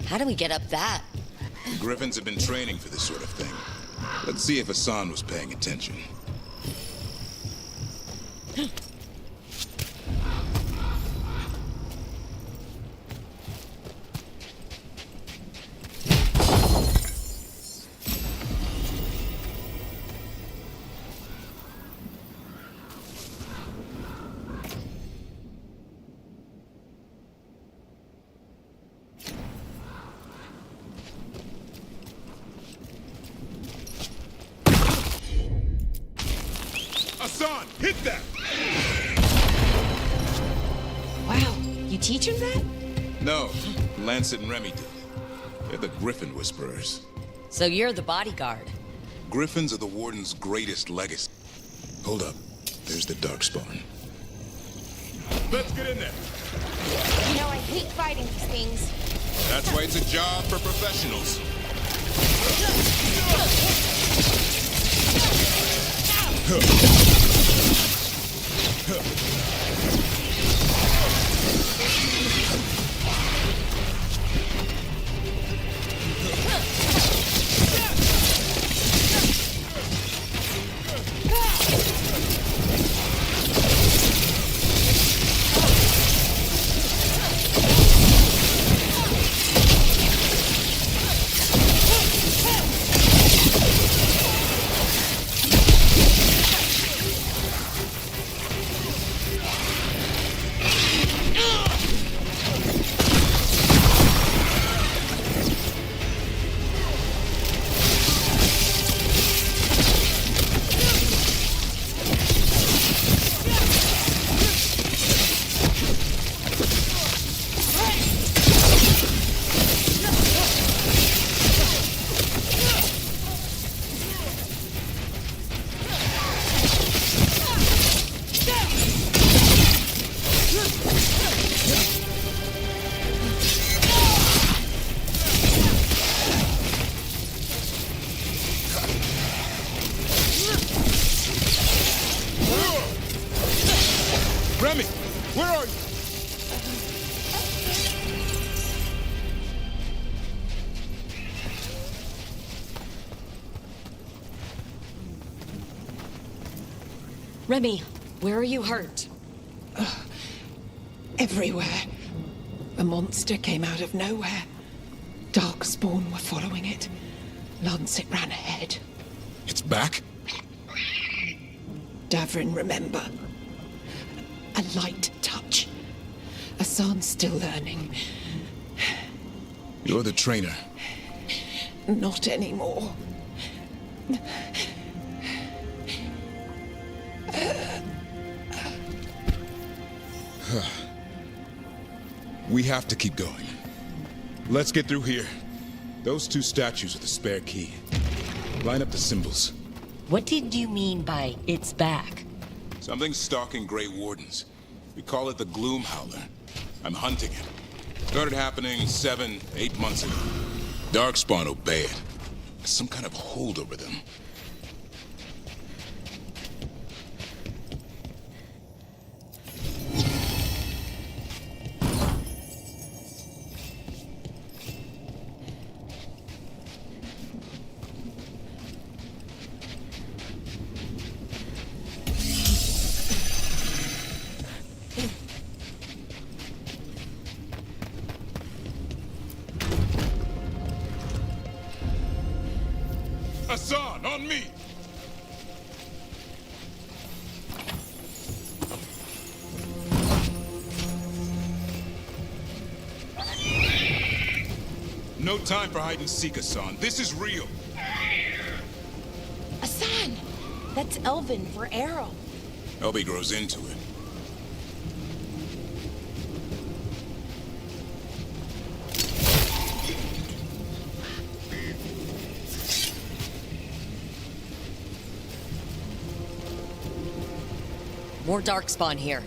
How do we get up that? The Griffins have been training for this sort of thing. Let's see if Hassan was paying attention. Hassan, hit that! Wow, you teach him that? No, Lancet and Remy did. They're the Griffin Whisperers. So you're the bodyguard. Griffins are the Warden's greatest legacy. Hold up. There's the Darkspawn. Let's get in there. You know, I hate fighting these things. That's why it's a job for professionals. Remy, where are you? Remy, where are you hurt? Everywhere. A monster came out of nowhere. Darkspawn were following it. Lancet ran ahead. It's back? Davrin, remember. A light touch. Asan's still learning. You're the trainer. Not anymore. We have to keep going. Let's get through here. Those two statues are the spare key. Line up the symbols. What did you mean by it's back? Something's stalking Grey Wardens. We call it the Gloom Howler. I'm hunting it. Started happening 7, 8 months ago. Darkspawn obey it. Some kind of hold over them. Asan, on me! No time for hide and seek, Asan. This is real. Asan! That's Elven for arrow. Elby grows into it. More Darkspawn here.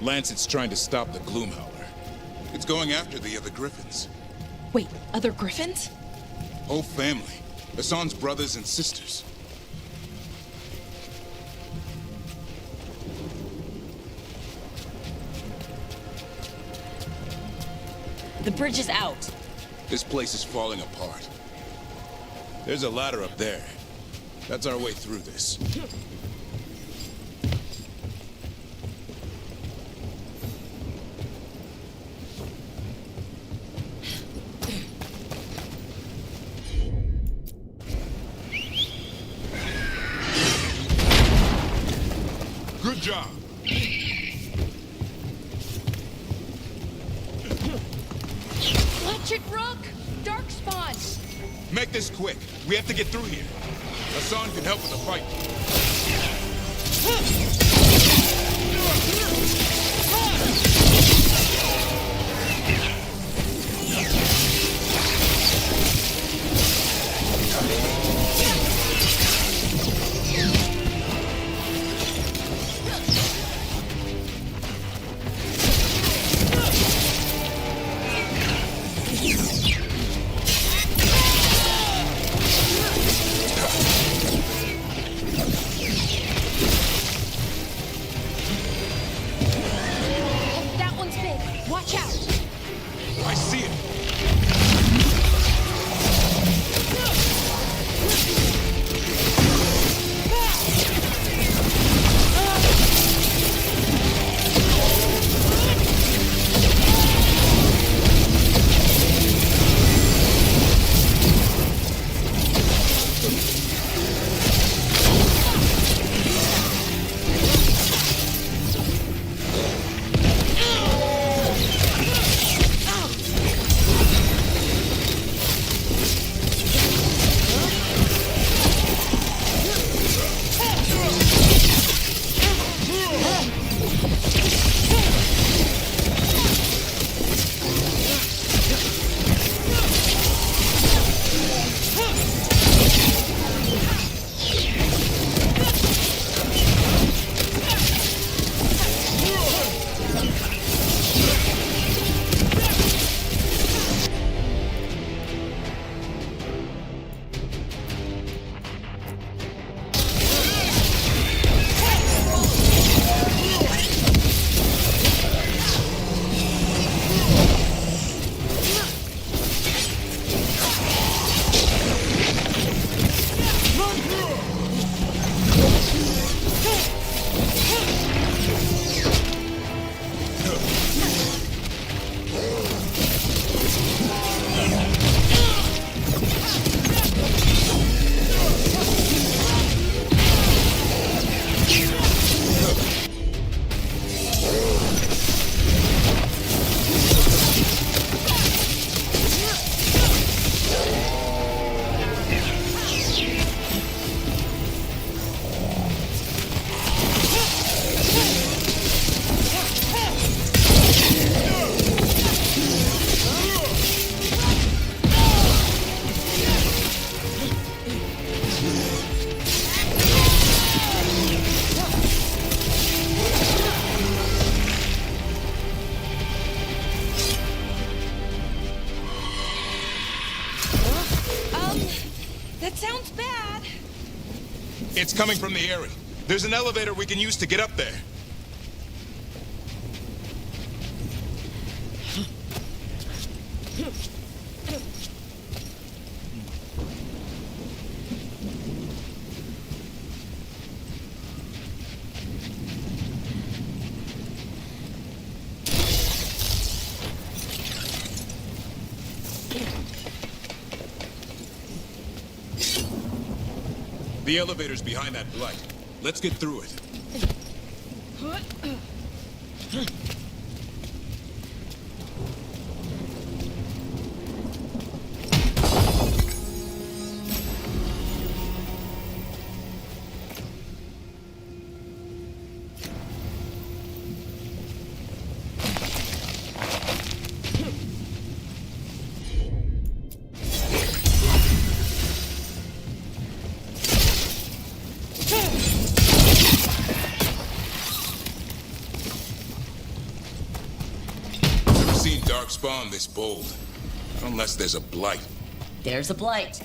Lancet's trying to stop the Gloom Howler. It's going after the other griffins. Wait, other griffins? Whole family. Asan's brothers and sisters. The bridge is out. This place is falling apart. There's a ladder up there. That's our way through this. Good job. Electric Rook! Darkspawn! Make this quick. We have to get through here. Asan can help with the fight. It's coming from the area. There's an elevator we can use to get up there. The elevator's behind that blight. Let's get through it. Darkspawn this bold. Unless there's a blight. There's a blight.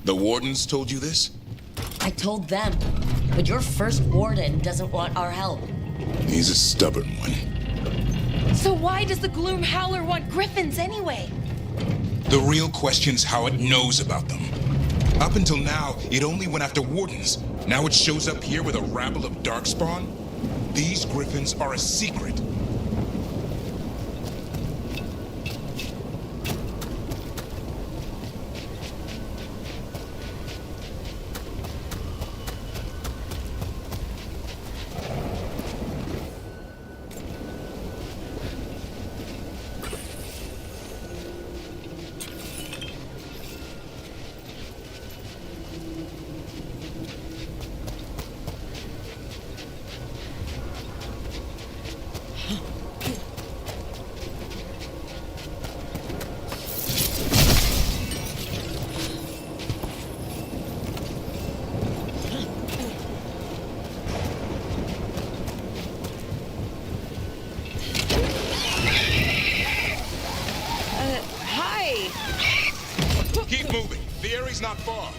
The Wardens told you this? I told them. But your first Warden doesn't want our help. He's a stubborn one. So why does the Gloom Howler want griffins anyway? The real question's how it knows about them. Up until now, it only went after Wardens. Now it shows up here with a rabble of Darkspawn? These griffins are a secret. Keep moving. The area's not far.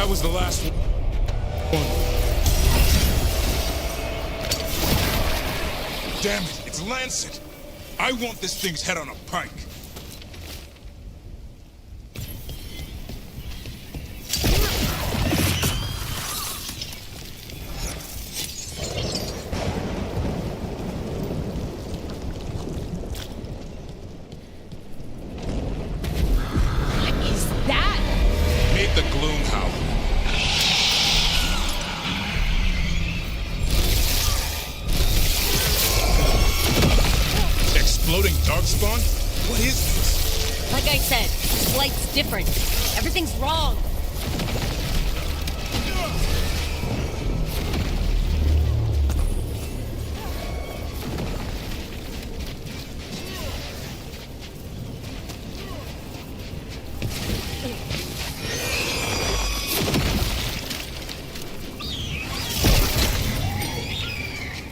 was the last one. Damn it, it's Lancet. I want this thing's head on a pike. Darkspawn? What is this? Like I said, this blight's different. Everything's wrong.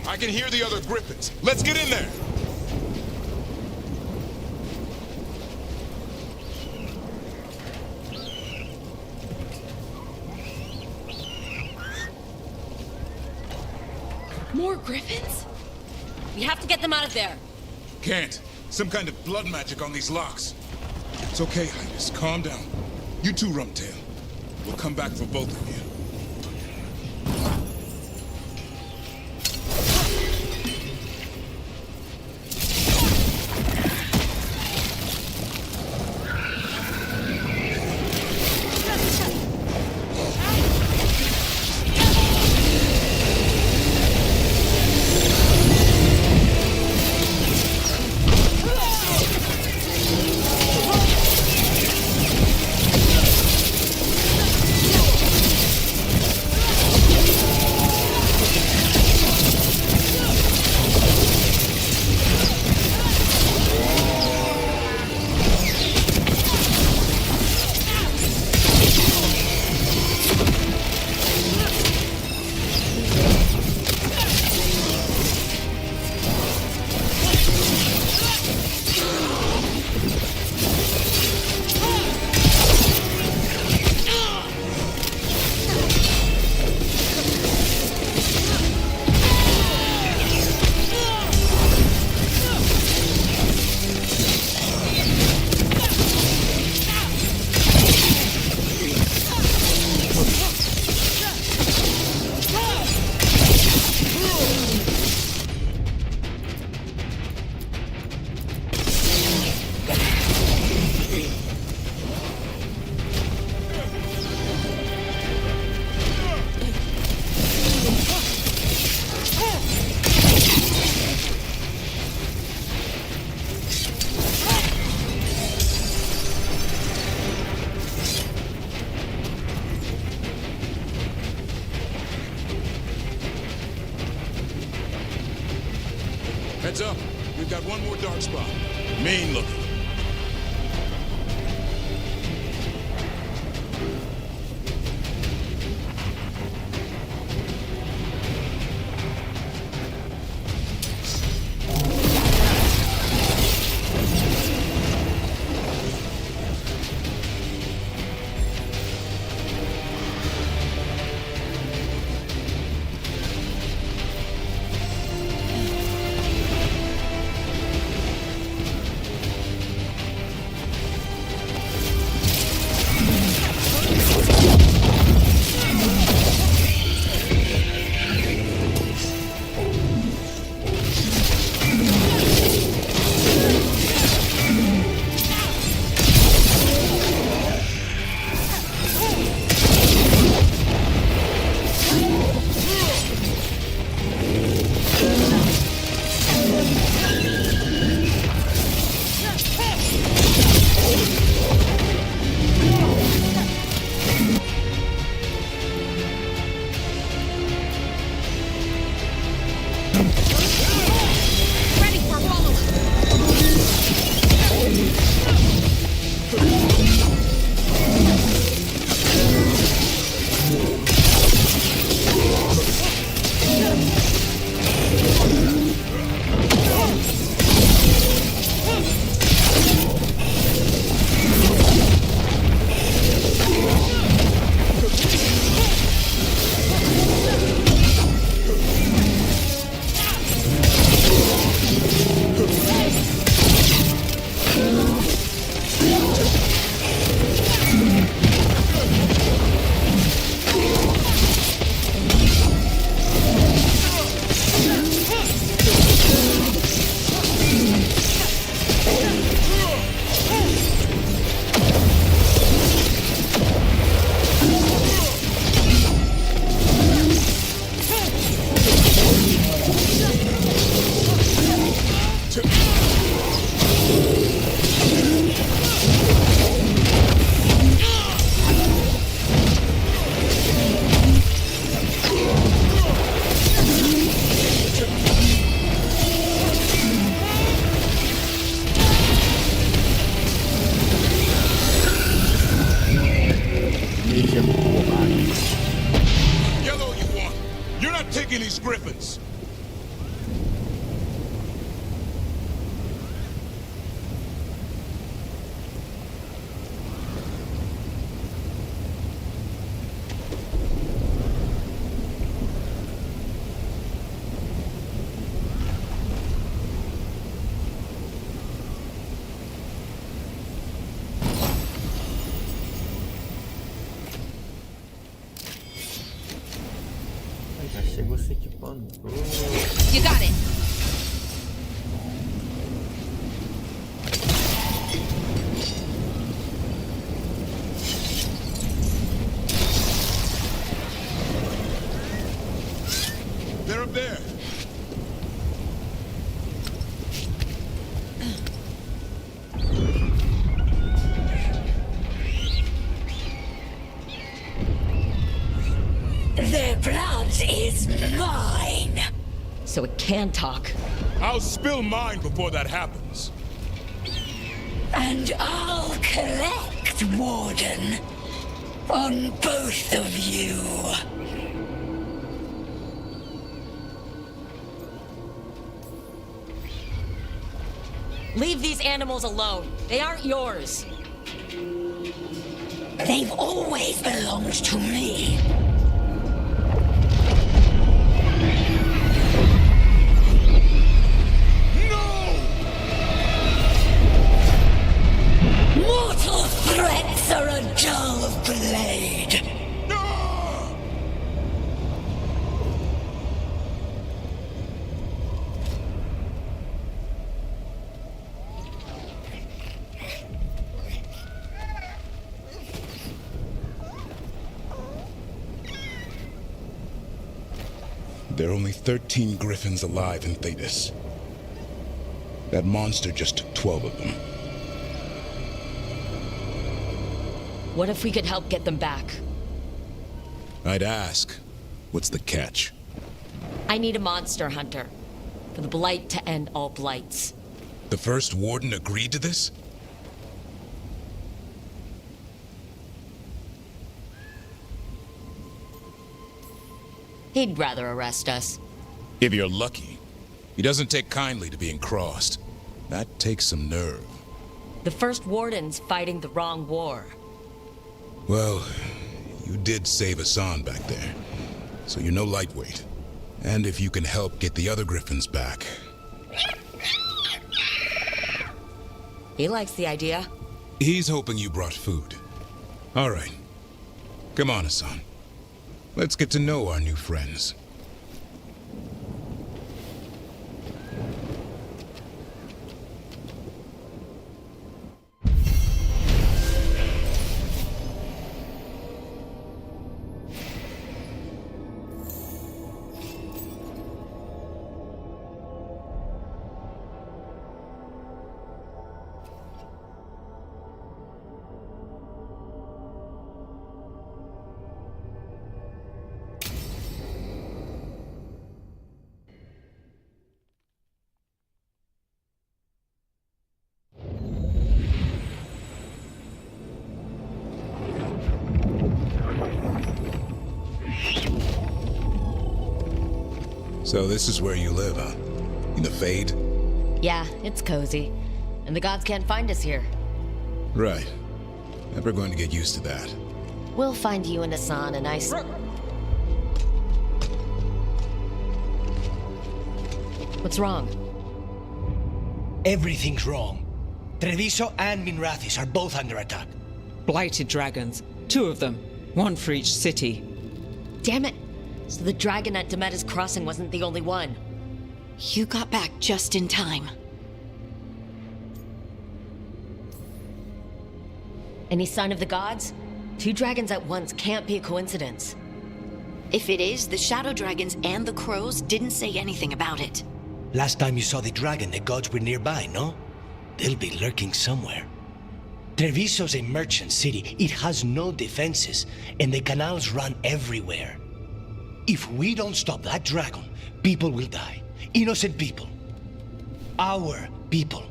I can hear the other griffins. Let's get in there. More griffins? We have to get them out of there. Can't. Some kind of blood magic on these locks. It's okay, Highness. Calm down. You too, Rumtail. We'll come back for both of you. Heads up. We've got one more dark spot. Mean looking. você equipando. You got it. They're up there. Their blood is mine. So it can talk. I'll spill mine before that happens. And I'll collect, Warden, on both of you. Leave these animals alone. They aren't yours. They've always belonged to me. Mortal threats are a dull blade. There are only 13 griffins alive in Thetis. That monster just took 12 of them. What if we could help get them back? I'd ask, what's the catch? I need a monster hunter. For the Blight to end all blights. The first Warden agreed to this? He'd rather arrest us. If you're lucky. He doesn't take kindly to being crossed. That takes some nerve. The first Warden's fighting the wrong war. Well, you did save Hassan back there, so you're no lightweight. And if you can help get the other griffins back... He likes the idea. He's hoping you brought food. All right. Come on, Hassan. Let's get to know our new friends. So this is where you live, huh? In the Fade? Yeah, it's cozy. And the gods can't find us here. Right. Never going to get used to that. We'll find you and Hassan a nice... What's wrong? Everything's wrong. Treviso and Minrathis are both under attack. Blighted dragons. 2 of them. 1 for each city. Damn it! So the dragon at Demeter's Crossing wasn't the only one. You got back just in time. Any sign of the gods? 2 dragons at once can't be a coincidence. If it is, the shadow dragons and the crows didn't say anything about it. Last time you saw the dragon, the gods were nearby, no? They'll be lurking somewhere. Treviso's a merchant city. It has no defenses, and the canals run everywhere. If we don't stop that dragon, people will die. Innocent people. Our people.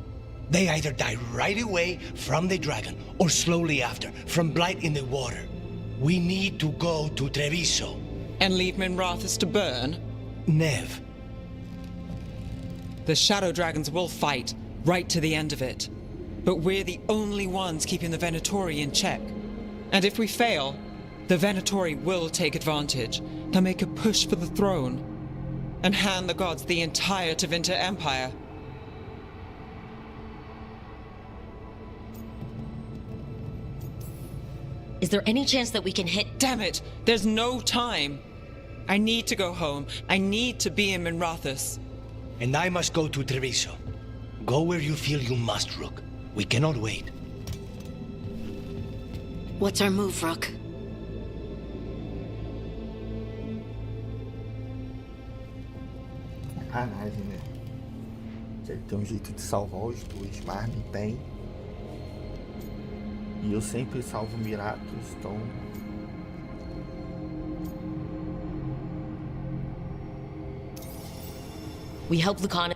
They either die right away from the dragon, or slowly after, from blight in the water. We need to go to Treviso. And leave Minrathis to burn? Nev. The shadow dragons will fight, right to the end of it. But we're the only ones keeping the Venatori in check. And if we fail, the Venatori will take advantage. They'll make a push for the throne and hand the gods the entire Tevinter Empire. Is there any chance that we can hit... Damn it! There's no time! I need to go home. I need to be in Minrathous. And I must go to Treviso. Go where you feel you must, Rook. We cannot wait. What's our move, Rook? Sacanagem, né? Ele tem um jeito de salvar os dois, mas não tem. E eu sempre salvo Miratos, então... We help Lucan.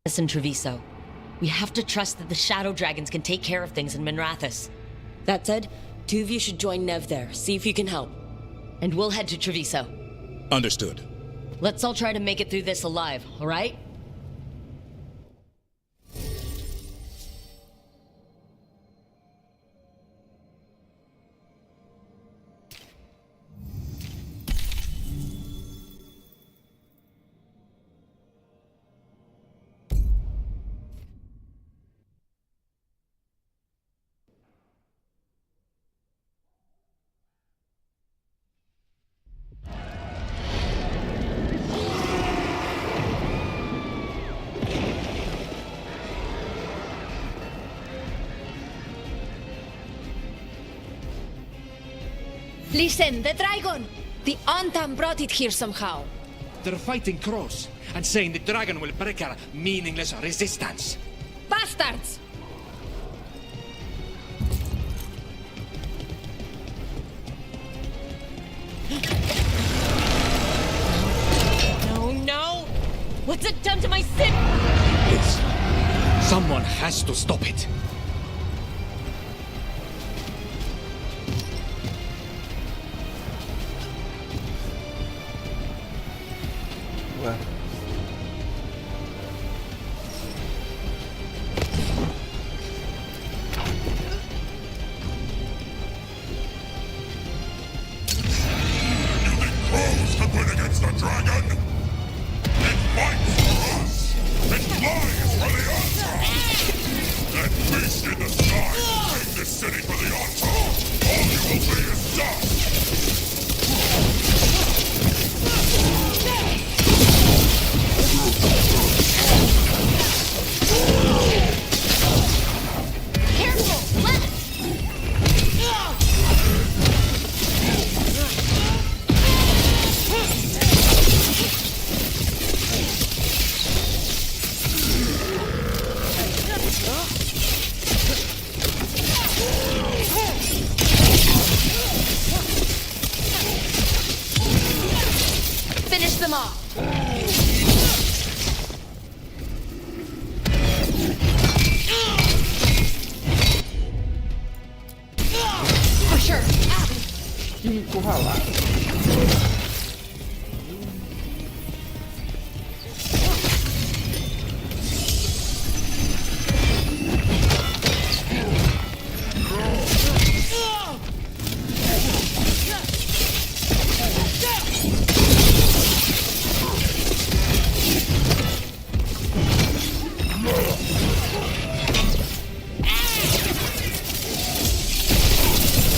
in Treviso. We have to trust that the Shadow Dragons can take care of things in Minrathous. That said, two of you should join Nev there, see if you can help. And we'll head to Treviso. Understood. Let's all try to make it through this alive, alright? Listen, the dragon! The Antam brought it here somehow. They're fighting Cross and saying the dragon will break our meaningless resistance. Bastards! No! What's it done to my sin? Someone has to stop it. Ué. Crows to win against the dragon! It fights for us! It flies for the altar! That beast in the sky will bring this city for the altar! All you will be is dust! Careful! Left! Finish them off! For sure! Encurralar.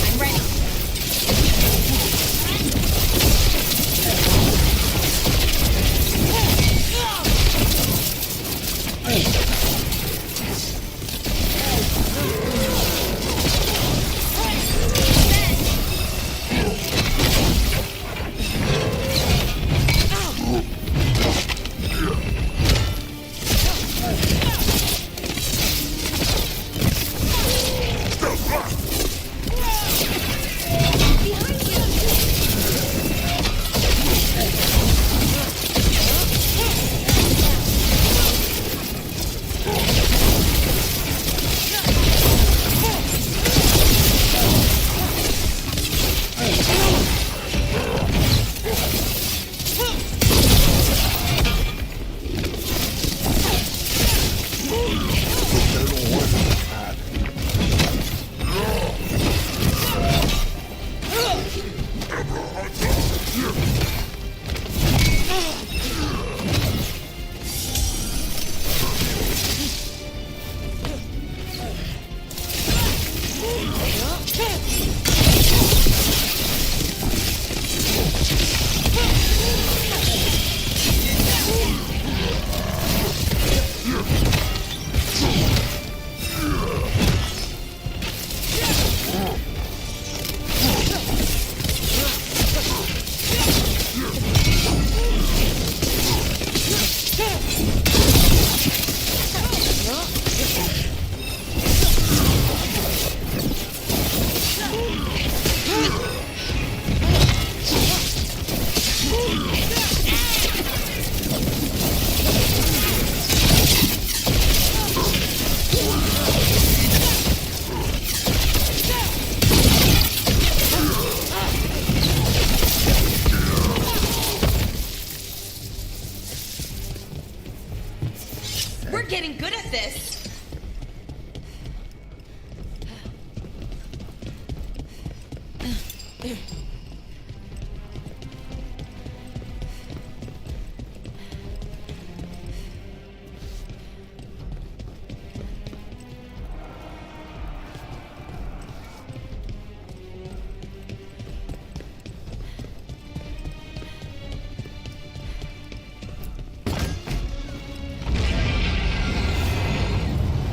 I'm ready.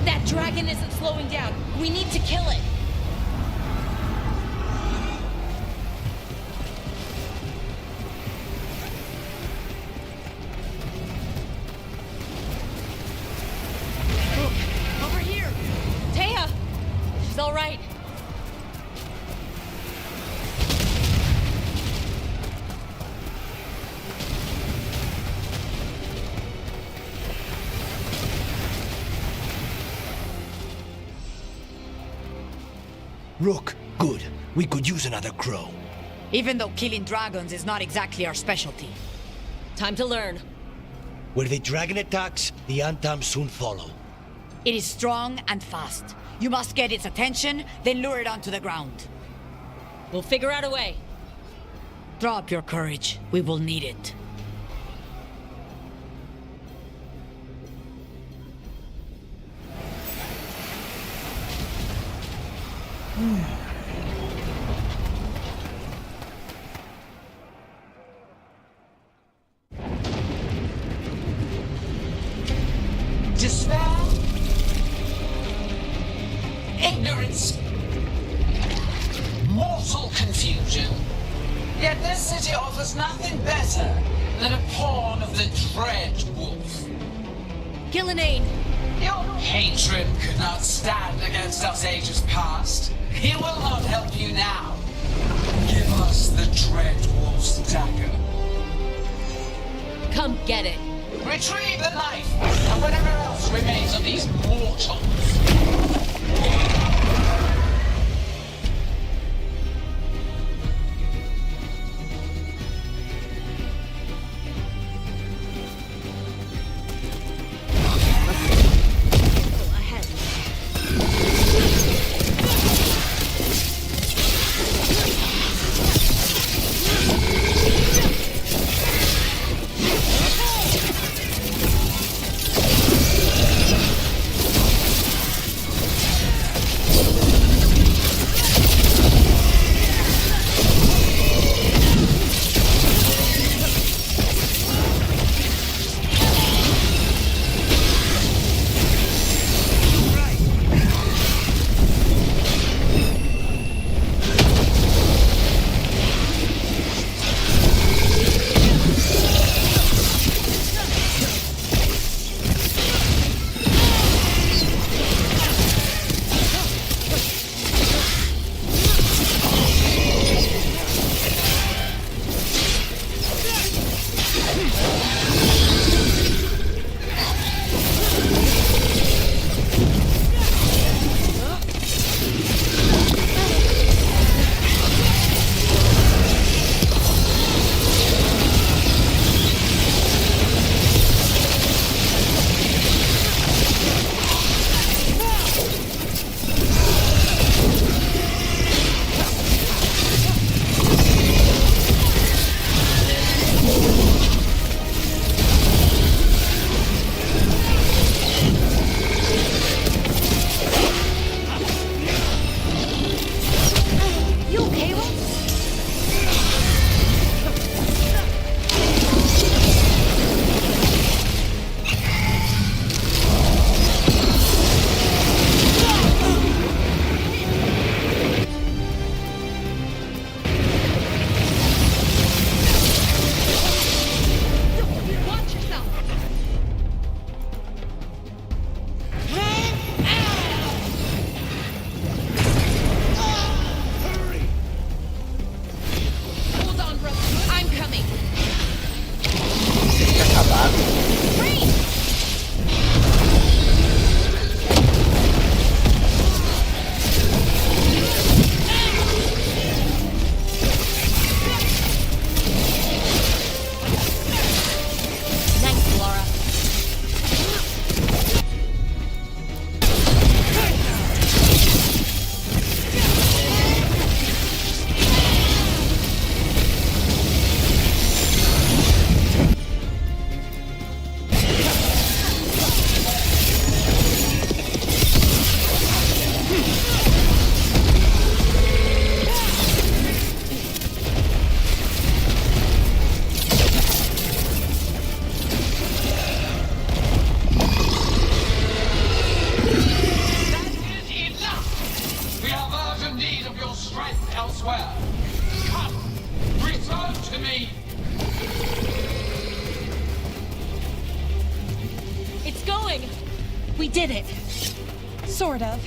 That dragon isn't slowing down. We need to kill it. Over here! Taya! She's all right. Rook, good. We could use another crow. Even though killing dragons is not exactly our specialty. Time to learn. Where the dragon attacks, the Antam soon follow. It is strong and fast. You must get its attention, then lure it onto the ground. We'll figure out a way. Drop your courage. We will need it. Despair, ignorance, mortal confusion. Yet this city offers nothing better than a pawn of the dread wolf. Gillenane! Your hatred could not stand against us ages past. He will not help you now. Give us the dread wolf's dagger. Come get it. Retrieve the knife and whatever else remains of these mortals. strength elsewhere. Come, return to me. It's going! We did it. Sort of.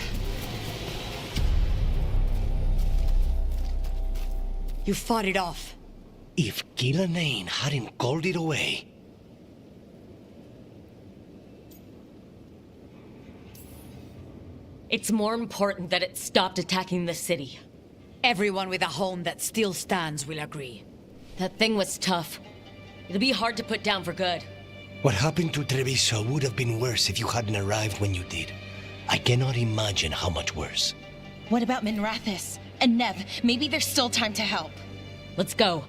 You fought it off. If Gillenane hadn't called it away. It's more important that it stopped attacking the city. Everyone with a home that still stands will agree. That thing was tough. It'll be hard to put down for good. What happened to Treviso would have been worse if you hadn't arrived when you did. I cannot imagine how much worse. What about Minrathis? And Nev, maybe there's still time to help. Let's go.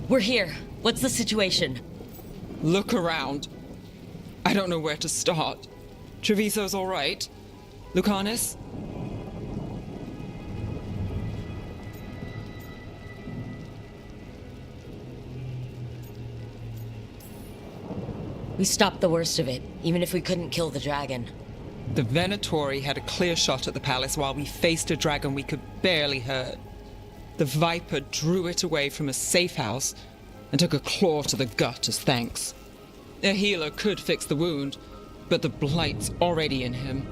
We're here. What's the situation? Look around. I don't know where to start. Treviso's all right. Lucanus? We stopped the worst of it, even if we couldn't kill the dragon. The Venatori had a clear shot at the palace while we faced a dragon we could barely hurt. The Viper drew it away from a safe house and took a claw to the gut as thanks. A healer could fix the wound, but the blight's already in him.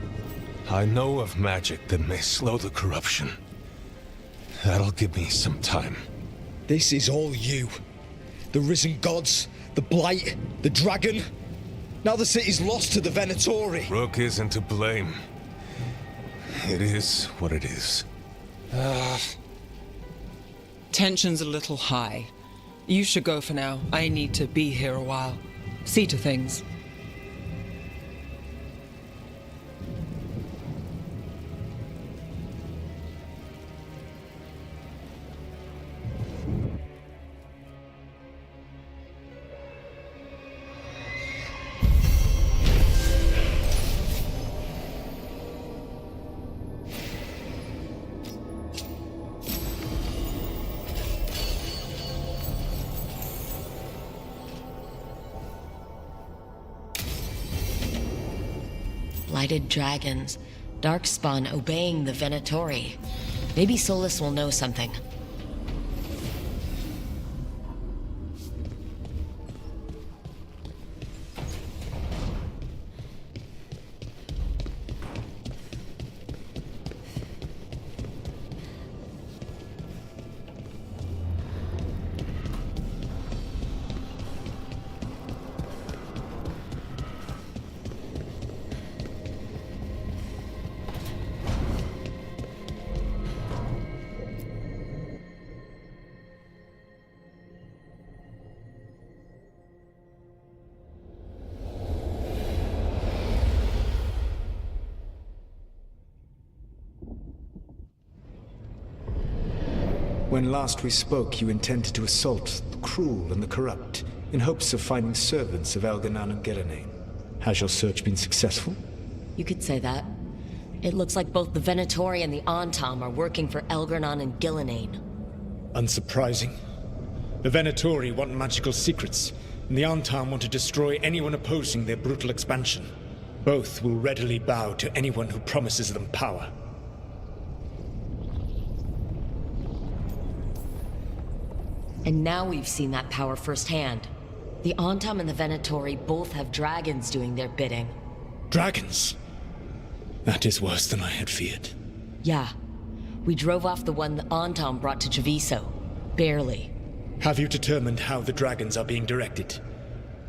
I know of magic that may slow the corruption. That'll give me some time. This is all you. The risen gods, the blight, the dragon. Now the city's lost to the Venatori. Rook isn't to blame. It is what it is. Tension's a little high. You should go for now. I need to be here a while. See to things. Blighted dragons, darkspawn obeying the Venatori. Maybe Solus will know something. When last we spoke, you intended to assault the cruel and the corrupt, in hopes of finding servants of Elganan and Gillenane. Has your search been successful? You could say that. It looks like both the Venatori and the Antam are working for Elganan and Gillenane. Unsurprising. The Venatori want magical secrets, and the Antam want to destroy anyone opposing their brutal expansion. Both will readily bow to anyone who promises them power. And now we've seen that power firsthand. The Antam and the Venatori both have dragons doing their bidding. Dragons? That is worse than I had feared. Yeah. We drove off the one the Antam brought to Treviso. Barely. Have you determined how the dragons are being directed?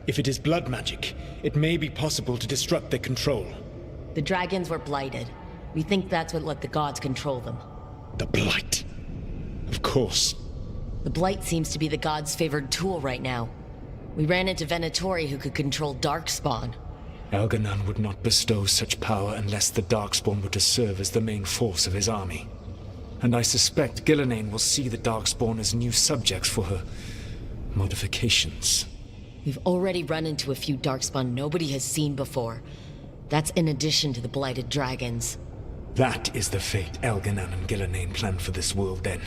If it is blood magic, it may be possible to disrupt their control. The dragons were blighted. We think that's what let the gods control them. The blight. Of course. The blight seems to be the gods' favored tool right now. We ran into Venatori who could control darkspawn. Elganan would not bestow such power unless the darkspawn were to serve as the main force of his army. And I suspect Gillenane will see the darkspawn as new subjects for her modifications. We've already run into a few darkspawn nobody has seen before. That's in addition to the blighted dragons. That is the fate Elganan and Gillenane planned for this world then.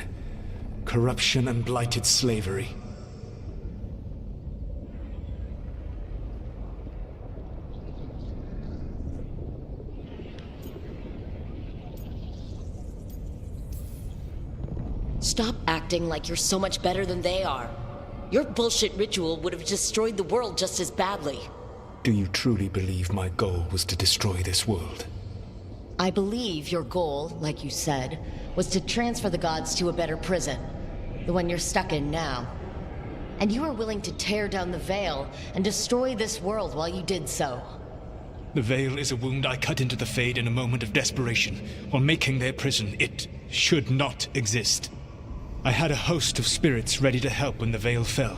Corruption and blighted slavery. Stop acting like you're so much better than they are. Your bullshit ritual would have destroyed the world just as badly. Do you truly believe my goal was to destroy this world? I believe your goal, like you said, was to transfer the gods to a better prison. The one you're stuck in now. And you were willing to tear down the Veil and destroy this world while you did so. The Veil is a wound I cut into the Fade in a moment of desperation, while making their prison. It should not exist. I had a host of spirits ready to help when the Veil fell.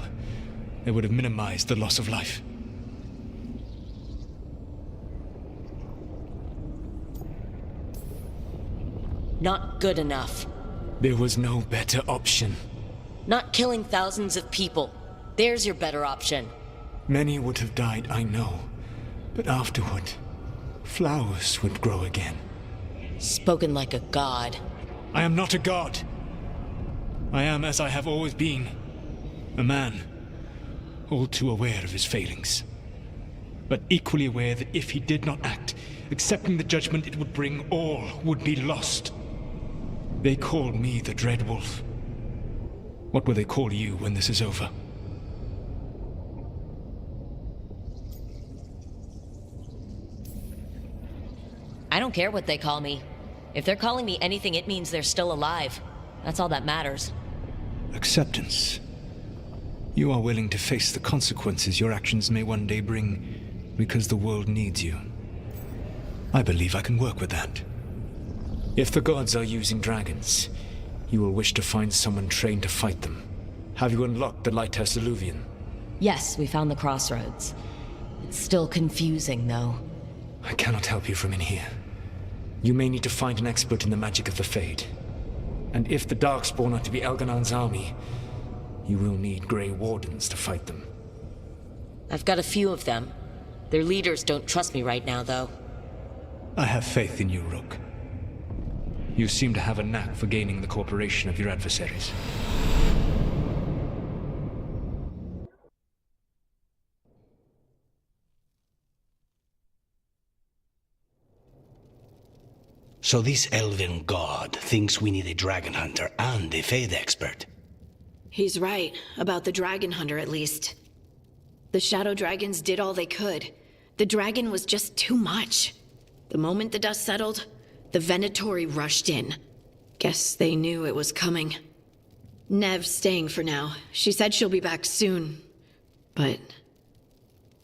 They would have minimized the loss of life. Not good enough. There was no better option. Not killing thousands of people. There's your better option. Many would have died, I know. But afterward, flowers would grow again. Spoken like a god. I am not a god. I am as I have always been. A man. All too aware of his failings. But equally aware that if he did not act, accepting the judgment it would bring, all would be lost. They called me the Dread Wolf. What will they call you when this is over? I don't care what they call me. If they're calling me anything, it means they're still alive. That's all that matters. Acceptance. You are willing to face the consequences your actions may one day bring because the world needs you. I believe I can work with that. If the gods are using dragons, you will wish to find someone trained to fight them. Have you unlocked the Lighthouse Illuvian? Yes, we found the crossroads. It's still confusing, though. I cannot help you from in here. You may need to find an expert in the magic of the Fade. And if the Darkspawn are to be Elganan's army, you will need Grey Wardens to fight them. I've got a few of them. Their leaders don't trust me right now, though. I have faith in you, Rook. You seem to have a knack for gaining the cooperation of your adversaries. So this elven god thinks we need a dragon hunter and a Fade expert. He's right, about the dragon hunter at least. The shadow dragons did all they could. The dragon was just too much. The moment the dust settled, the Venatori rushed in. Guess they knew it was coming. Nev's staying for now. She said she'll be back soon. But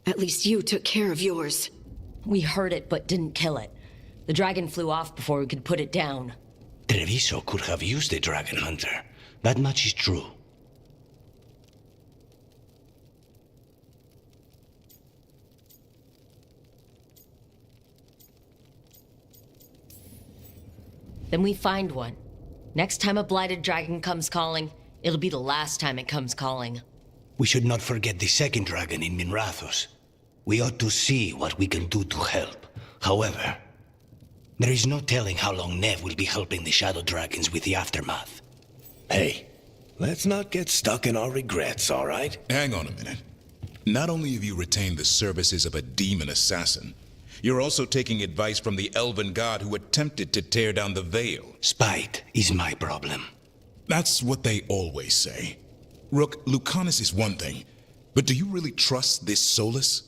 at least you took care of yours. We heard it, but didn't kill it. The dragon flew off before we could put it down. Treviso could have used a dragon hunter. That much is true. Then we find one. Next time a blighted dragon comes calling, it'll be the last time it comes calling. We should not forget the second dragon in Minrathos. We ought to see what we can do to help. However, there is no telling how long Nev will be helping the shadow dragons with the aftermath. Hey, let's not get stuck in our regrets, all right? Hang on a minute. Not only have you retained the services of a demon assassin, you're also taking advice from the elven god who attempted to tear down the Veil. Spite is my problem. That's what they always say. Rook, Lucanus is one thing, but do you really trust this Solus?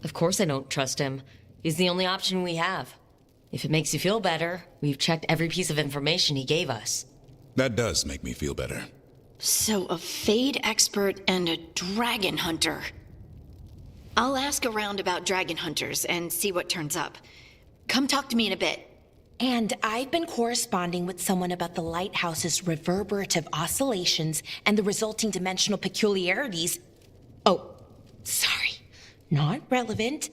Of course I don't trust him. He's the only option we have. If it makes you feel better, we've checked every piece of information he gave us. That does make me feel better. So a Fade expert and a dragon hunter. I'll ask around about dragon hunters and see what turns up. Come talk to me in a bit. And I've been corresponding with someone about the lighthouse's reverberative oscillations and the resulting dimensional peculiarities. Oh, sorry. Not relevant.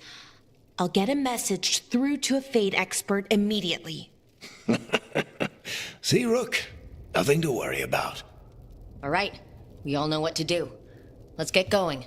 I'll get a message through to a Fade expert immediately. See, Rook? Nothing to worry about. All right, we all know what to do. Let's get going.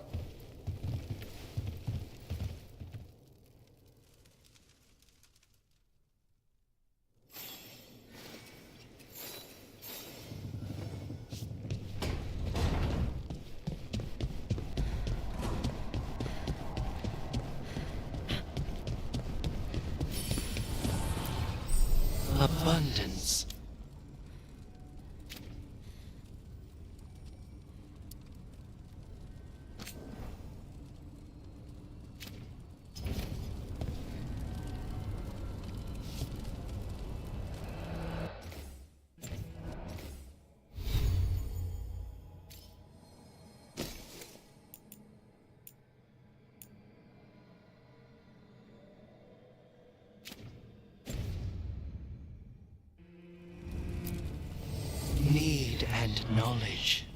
Abundance. Need and knowledge.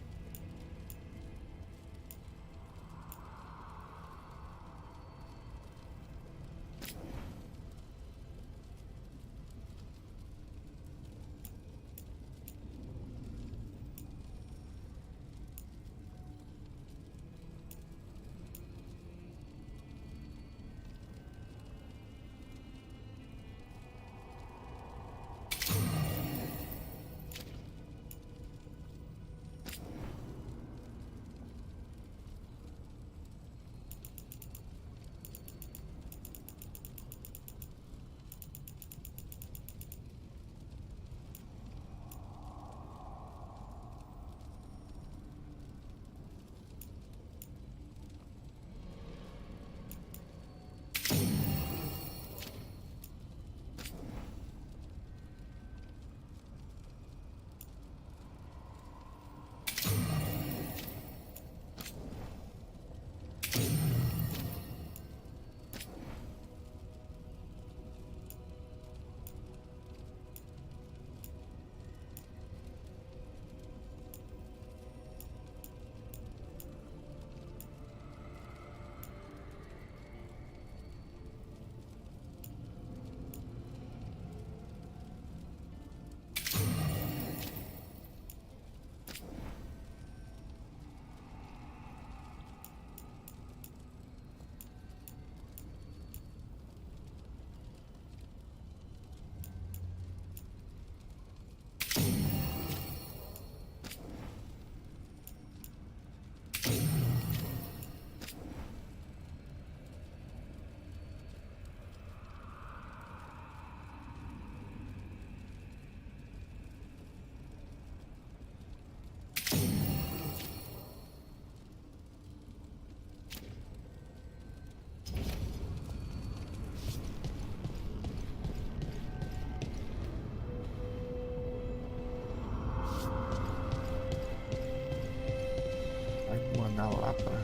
Na Lapa.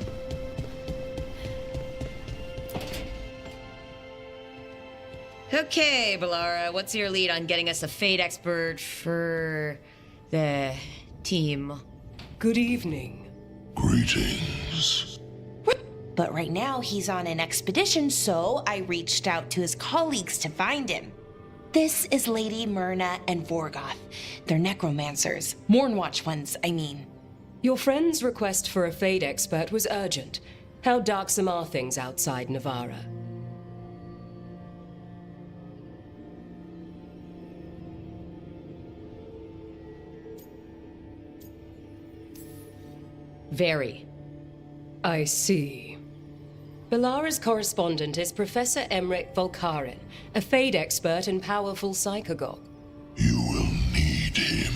Okay, Balara, what's your lead on getting us a Fade expert for the team? Good evening. Greetings. But right now he's on an expedition, so I reached out to his colleagues to find him. This is Lady Myrna and Vorgoth. They're necromancers. Mournwatch ones, I mean. Your friend's request for a Fade expert was urgent. How darksome are things outside Navarra? Very. I see. Balara's correspondent is Professor Emmerich Volkaren, a Fade expert and powerful psychagogue. You will need him.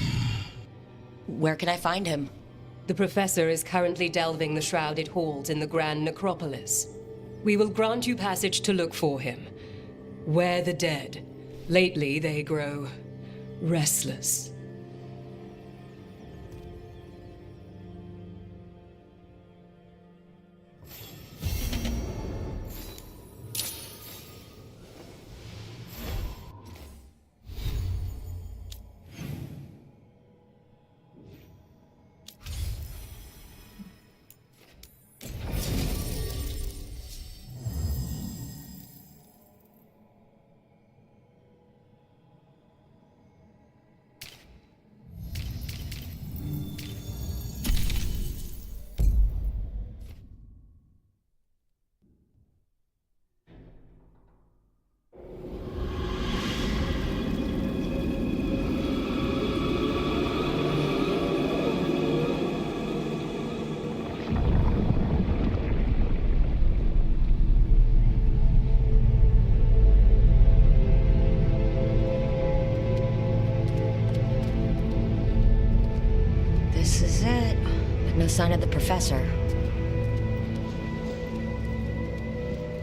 Where can I find him? The Professor is currently delving the shrouded halls in the Grand Necropolis. We will grant you passage to look for him. Where the dead. Lately they grow restless. No sign of the professor.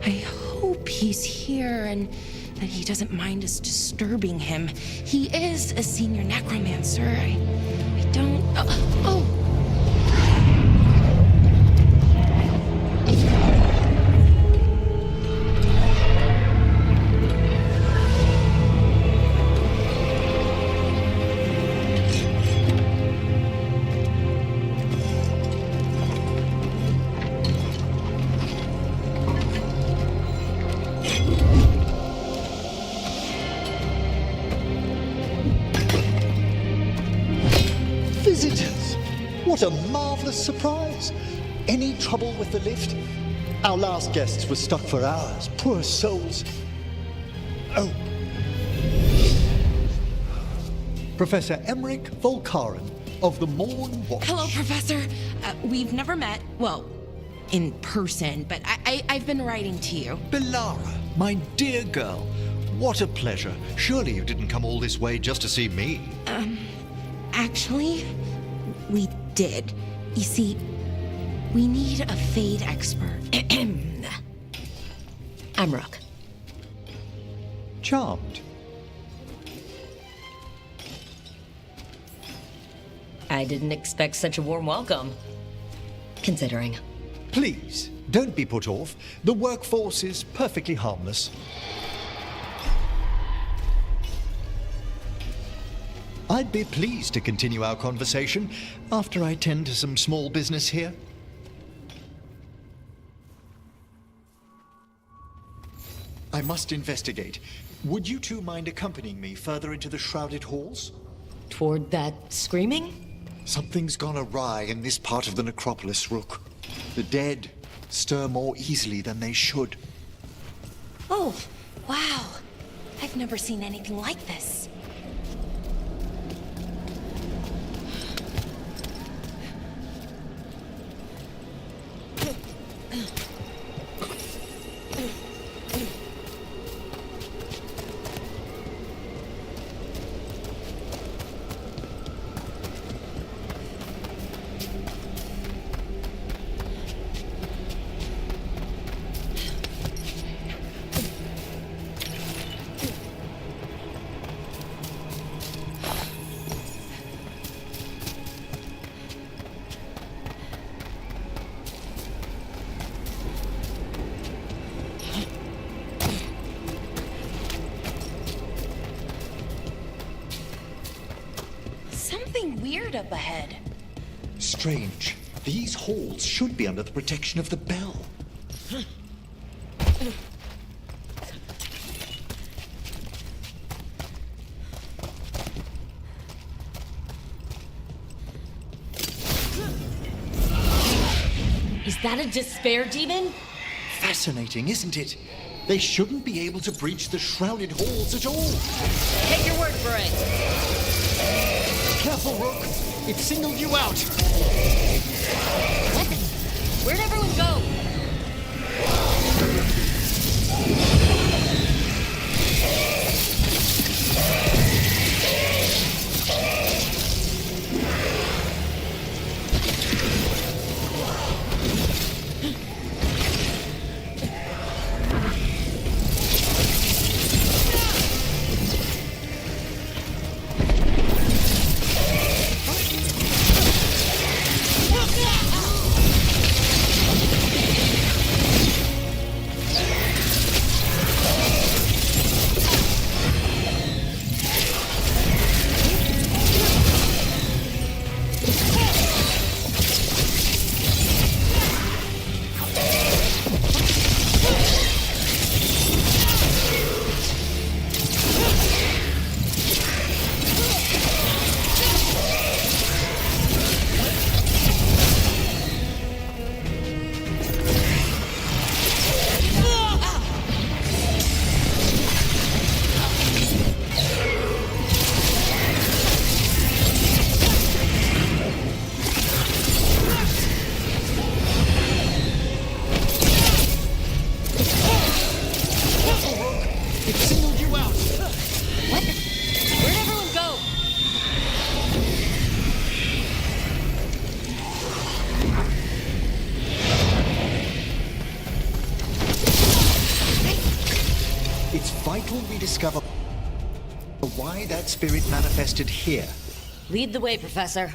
I hope he's here and that he doesn't mind us disturbing him. He is a senior necromancer. I don't... Oh! Visitors! What a marvelous surprise! Any trouble with the lift? Our last guests were stuck for hours. Poor souls. Oh. Professor Emmerich Volkaren of the Morn Watch. Hello, Professor. We've never met, well, in person, but I've been writing to you. Belara, my dear girl. What a pleasure. Surely you didn't come all this way just to see me. Actually, we did. You see, we need a Fade expert. I'm Rook. Charmed. I didn't expect such a warm welcome. Considering. Please, don't be put off. The workforce is perfectly harmless. I'd be pleased to continue our conversation after I tend to some small business here. I must investigate. Would you two mind accompanying me further into the shrouded halls? Toward that screaming? Something's gone awry in this part of the necropolis, Rook. The dead stir more easily than they should. Oh, wow. I've never seen anything like this. Something weird up ahead. Strange. These halls should be under the protection of the bell. Is that a despair demon? Fascinating, isn't it? They shouldn't be able to breach the shrouded halls at all. Take your word for it. Careful, Rook. It singled you out. What? Where'd everyone go? discover why that spirit manifested here. Lead the way, Professor.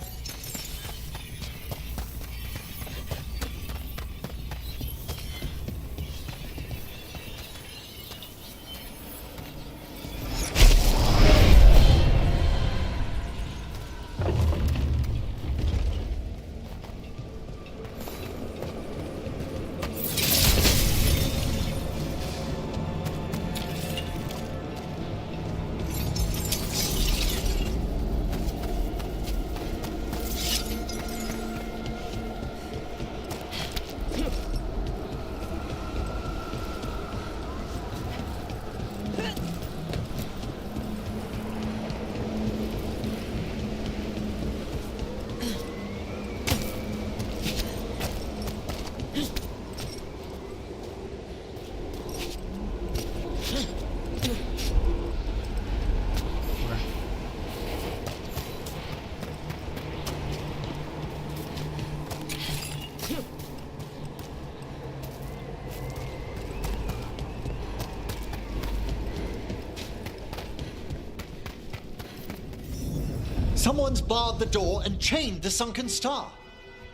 Someone's barred the door and chained the sunken star.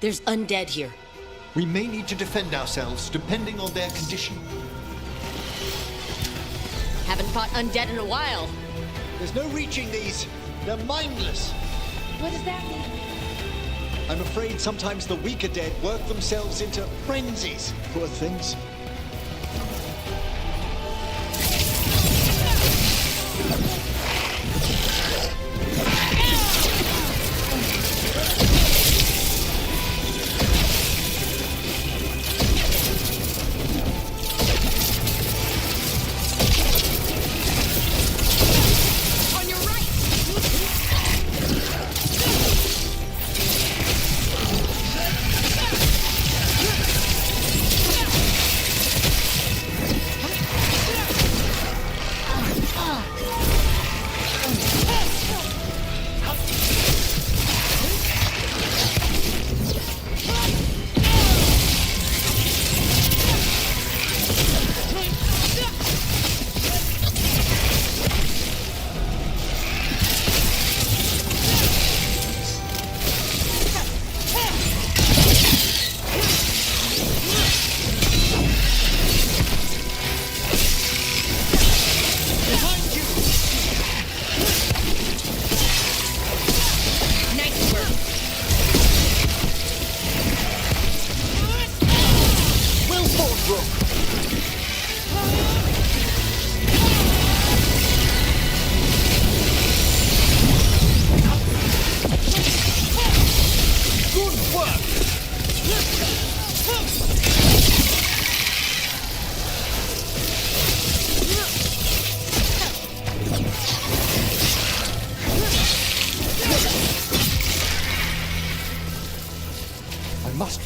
There's undead here. We may need to defend ourselves depending on their condition. Haven't fought undead in a while. There's no reaching these. They're mindless. What does that mean? I'm afraid sometimes the weaker dead work themselves into frenzies. Poor things.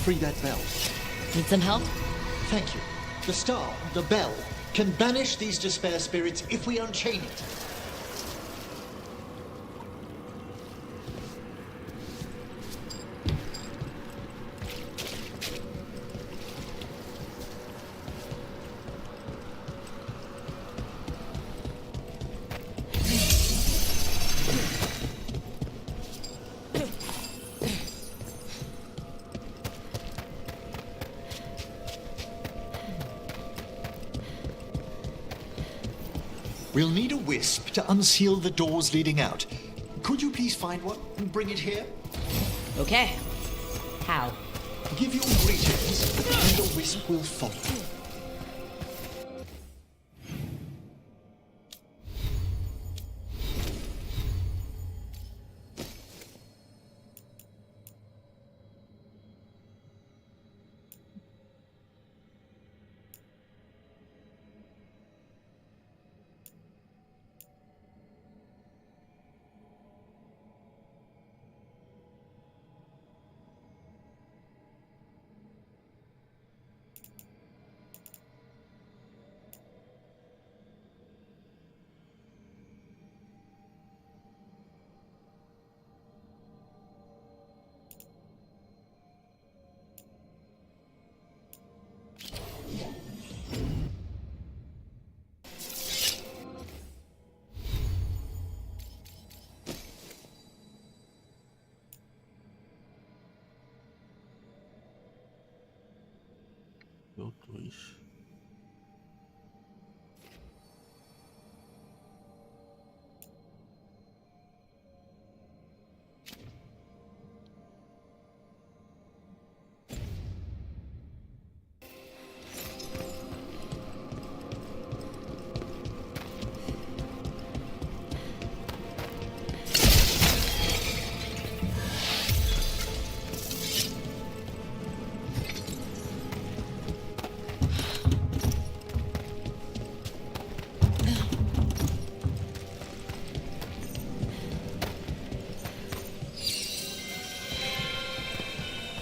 Free that bell. Need some help? Thank you. The star, the bell, can banish these despair spirits if we unchain it. We'll need a wisp to unseal the doors leading out. Could you please find one and bring it here? Okay. How? Give your greetings, and the wisp will follow. luz.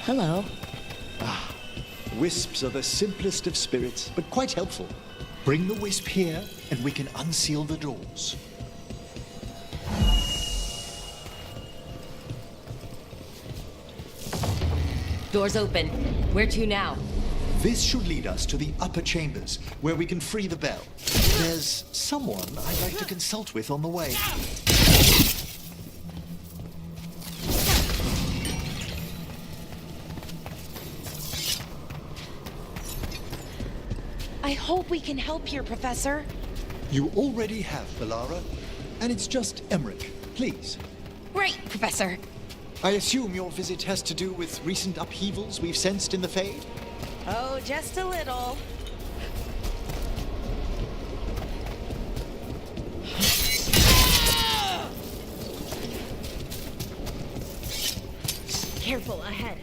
Hello. Wisps are the simplest of spirits, but quite helpful. Bring the wisp here, and we can unseal the doors. Doors open. Where to now? This should lead us to the upper chambers, where we can free the bell. There's someone I'd like to consult with on the way. I hope we can help here, Professor. You already have, Belara, and it's just Emmerich. Please. Right, Professor. I assume your visit has to do with recent upheavals we've sensed in the Fade? Oh, just a little. Careful, ahead.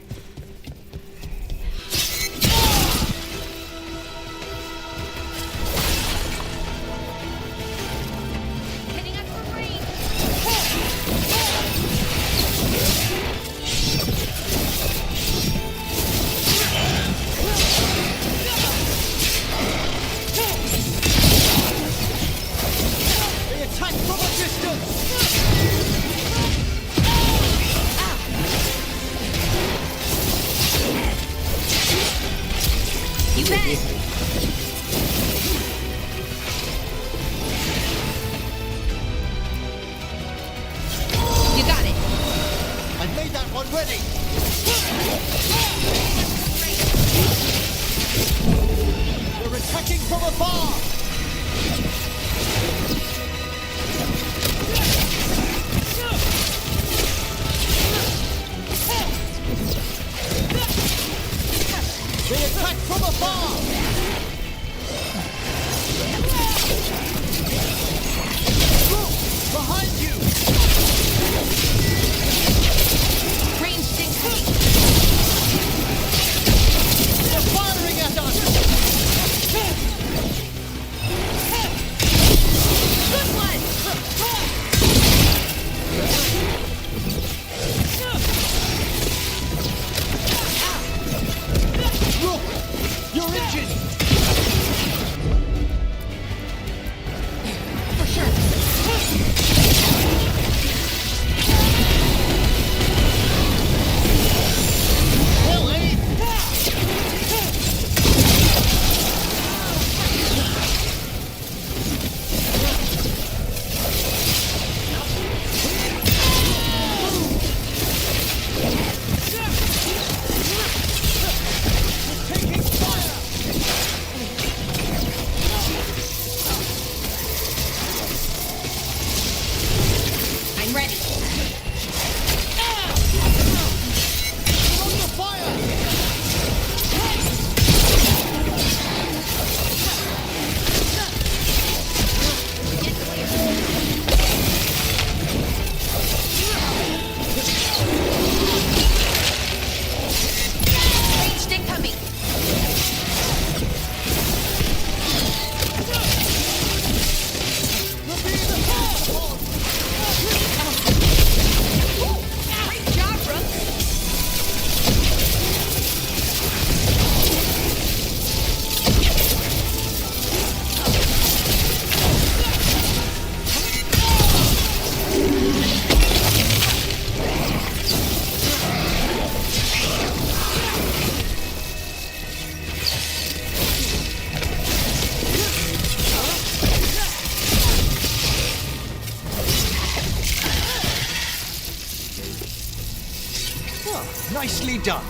Nicely done.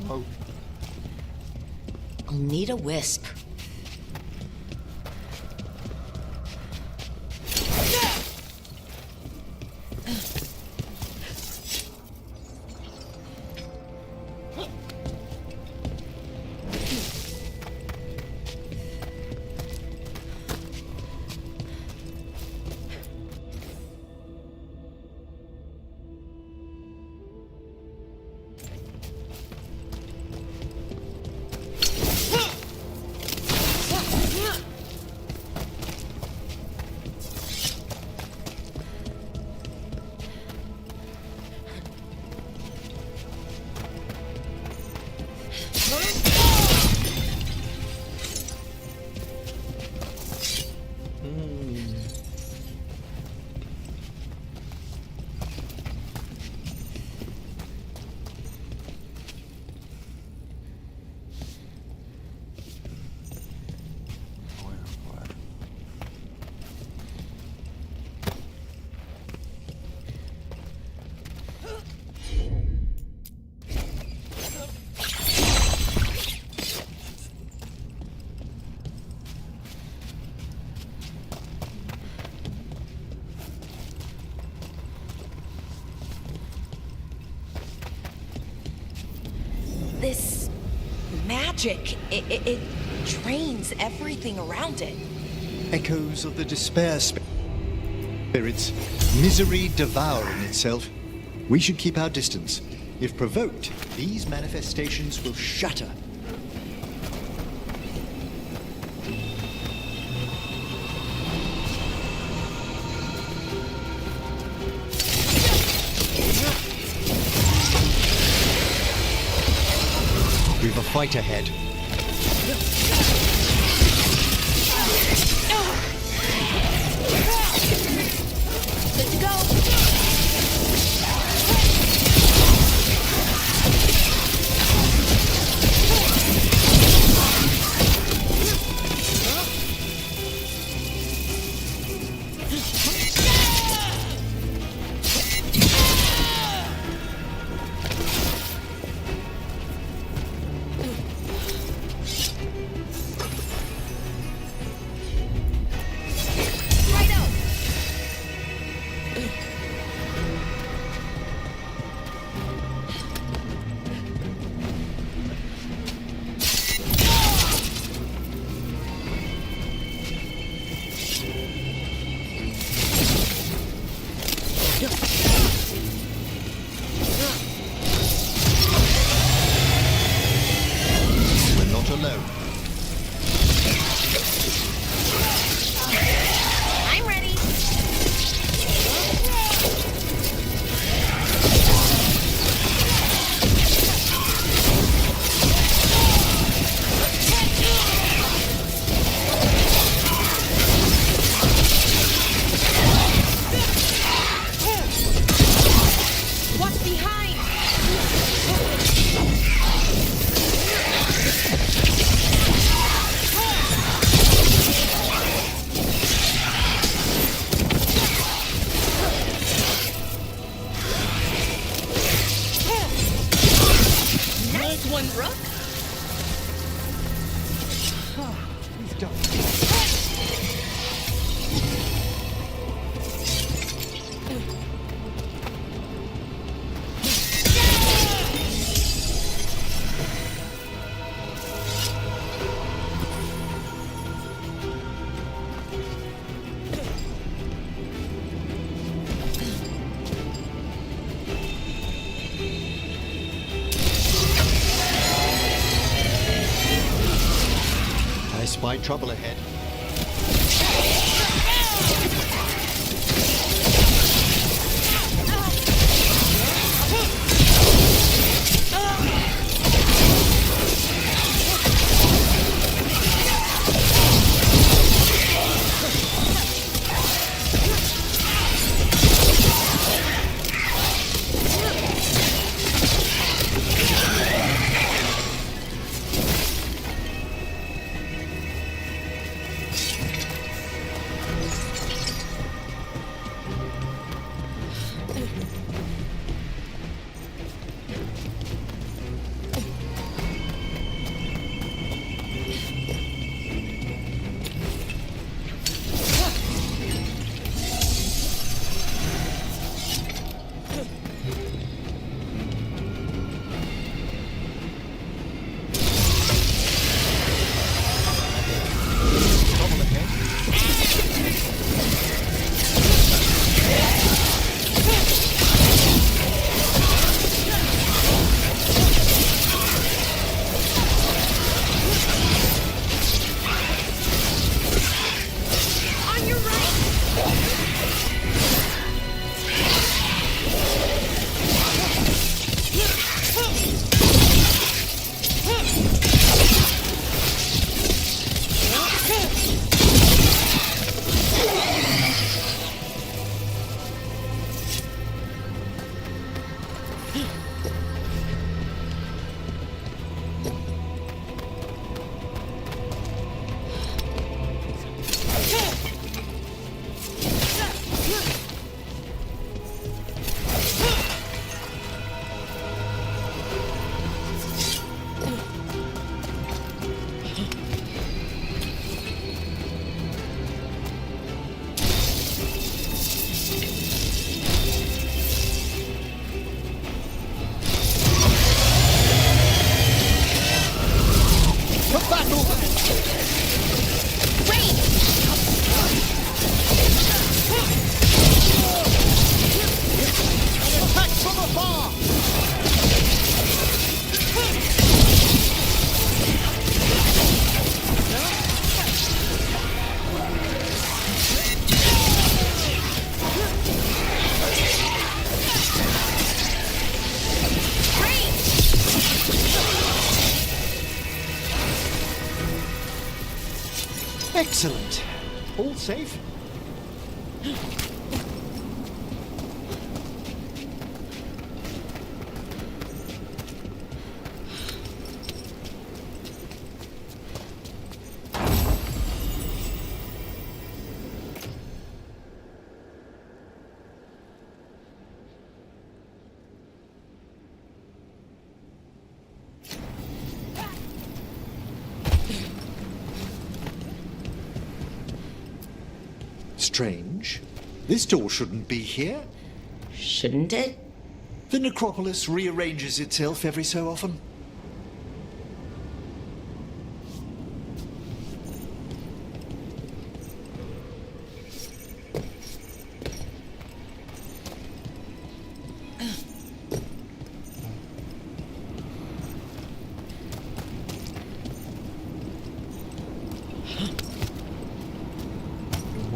I'll need a wisp. This magic, it drains everything around it. Echoes of the despair spirits, misery devouring itself. We should keep our distance. If provoked, these manifestations will shatter. We've a fight ahead. Good to go. Spy trouble ahead. Excellent. All safe? Strange. This door shouldn't be here. Shouldn't it? The necropolis rearranges itself every so often.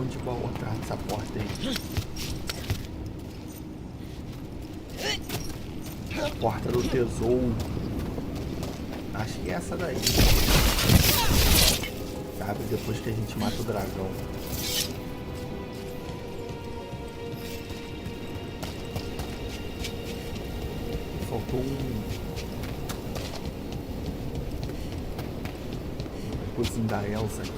De baú atrás dessa porta aí. Porta do tesouro. Acho que é essa daí. Sabe, depois que a gente mata o dragão. Faltou um coisinho da Elsa aqui.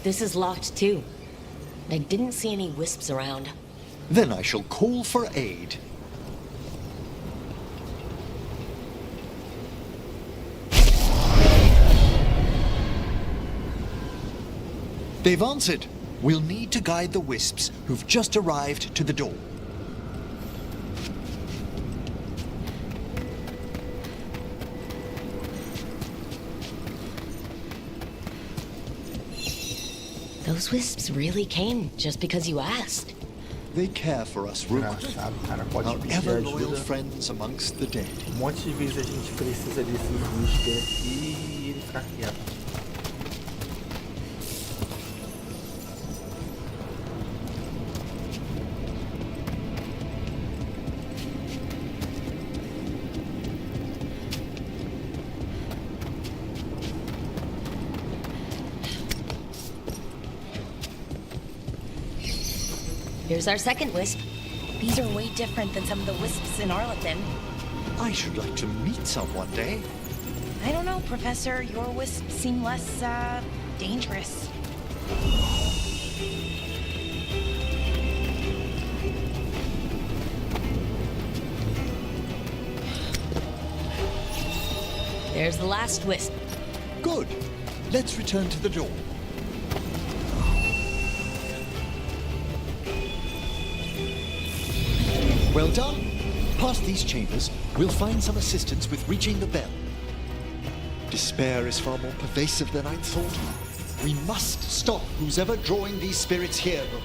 This is locked too. I didn't see any wisps around. Then I shall call for aid. They've answered. We'll need to guide the wisps who've just arrived to the door. Those wisps really came just because you asked. They care for us, Rook. Our ever-loyal friends amongst the dead. Monte de vezes a gente precisa desses bichos aqui e ele fica quieto. Here's our second wisp. These are way different than some of the wisps in Arlington. I should like to meet some one day. I don't know, Professor. Your wisps seem less, dangerous. There's the last wisp. Good. Let's return to the door. Well done. Past these chambers, we'll find some assistance with reaching the bell. Despair is far more pervasive than I'd thought. We must stop who's ever drawing these spirits here, Rook.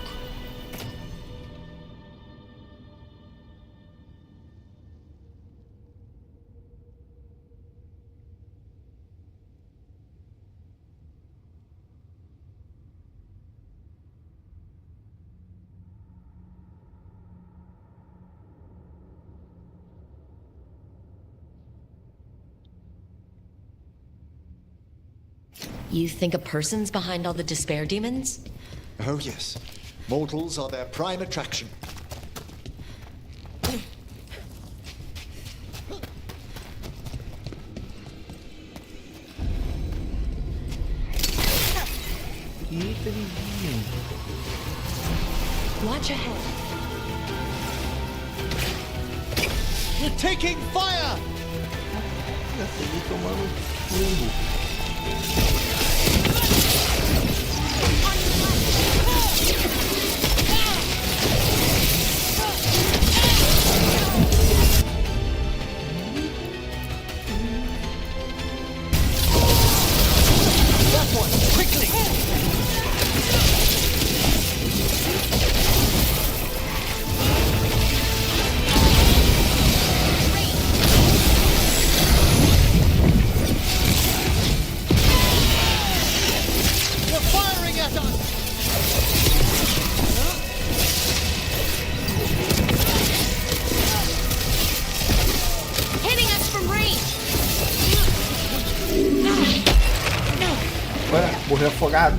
You think a person's behind all the despair demons? Oh, yes. Mortals are their prime attraction. Watch ahead. We're taking fire! That one, quickly! Morreu afogado.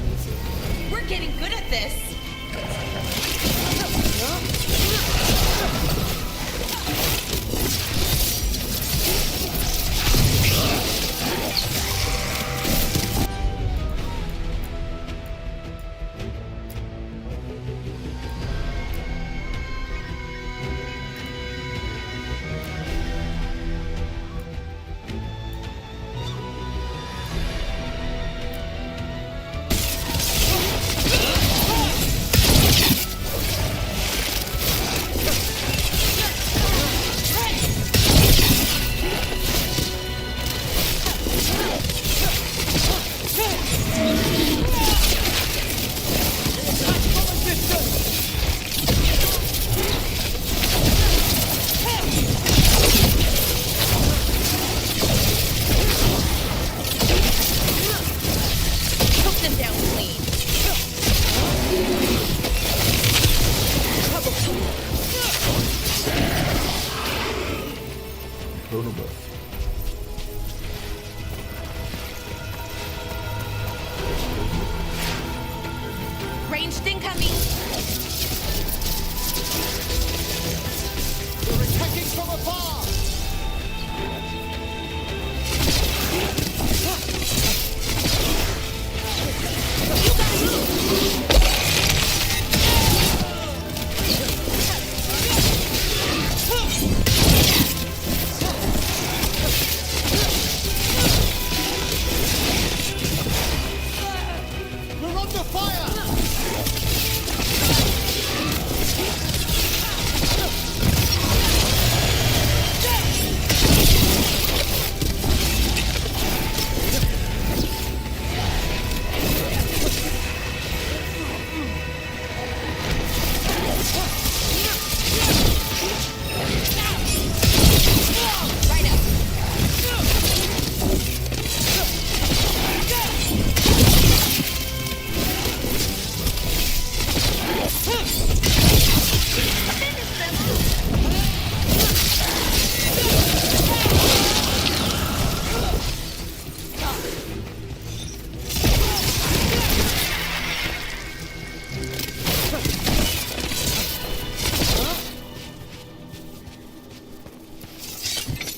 We're getting good at this. Ranged incoming. We're attacking from afar! We're under fire!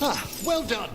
Ah, well done!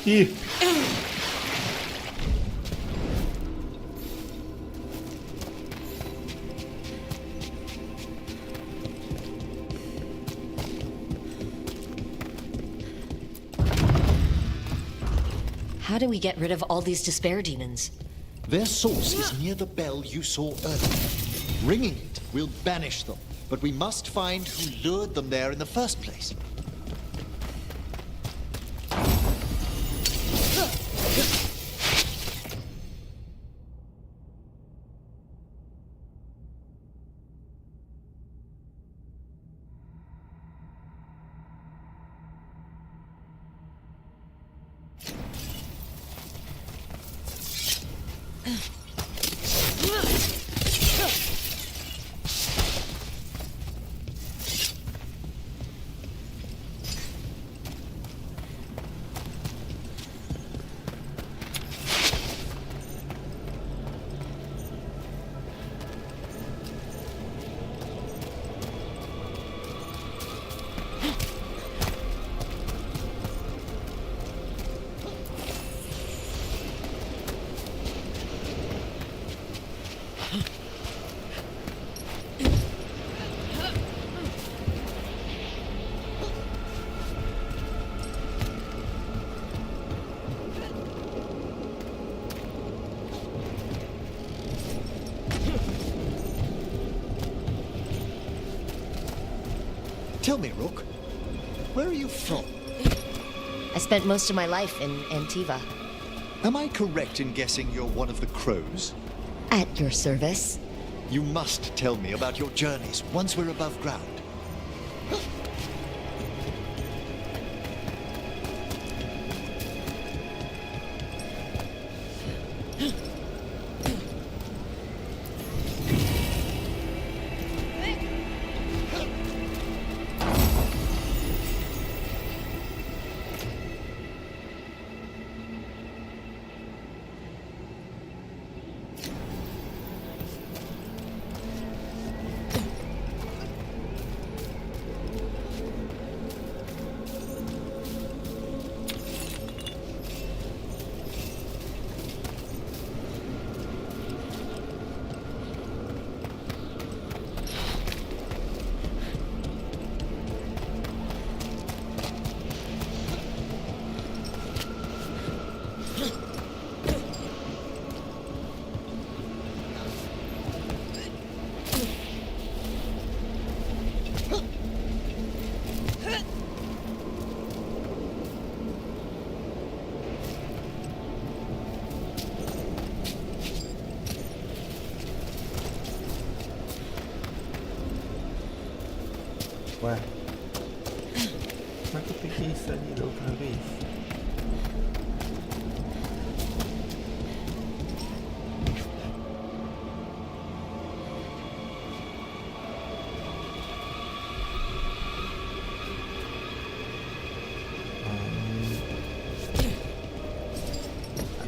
Ih! How do we get rid of all these despair demons? Their source is near the bell you saw earlier. Ringing it will banish them, but we must find who lured them there in the first place. Tell me, Rook, where are you from? I spent most of my life in Antiva. Am I correct in guessing you're one of the crows? At your service. You must tell me about your journeys once we're above ground. Ué, como é que eu peguei isso ali da outra vez?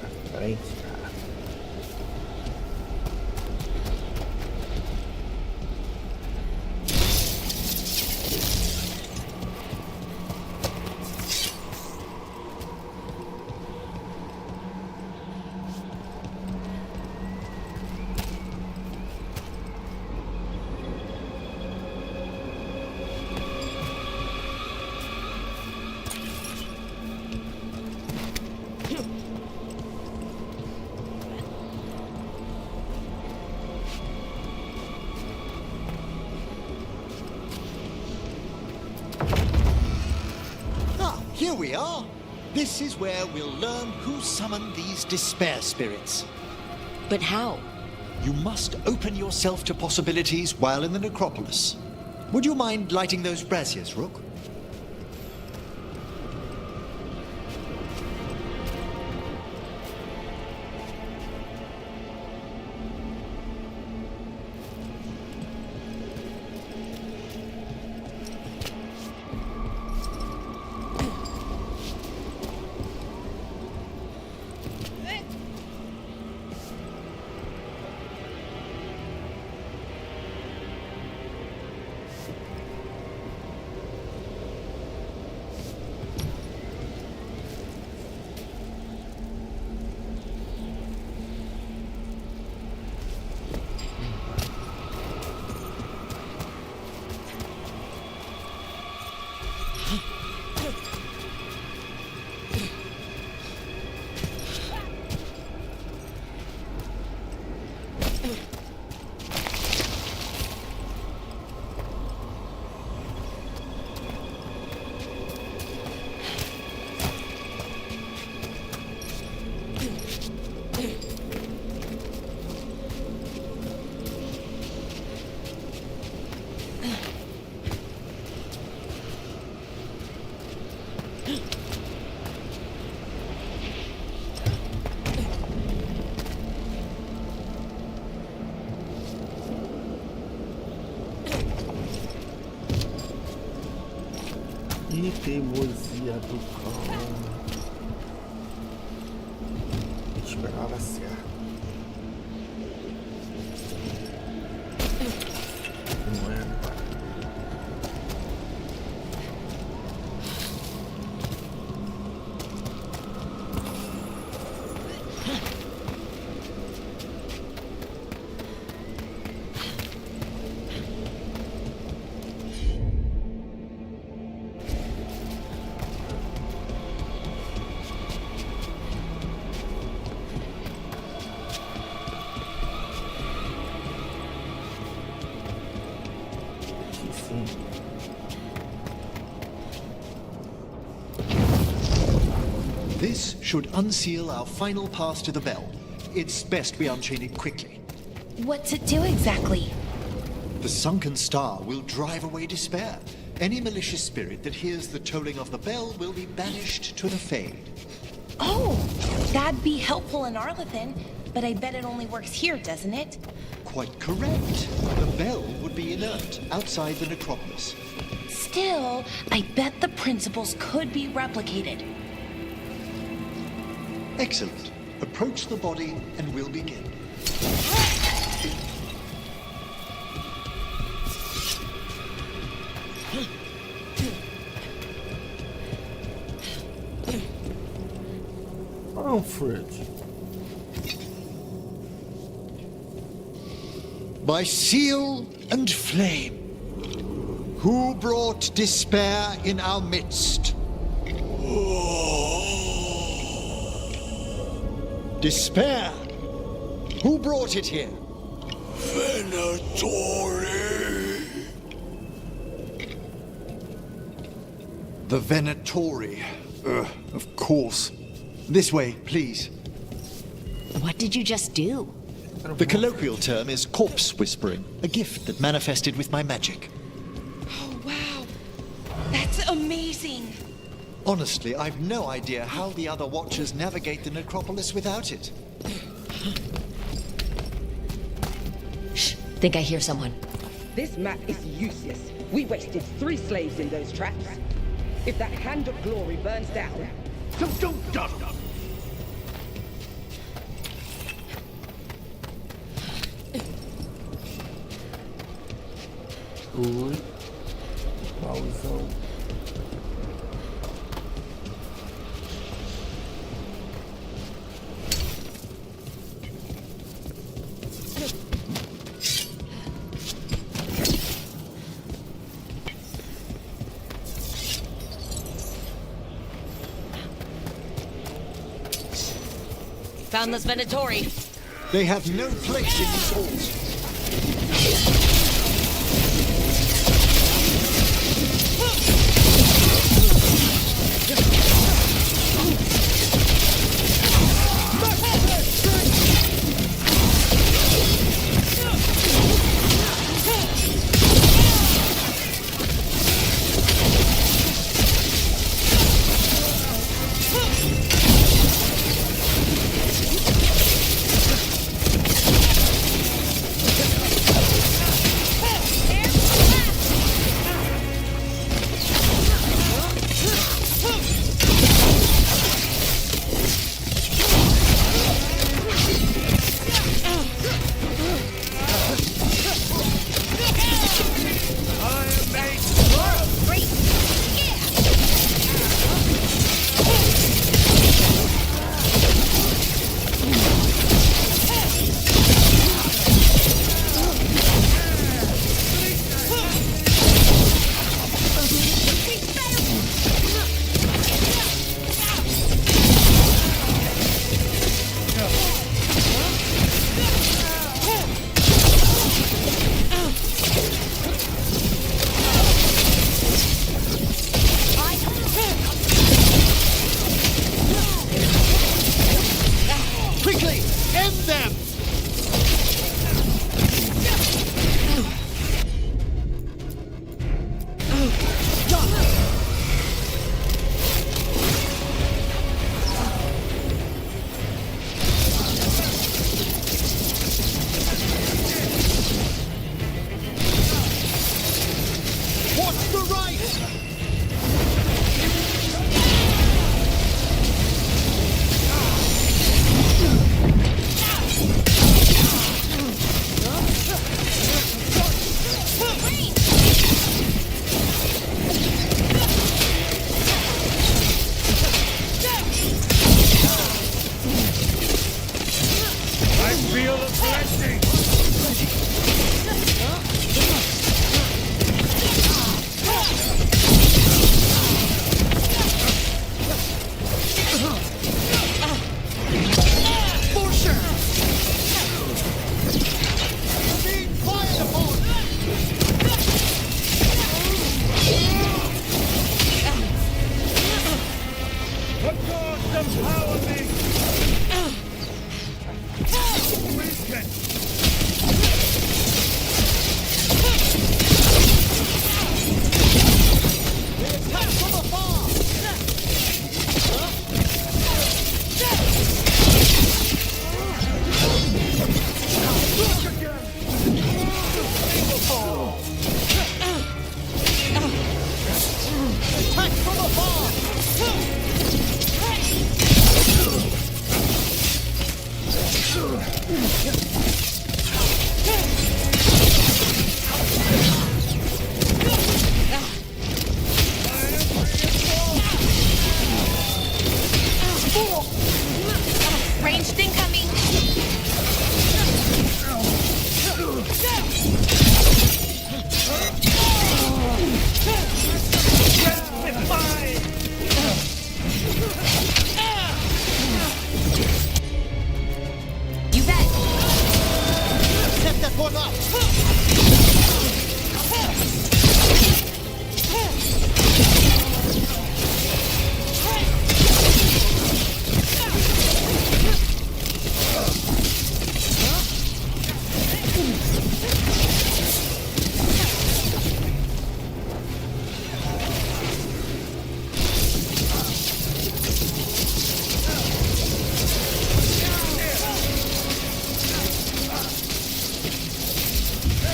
Na frente, cara. Here we are. This is where we'll learn who summoned these despair spirits. But how? You must open yourself to possibilities while in the necropolis. Would you mind lighting those braziers, Rook? Que teimosia do cão. Eu esperava certo. Não é, pai. This should unseal our final path to the bell. It's best we unchain it quickly. What's it do exactly? The sunken star will drive away despair. Any malicious spirit that hears the tolling of the bell will be banished to the Fade. Oh, that'd be helpful in Arlethan, but I bet it only works here, doesn't it? Quite correct. The bell would be inert outside the necropolis. Still, I bet the principles could be replicated. Excellent. Approach the body and we'll begin. Alfred. By seal and flame, who brought despair in our midst? Despair? Who brought it here? Venatori. The Venatori. Of course. This way, please. What did you just do? The colloquial term is corpse whispering, a gift that manifested with my magic. Oh, wow. That's amazing. Honestly, I've no idea how the other Watchers navigate the necropolis without it. Shh, think I hear someone. This map is useless. We wasted 3 slaves in those traps. If that Hand of Glory burns down, so don't done. Oi. Pausão. Found this Venatori. They have no place in these halls. Ranged incoming. You bet. Set that one up.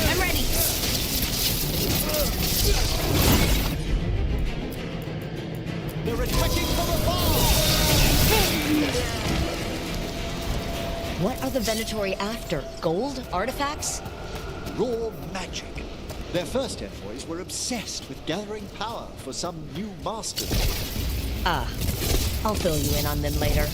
I'm ready. They're attacking from afar. What are the Venatori after? Gold? Artifacts? Raw magic. Their first envoys were obsessed with gathering power for some new master. Ah, I'll fill you in on them later.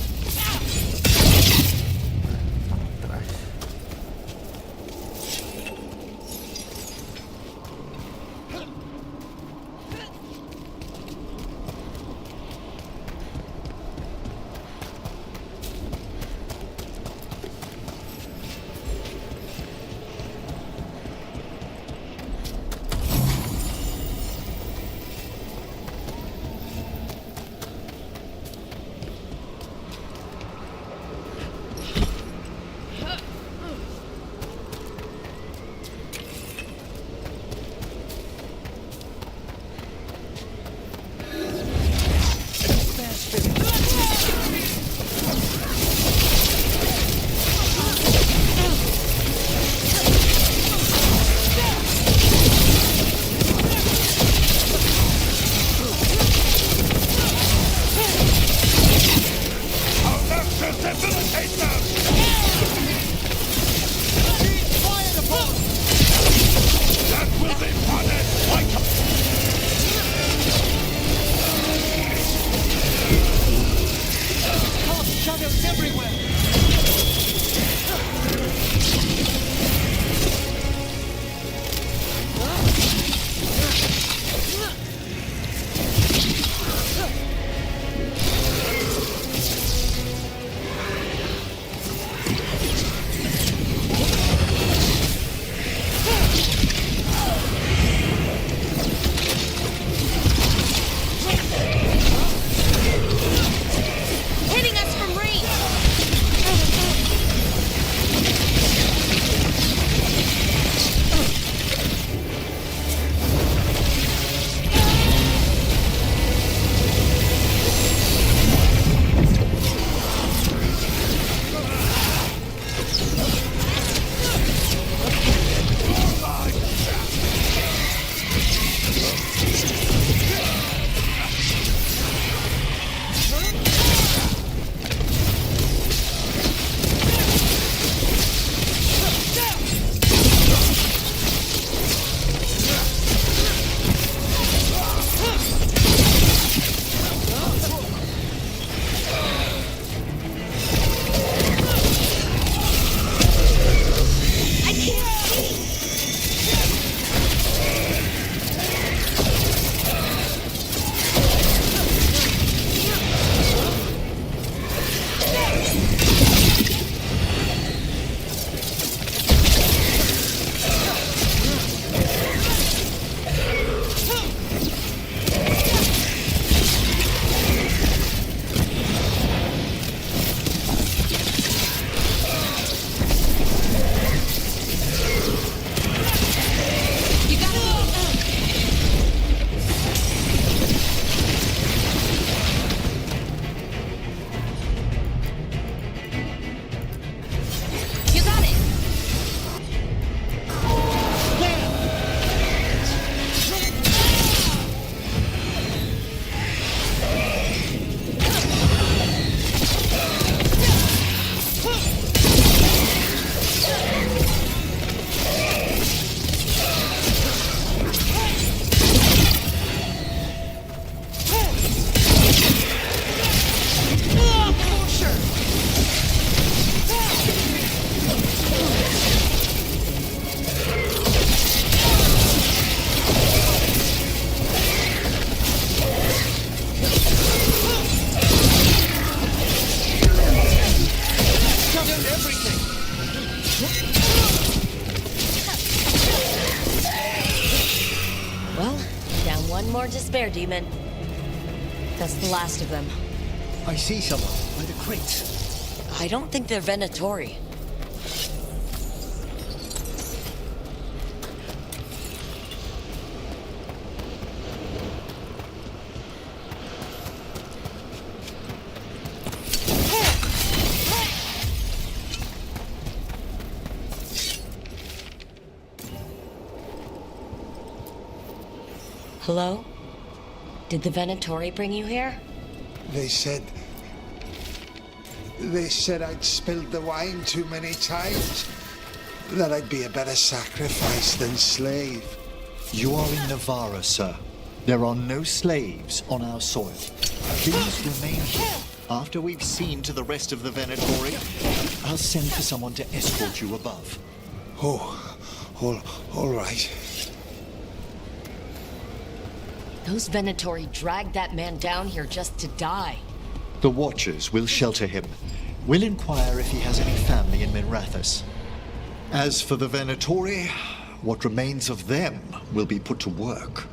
despair, demon. That's the last of them. I see someone by the crates. I don't think they're Venatori. Hello? Did the Venatori bring you here? They said I'd spilled the wine too many times. That I'd be a better sacrifice than slave. You are in Navarra, sir. There are no slaves on our soil. Please remain here. After we've seen to the rest of the Venatori, I'll send for someone to escort you above. All right. Those Venatori dragged that man down here just to die. The Watchers will shelter him. We'll inquire if he has any family in Minrathous. As for the Venatori, what remains of them will be put to work.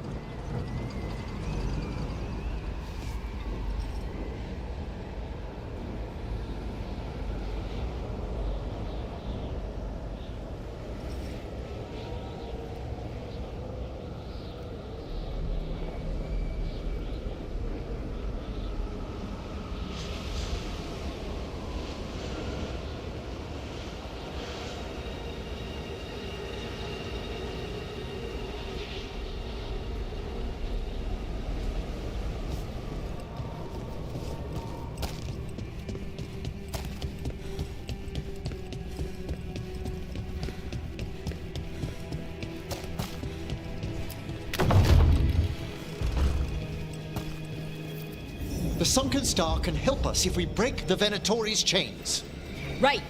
The Sunken Star can help us if we break the Venatori's chains. Right.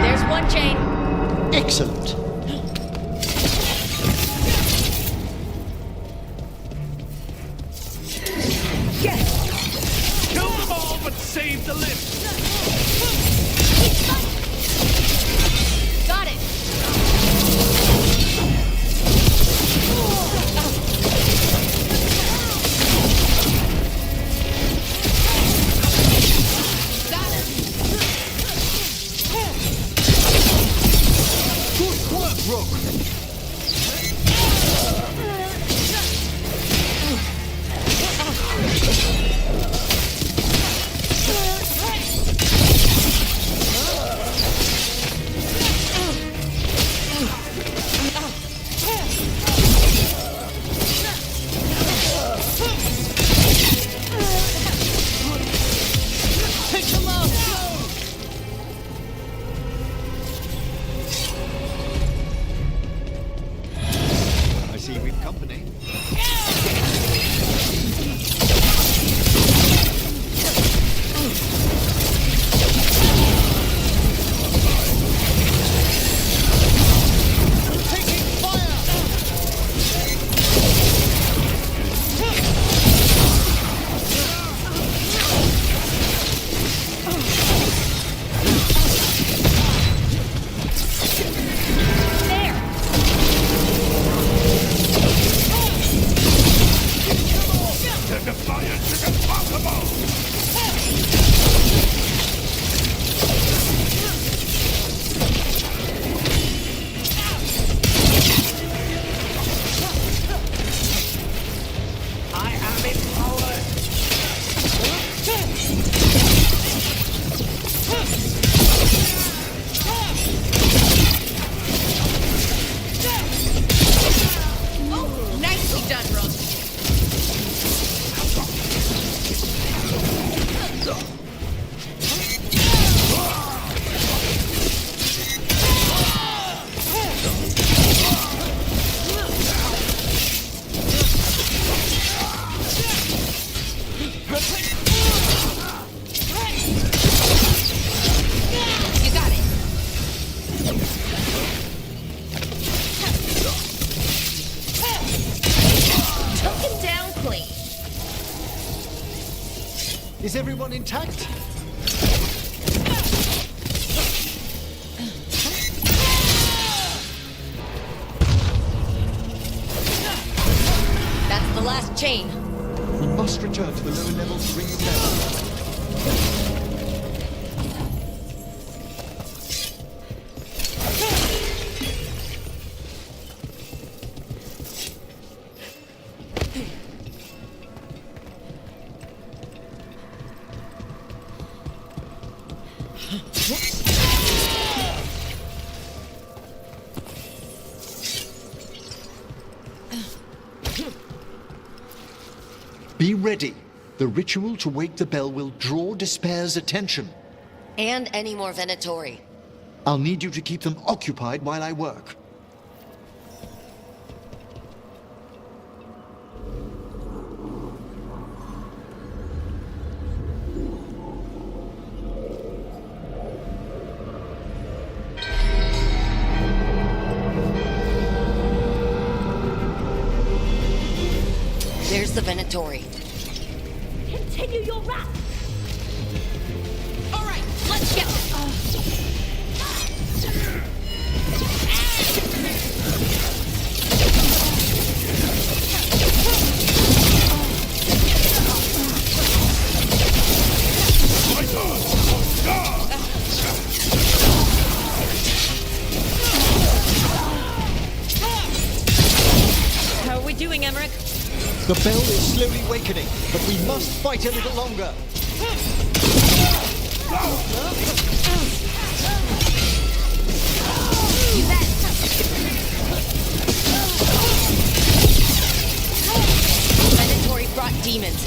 There's one chain. Excellent. Kill them all, but save the lift! Got it. Good work, Rook. I see we've company. Taking fire! The defiance is impossible! I am empowered! Oh, nicely done, Rook. Is everyone intact? That's the last chain. We must return to the lower levels to ring the bell. Be ready. The ritual to wake the bell will draw Despair's attention. And any more Venatori. I'll need you to keep them occupied while I work. There's the Venatori. Continue your rap! All right, let's get... How are we doing, Emmerich? The bell is slowly wakening, but we must fight a little longer. Venatori brought demons.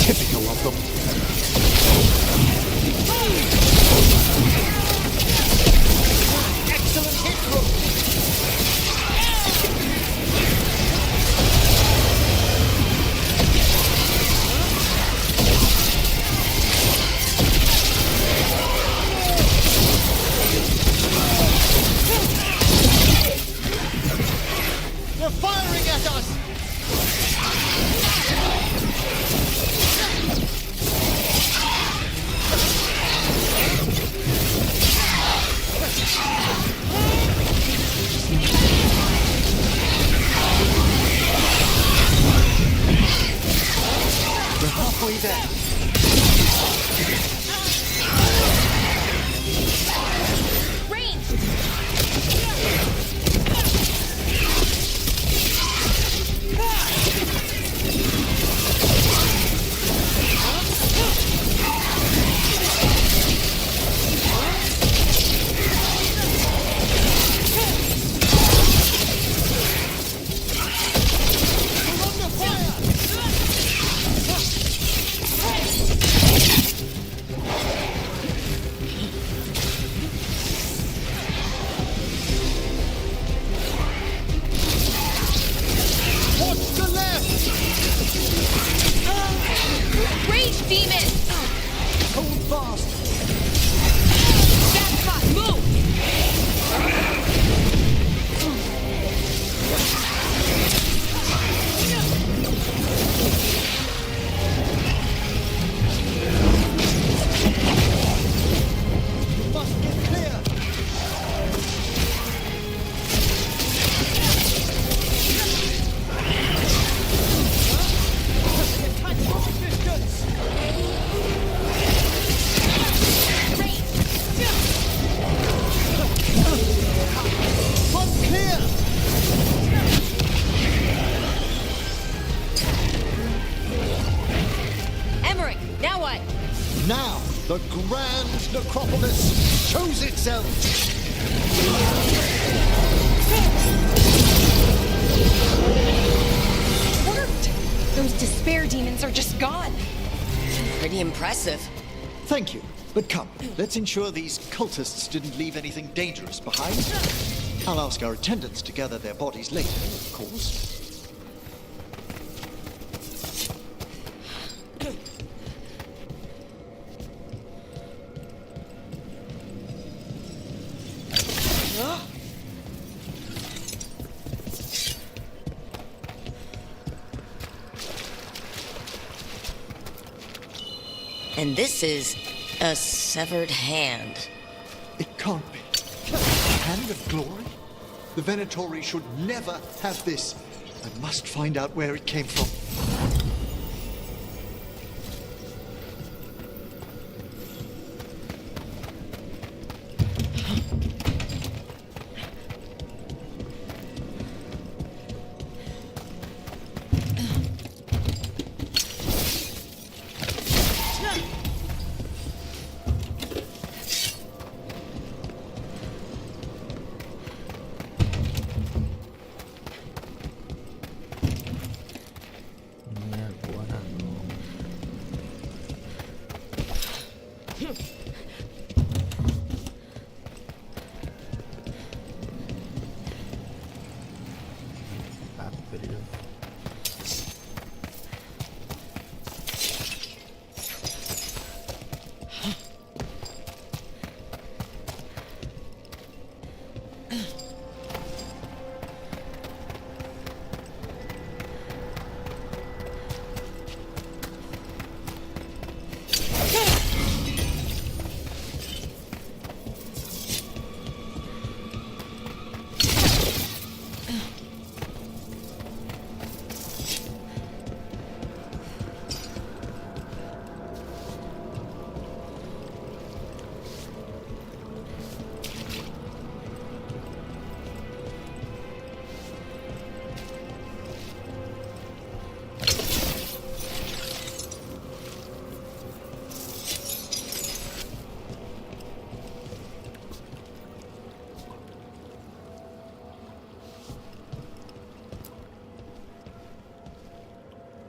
Typical of them. Excellent hit, Rook. They're firing at us! We're halfway there. Now, the grand necropolis shows itself! Worked! Those despair demons are just gone. Pretty impressive. Thank you. But come, let's ensure these cultists didn't leave anything dangerous behind. I'll ask our attendants to gather their bodies later, of course. And this is a severed hand. It can't be. Hand of Glory? The Venatori should never have this. I must find out where it came from.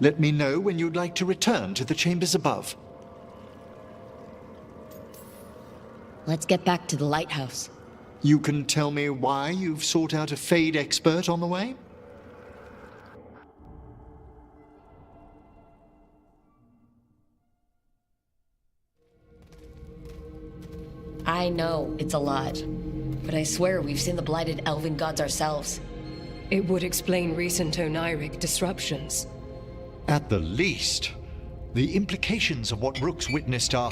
Let me know when you'd like to return to the chambers above. Let's get back to the lighthouse. You can tell me why you've sought out a Fade expert on the way? I know it's a lot, but I swear we've seen the blighted elven gods ourselves. It would explain recent Oniric disruptions. At the least, the implications of what Rook's witnessed are...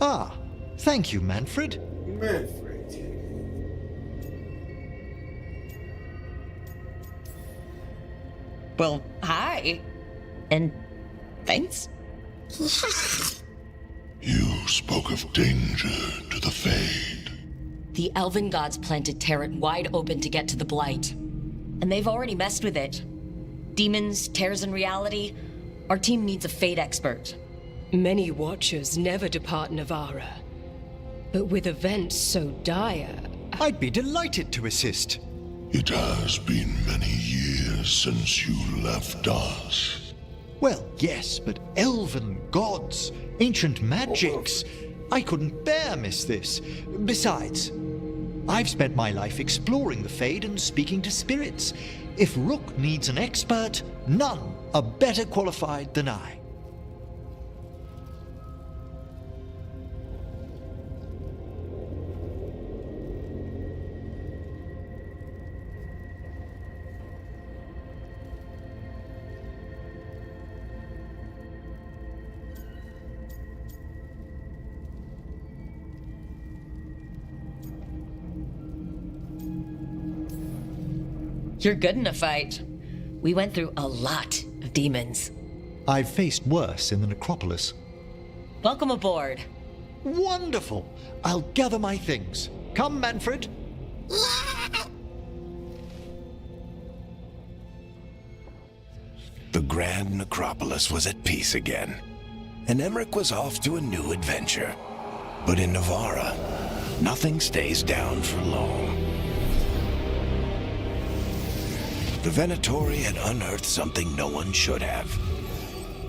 Ah, thank you, Manfred. Well, hi. And thanks. You spoke of danger to the Fade. The elven gods planted Terran wide open to get to the Blight. And they've already messed with it. Demons, tears in reality. Our team needs a Fade expert. Many Watchers never depart Navara. But with events so dire... I'd be delighted to assist. It has been many years since you left us. Well, yes, but elven gods, ancient magics. I couldn't bear miss this. Besides, I've spent my life exploring the Fade and speaking to spirits. If Rook needs an expert, none are better qualified than I. You're good in a fight. We went through a lot of demons. I've faced worse in the necropolis. Welcome aboard. Wonderful. I'll gather my things. Come, Manfred. The grand necropolis was at peace again, and Emmerich was off to a new adventure. But in Navara, nothing stays down for long. The Venatori had unearthed something no one should have,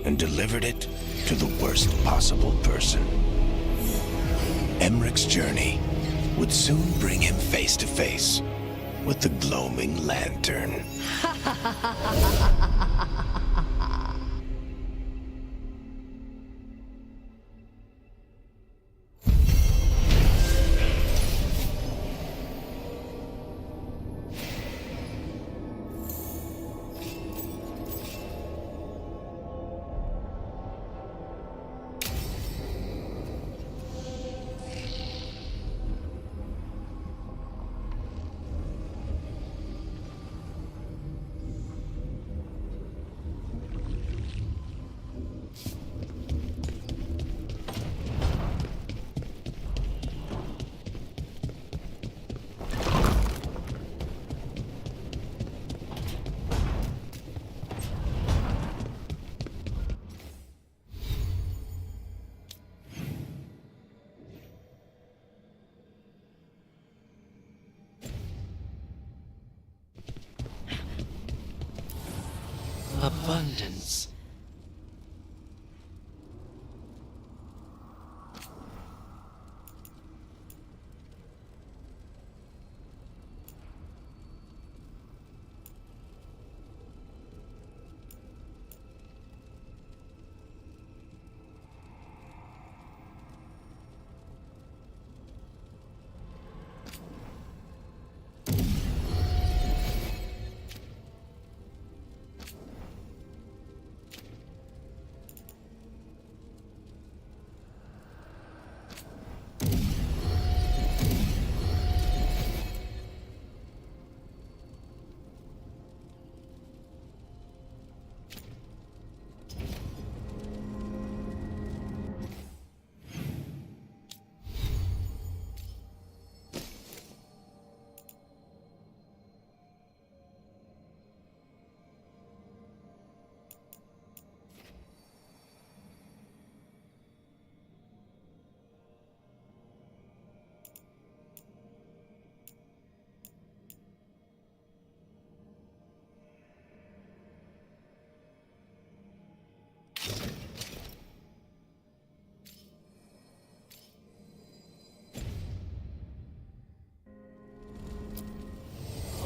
and delivered it to the worst possible person. Emmerich's journey would soon bring him face to face with the gloaming lantern. abundance.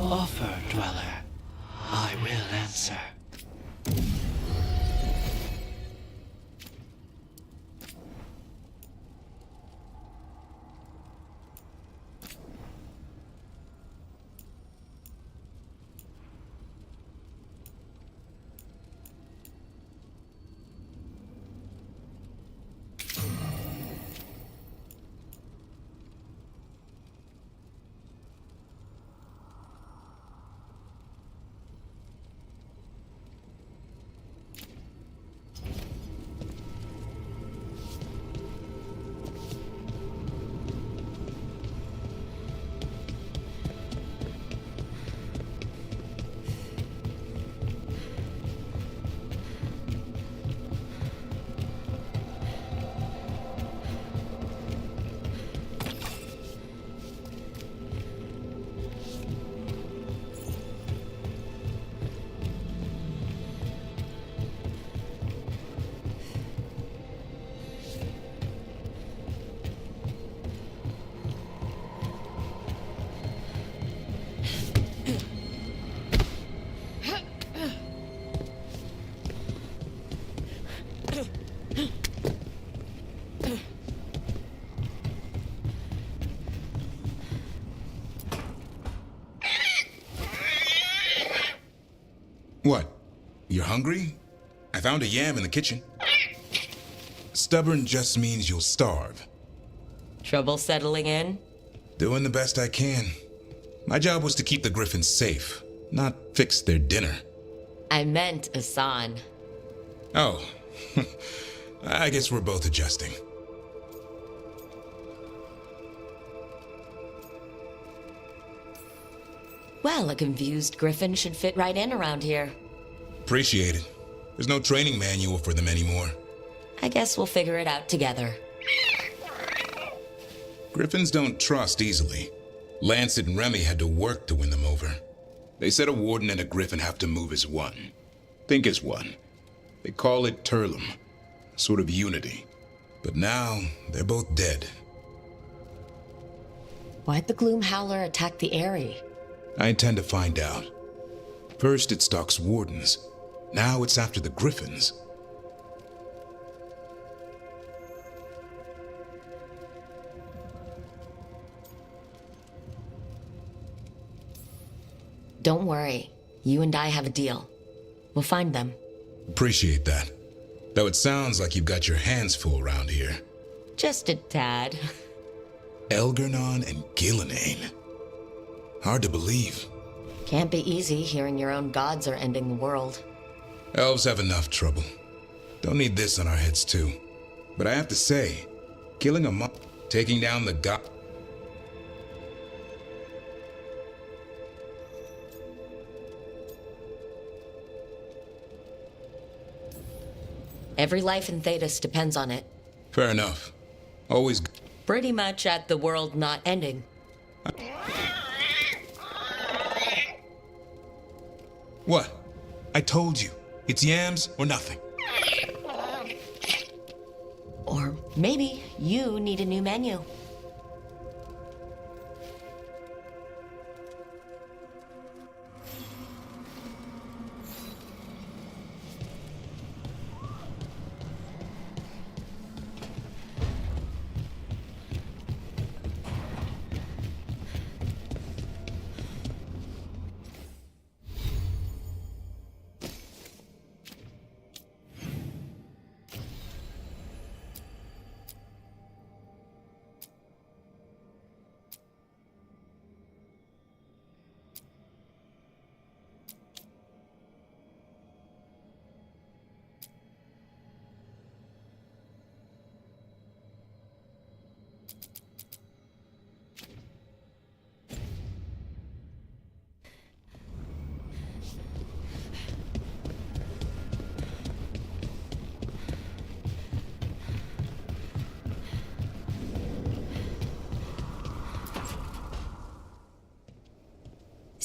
Offer, dweller. I will answer. What? You're hungry? I found a yam in the kitchen. Stubborn just means you'll starve. Trouble settling in? Doing the best I can. My job was to keep the griffins safe, not fix their dinner. I meant Asan. Oh, I guess we're both adjusting. Well, a confused griffin should fit right in around here. Appreciate it. There's no training manual for them anymore. I guess we'll figure it out together. Griffins don't trust easily. Lancet and Remy had to work to win them over. They said a warden and a griffin have to move as one. Think as one. They call it Turlum, a sort of unity. But now, they're both dead. Why'd the gloom howler attack the Eyrie? I intend to find out. First it stalks wardens. Now it's after the griffins. Don't worry. You and I have a deal. We'll find them. Appreciate that. Though it sounds like you've got your hands full around here. Just a tad. Elgernon and Gillenane. Hard to believe. Can't be easy hearing your own gods are ending the world. Elves have enough trouble. Don't need this on our heads too. But I have to say, killing a monk, taking down the god... Every life in Thedas depends on it. Fair enough. Always... Pretty much at the world not ending. What? I told you. It's yams or nothing. Or maybe you need a new menu.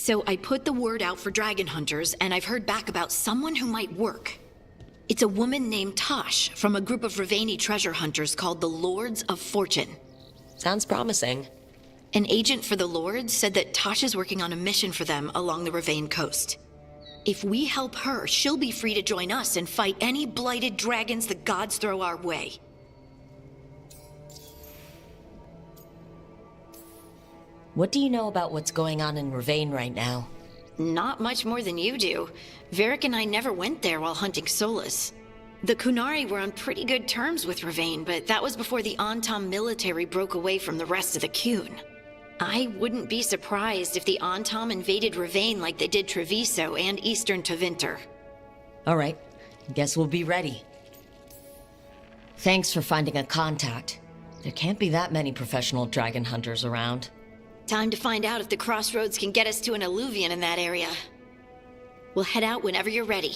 So I put the word out for dragon hunters, and I've heard back about someone who might work. It's a woman named Tosh from a group of Ravani treasure hunters called the Lords of Fortune. Sounds promising. An agent for the Lords said that Tosh is working on a mission for them along the Ravane coast. If we help her, she'll be free to join us and fight any blighted dragons the gods throw our way. What do you know about what's going on in Ravane right now? Not much more than you do. Varric and I never went there while hunting Solus. The Kunari were on pretty good terms with Ravane, but that was before the Antam military broke away from the rest of the Kun. I wouldn't be surprised if the Antam invaded Ravane like they did Treviso and Eastern Tevinter. All right, guess we'll be ready. Thanks for finding a contact. There can't be that many professional dragon hunters around. Time to find out if the crossroads can get us to an alluvion in that area. We'll head out whenever you're ready.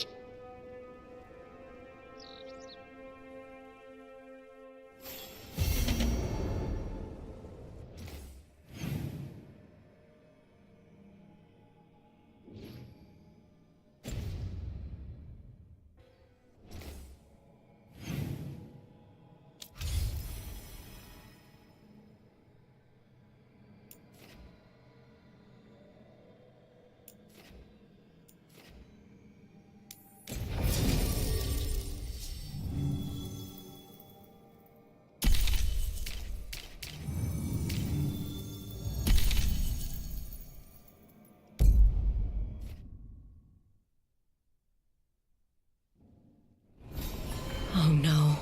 Oh no.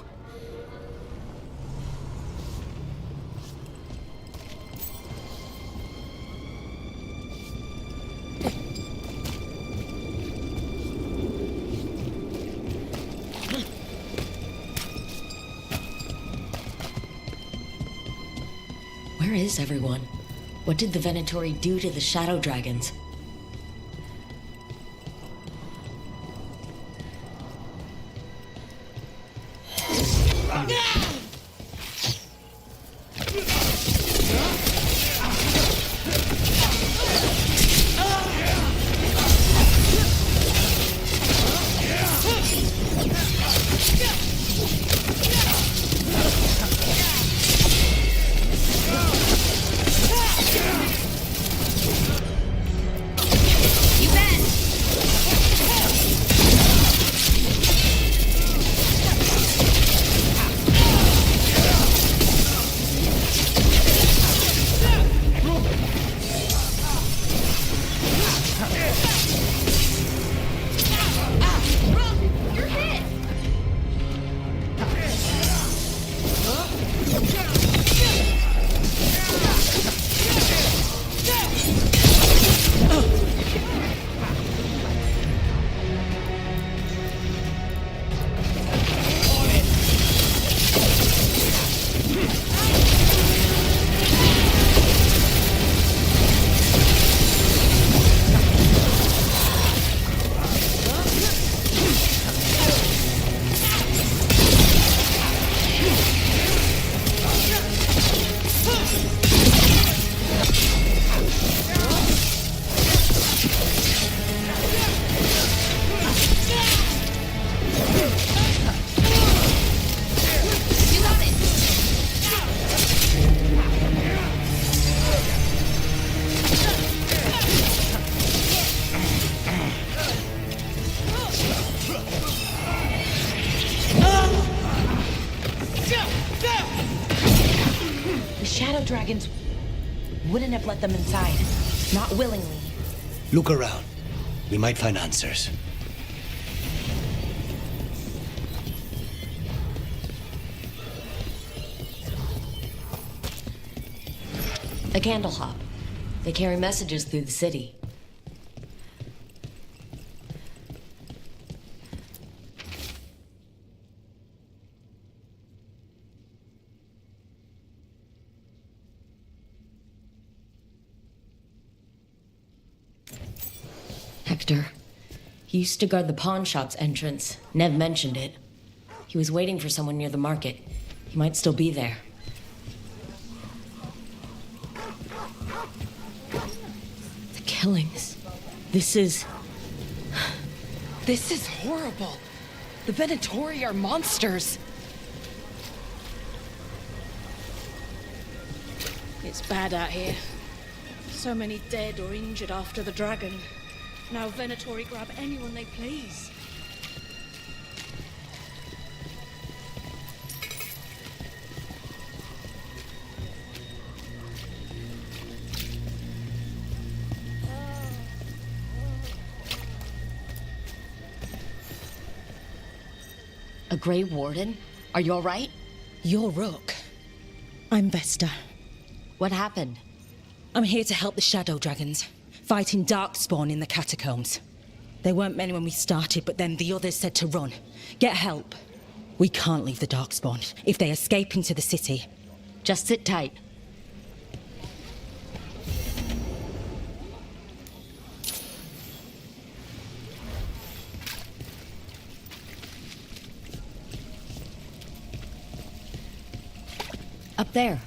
Where is everyone? What did the Venatori do to the shadow dragons? shadow dragons wouldn't have let them inside. Not willingly. Look around. We might find answers. A candle hop. They carry messages through the city. Hector. He used to guard the pawn shop's entrance. Nev mentioned it. He was waiting for someone near the market. He might still be there. The killings. This is horrible. The Venatori are monsters. It's bad out here. So many dead or injured after the dragon. Now Venatori grab anyone they please. A Grey Warden? Are you all right? You're Rook. I'm Vesta. What happened? I'm here to help the Shadow Dragons, fighting Darkspawn in the catacombs. There weren't many when we started, but then the others said to run. Get help. We can't leave the Darkspawn if they escape into the city. Just sit tight. Up there.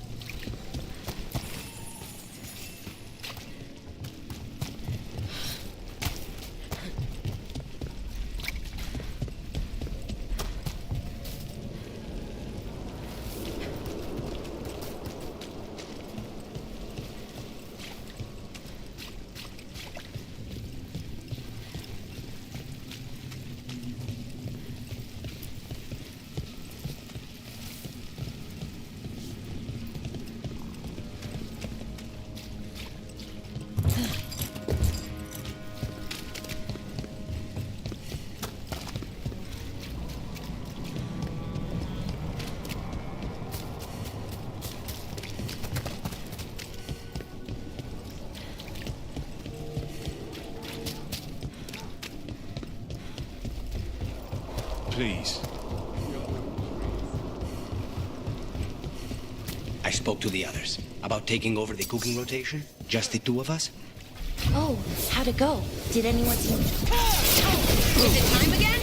Please. I spoke to the others about taking over the cooking rotation. Just the two of us. Oh, how'd it go? Did anyone see... Is it time again?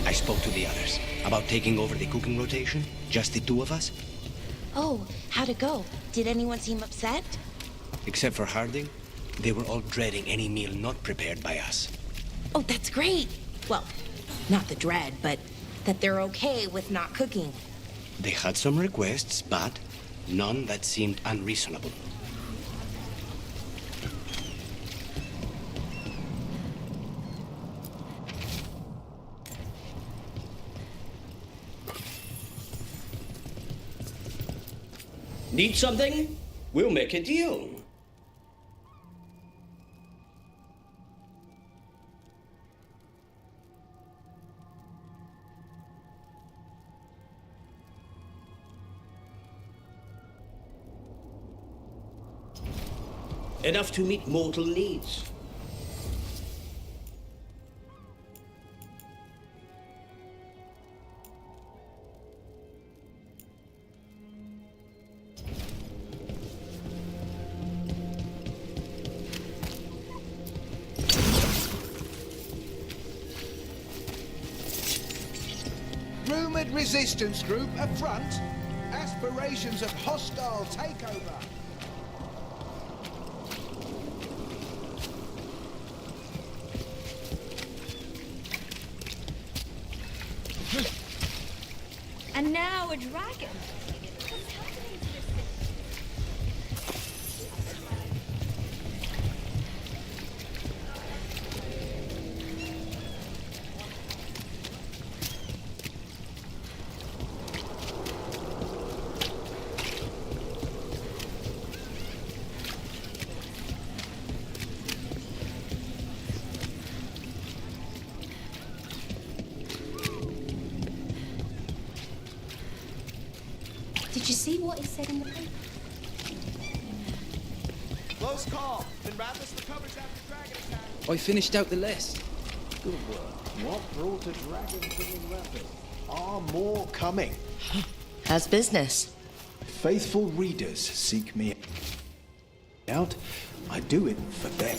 I spoke to the others about taking over the cooking rotation. Just the two of us. Oh, how'd it go? Did anyone seem upset? Except for Harding, they were all dreading any meal not prepared by us. Oh, that's great. Well, not the dread, but that they're okay with not cooking. They had some requests, but none that seemed unreasonable. Need something? We'll make a deal. Enough to meet mortal needs. Red resistance group up front. Aspirations of hostile takeover. And now a dragon. Did you see what he said in the paper? Close call. Then Ratless recovers after dragon attack. I finished out the list. Good work. What brought a dragon to the weapon? Are more coming? How's business? Faithful readers seek me out. I do it for them.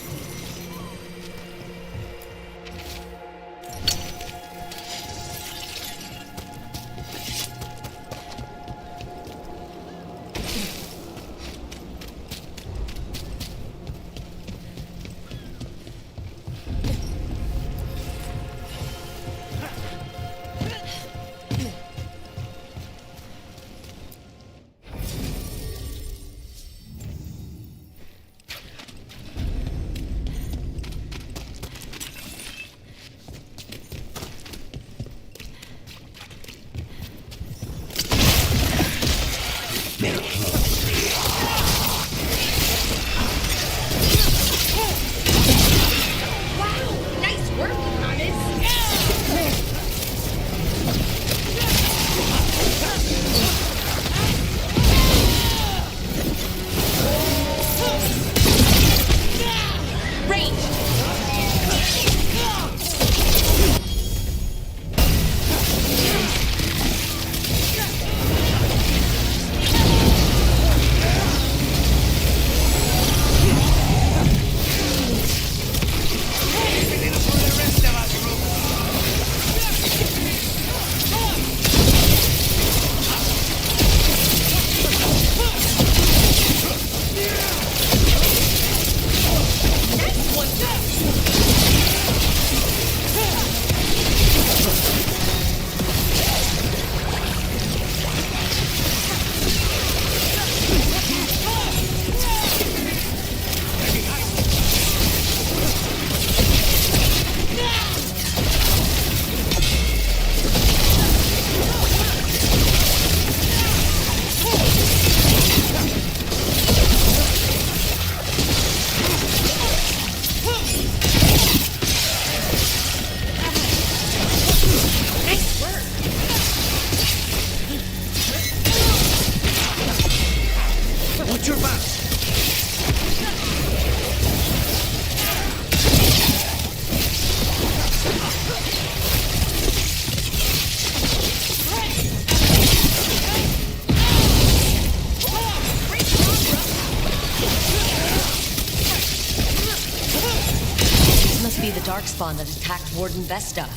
Darkspawn that attacked Warden Vesta.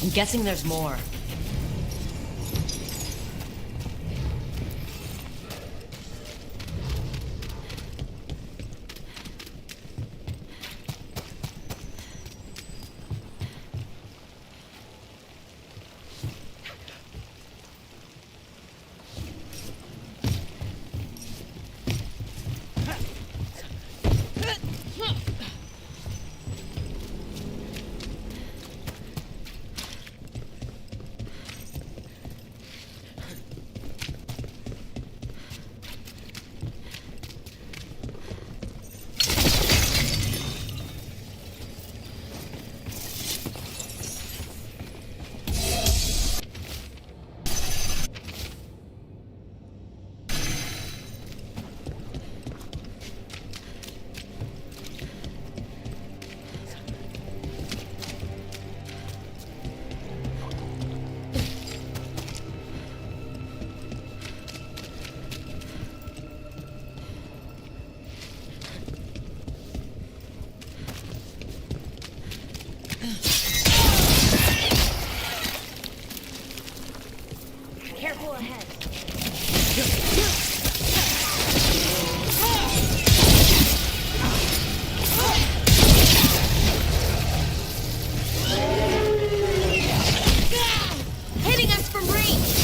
I'm guessing there's more. ahead. Hitting us from range!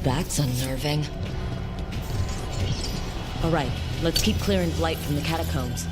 That's unnerving. All right, let's keep clearing blight from the catacombs.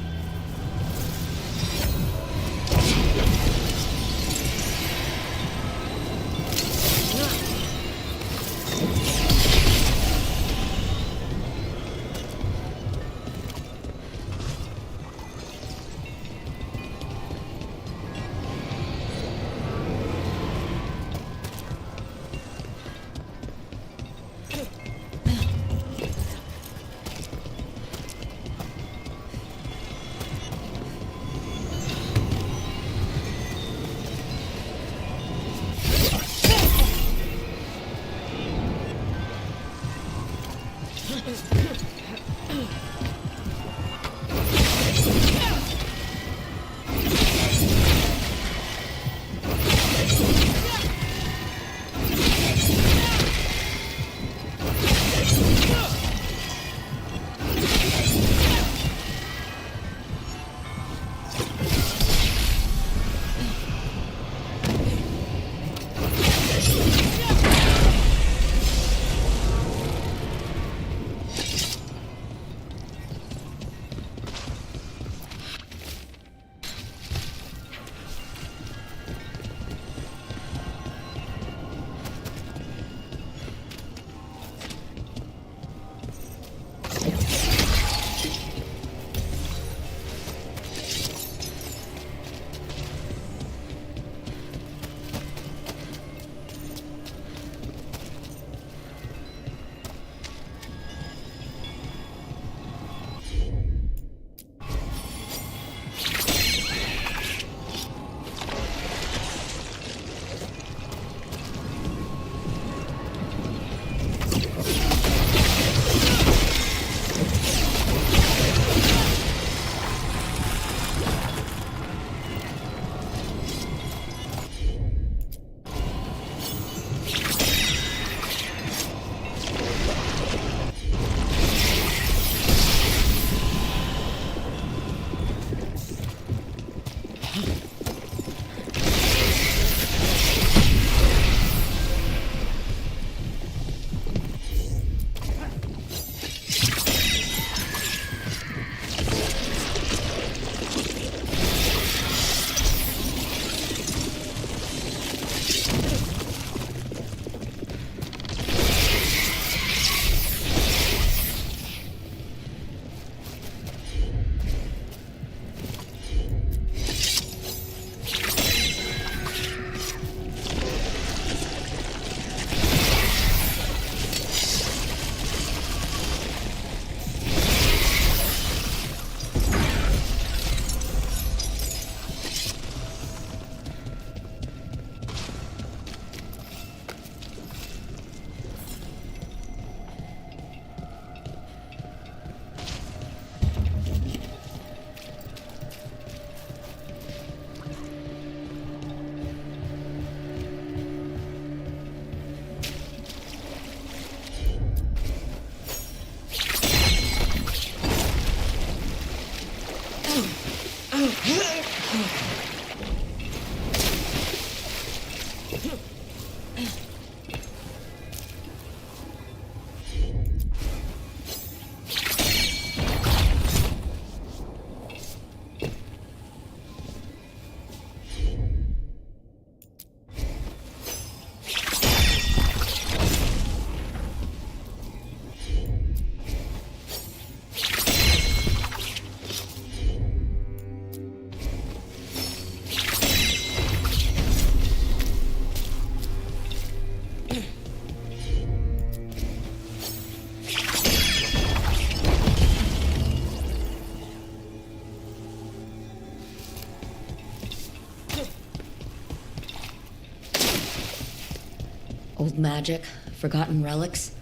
Old magic, forgotten relics.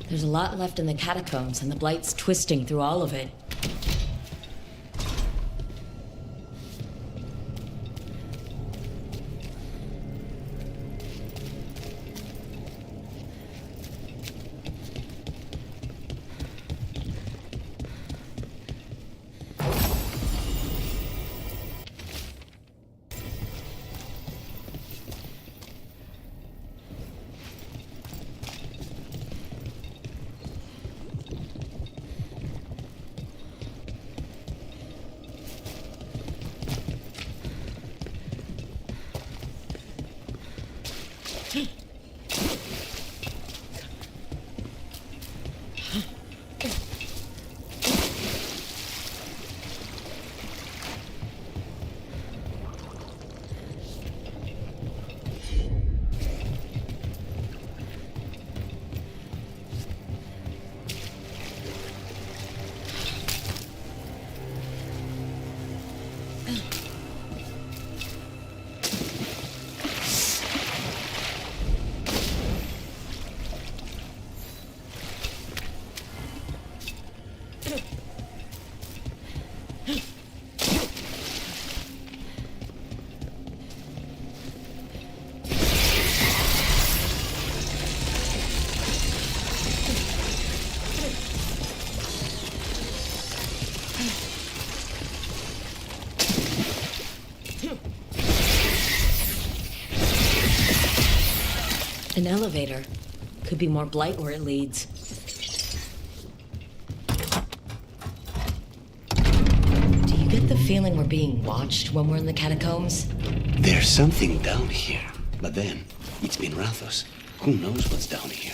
There's a lot left in the catacombs, and the Blight's twisting through all of it. An elevator. Could be more Blight where it leads. Do you get the feeling we're being watched when we're in the catacombs? There's something down here. But then, it's been Rathos. Who knows what's down here?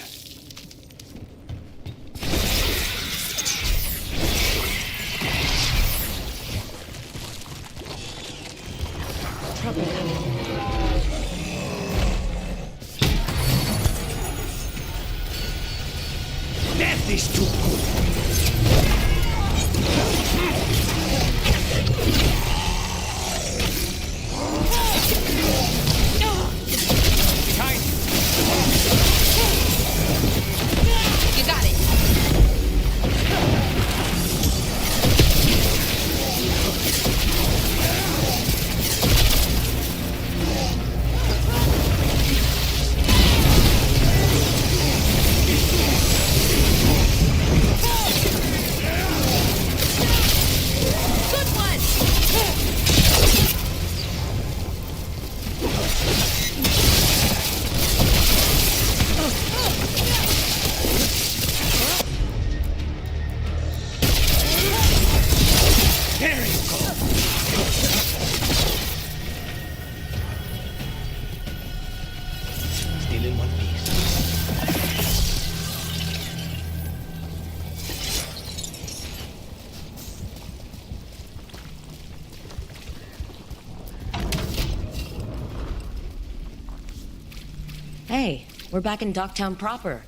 Death is too good. You got it. Hey, we're back in Docktown proper.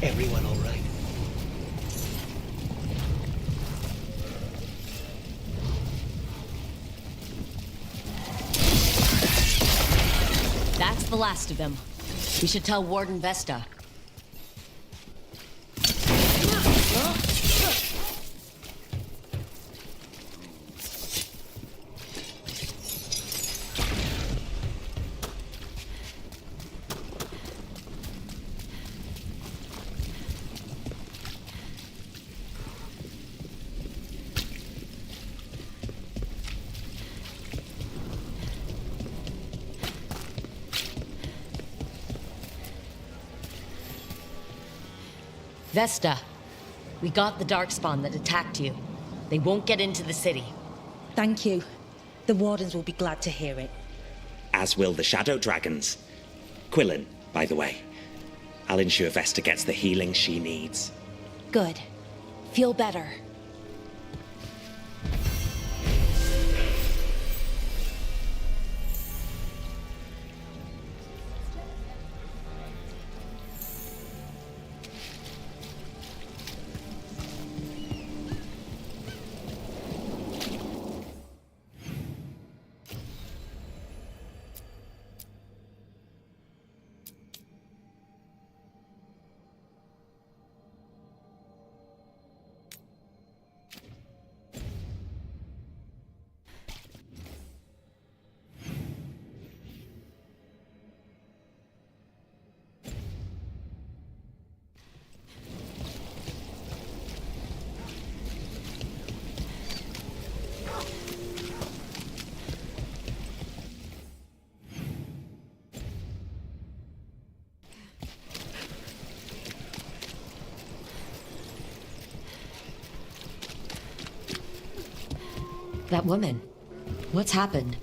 Everyone all right? That's the last of them. We should tell Warden Vesta. Vesta, we got the darkspawn that attacked you. They won't get into the city. Thank you. The Wardens will be glad to hear it. As will the shadow dragons. Quillen, by the way. I'll ensure Vesta gets the healing she needs. Good. Feel better. That woman. What's happened?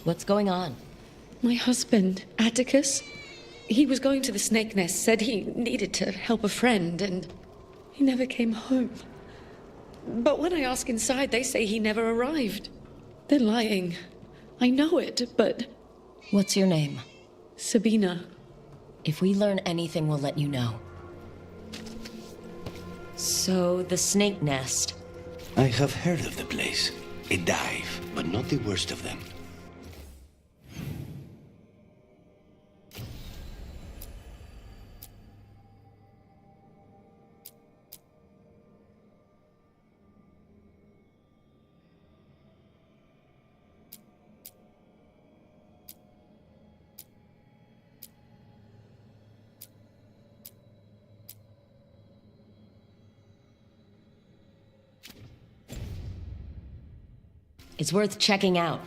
What's going on? My husband, Atticus, he was going to the snake nest, said he needed to help a friend, and he never came home. But when I ask inside, they say he never arrived. They're lying. I know it, but... What's your name? Sabina. If we learn anything, we'll let you know. So, the snake nest. I have heard of the place. A dive, but not the worst of them. It's worth checking out.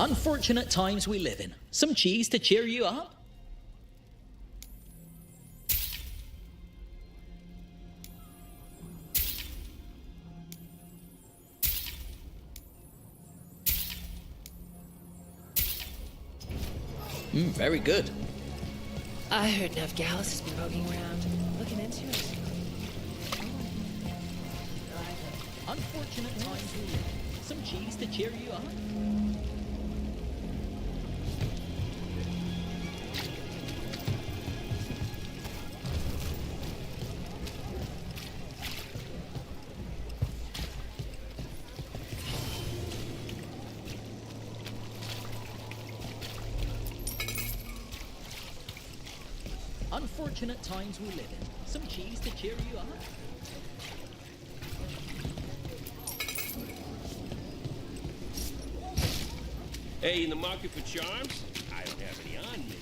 Unfortunate times we live in. Some cheese to cheer you up? Very good. I heard Navgalis has been poking around, looking into it. Unfortunate times we live in. Some cheese to cheer you up? Unfortunate times we live in. Some cheese to cheer you up? Hey, in the market for charms? I don't have any on me.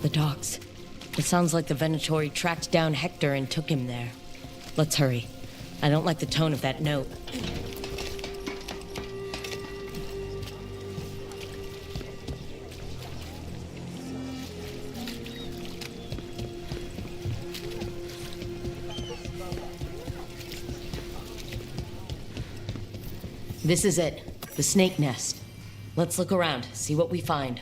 The docks. It sounds like the Venatori tracked down Hector and took him there. Let's hurry. I don't like the tone of that note. This is it. The snake nest. Let's look around, see what we find.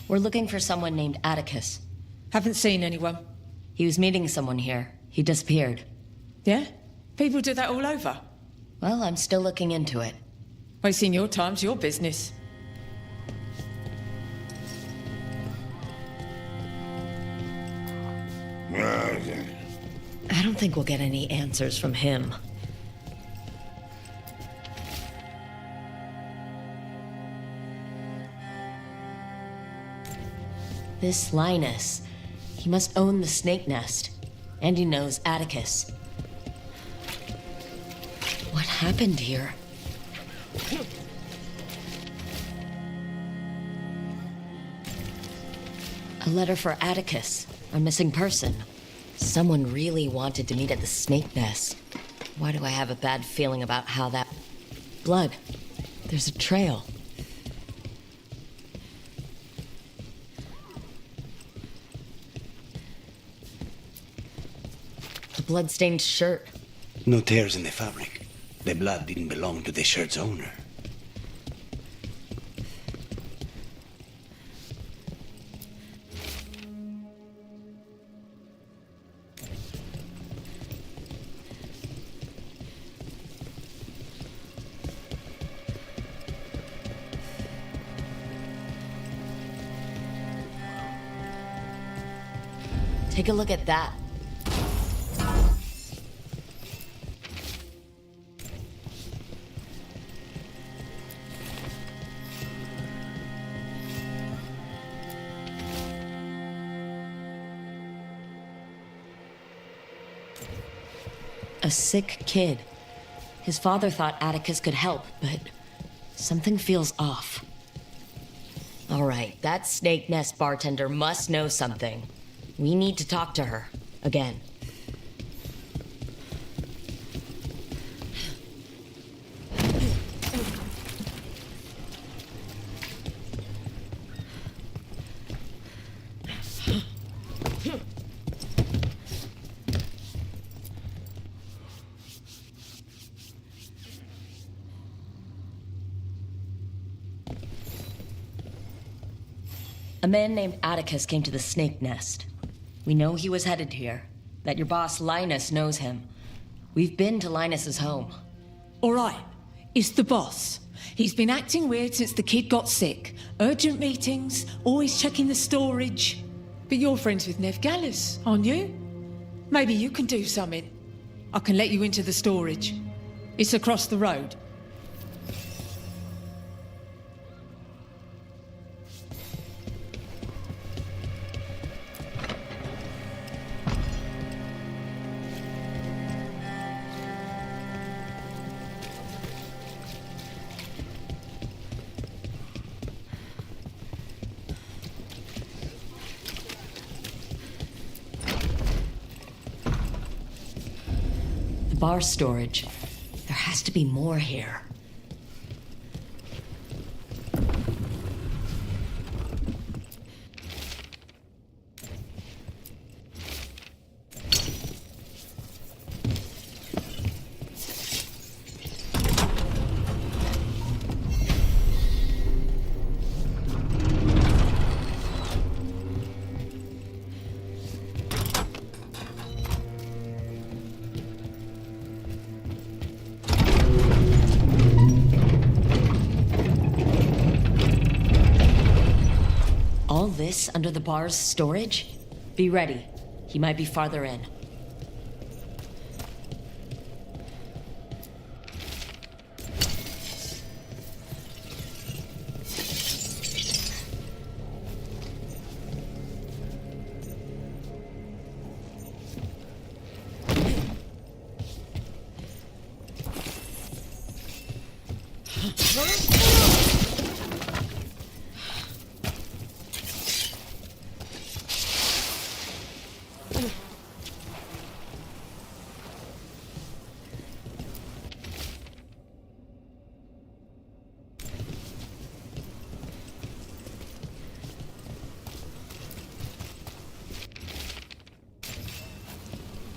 We're looking for someone named Atticus. Haven't seen anyone. He was meeting someone here. He disappeared. Yeah? People do that all over. Well, I'm still looking into it. Wasting your time's your business. I don't think we'll get any answers from him. This Linus, he must own the snake nest. And he knows Atticus. What happened here? A letter for Atticus, a missing person. Someone really wanted to meet at the snake nest. Why do I have a bad feeling about how that... Blood. There's a trail. A blood-stained shirt. No tears in the fabric. The blood didn't belong to the shirt's owner. Take a look at that. A sick kid. His father thought Atticus could help, but something feels off. All right, that snake nest bartender must know something. We need to talk to her. Again. A man named Atticus came to the snake nest. We know he was headed here, that your boss Linus knows him. We've been to Linus's home. All right, it's the boss. He's been acting weird since the kid got sick. Urgent meetings, always checking the storage. But you're friends with Nev Gallus, aren't you? Maybe you can do something. I can let you into the storage. It's across the road. Bar storage. There has to be more here. All this under the bar's storage? Be ready. He might be farther in.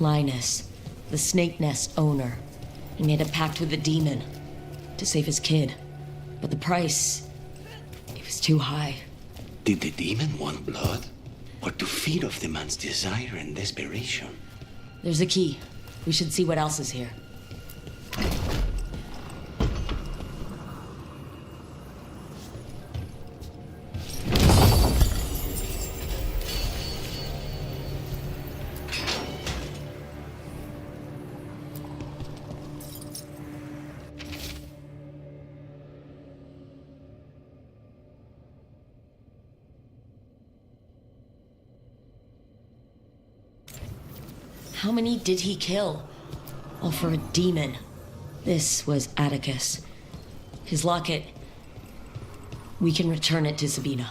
Linus, the snake nest owner. He made a pact with the demon to save his kid. But the price, it was too high. Did the demon want blood? Or to feed off the man's desire and desperation? There's a key. We should see what else is here. How many did he kill? All for a demon. This was Atticus. His locket. We can return it to Sabina.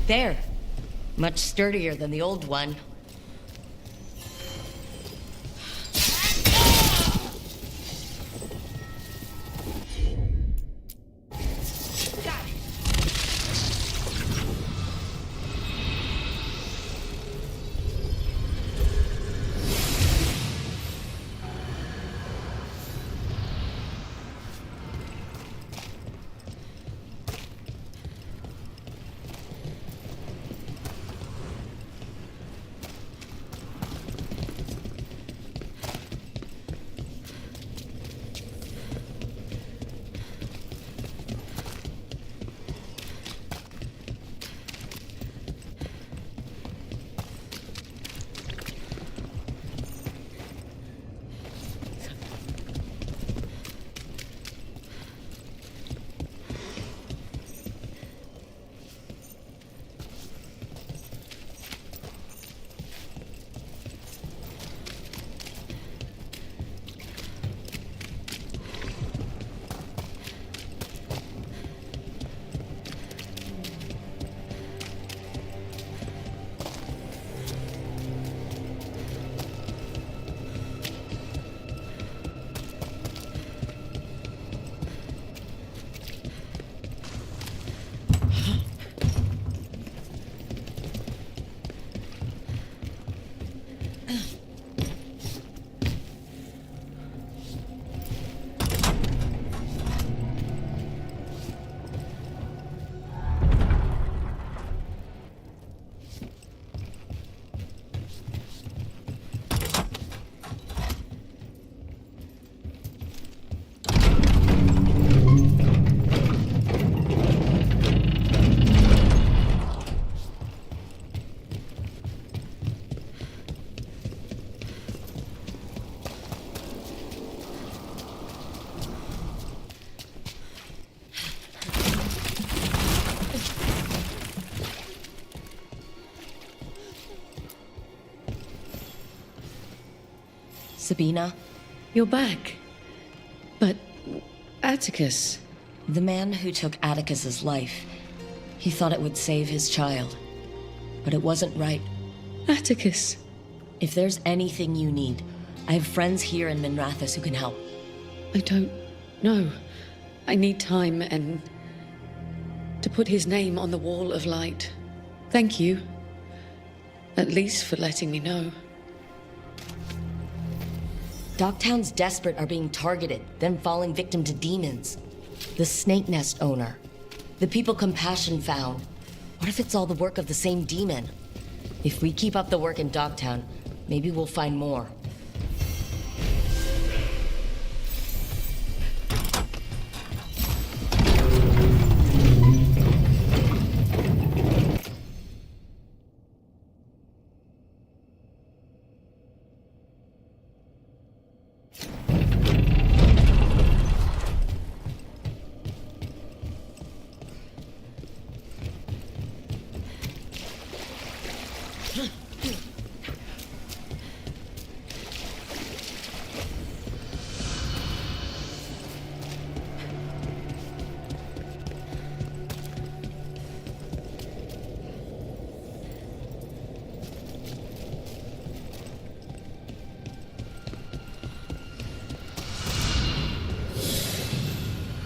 there. Much sturdier than the old one. Sabina? You're back. But Atticus... The man who took Atticus's life, he thought it would save his child. But it wasn't right. Atticus. If there's anything you need, I have friends here in Minrathous who can help. I don't know. I need time and... to put his name on the wall of light. Thank you. At least for letting me know. Dogtown's desperate are being targeted, then falling victim to demons. The Snake Nest owner. The people Compassion found. What if it's all the work of the same demon? If we keep up the work in Dogtown, maybe we'll find more.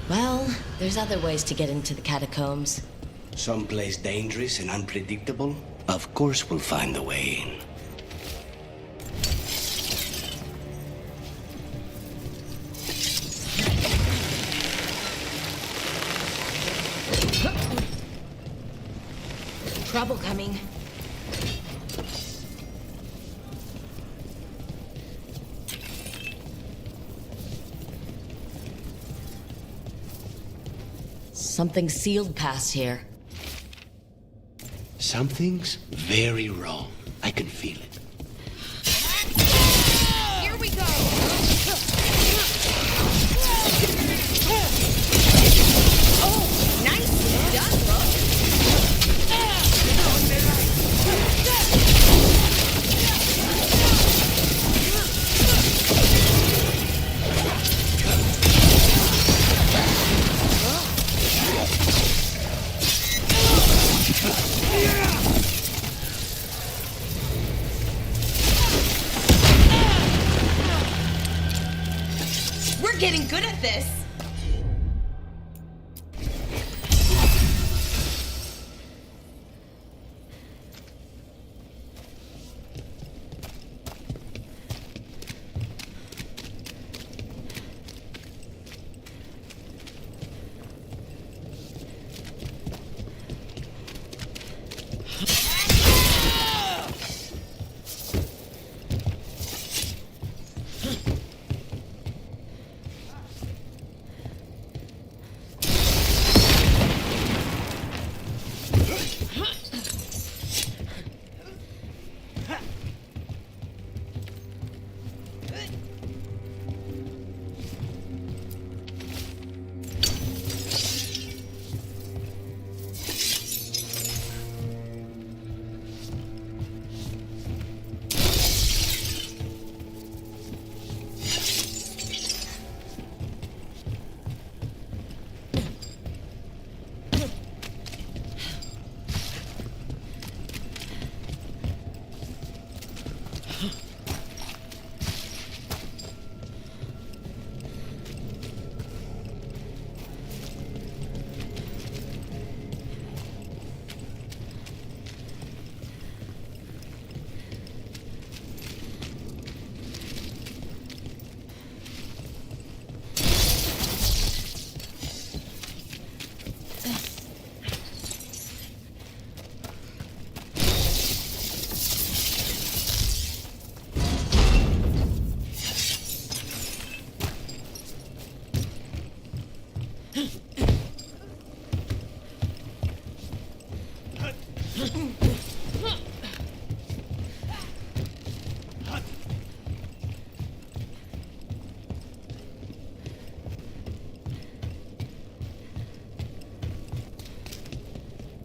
Well, there's other ways to get into the catacombs. Someplace dangerous and unpredictable? Of course we'll find the way in. Trouble coming. Something sealed past here. Something's very wrong. I can feel it. Here we go! Oh, nice done, look! Yeah! getting good at this.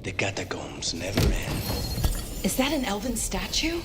The catacombs never end. Is that an elven statue?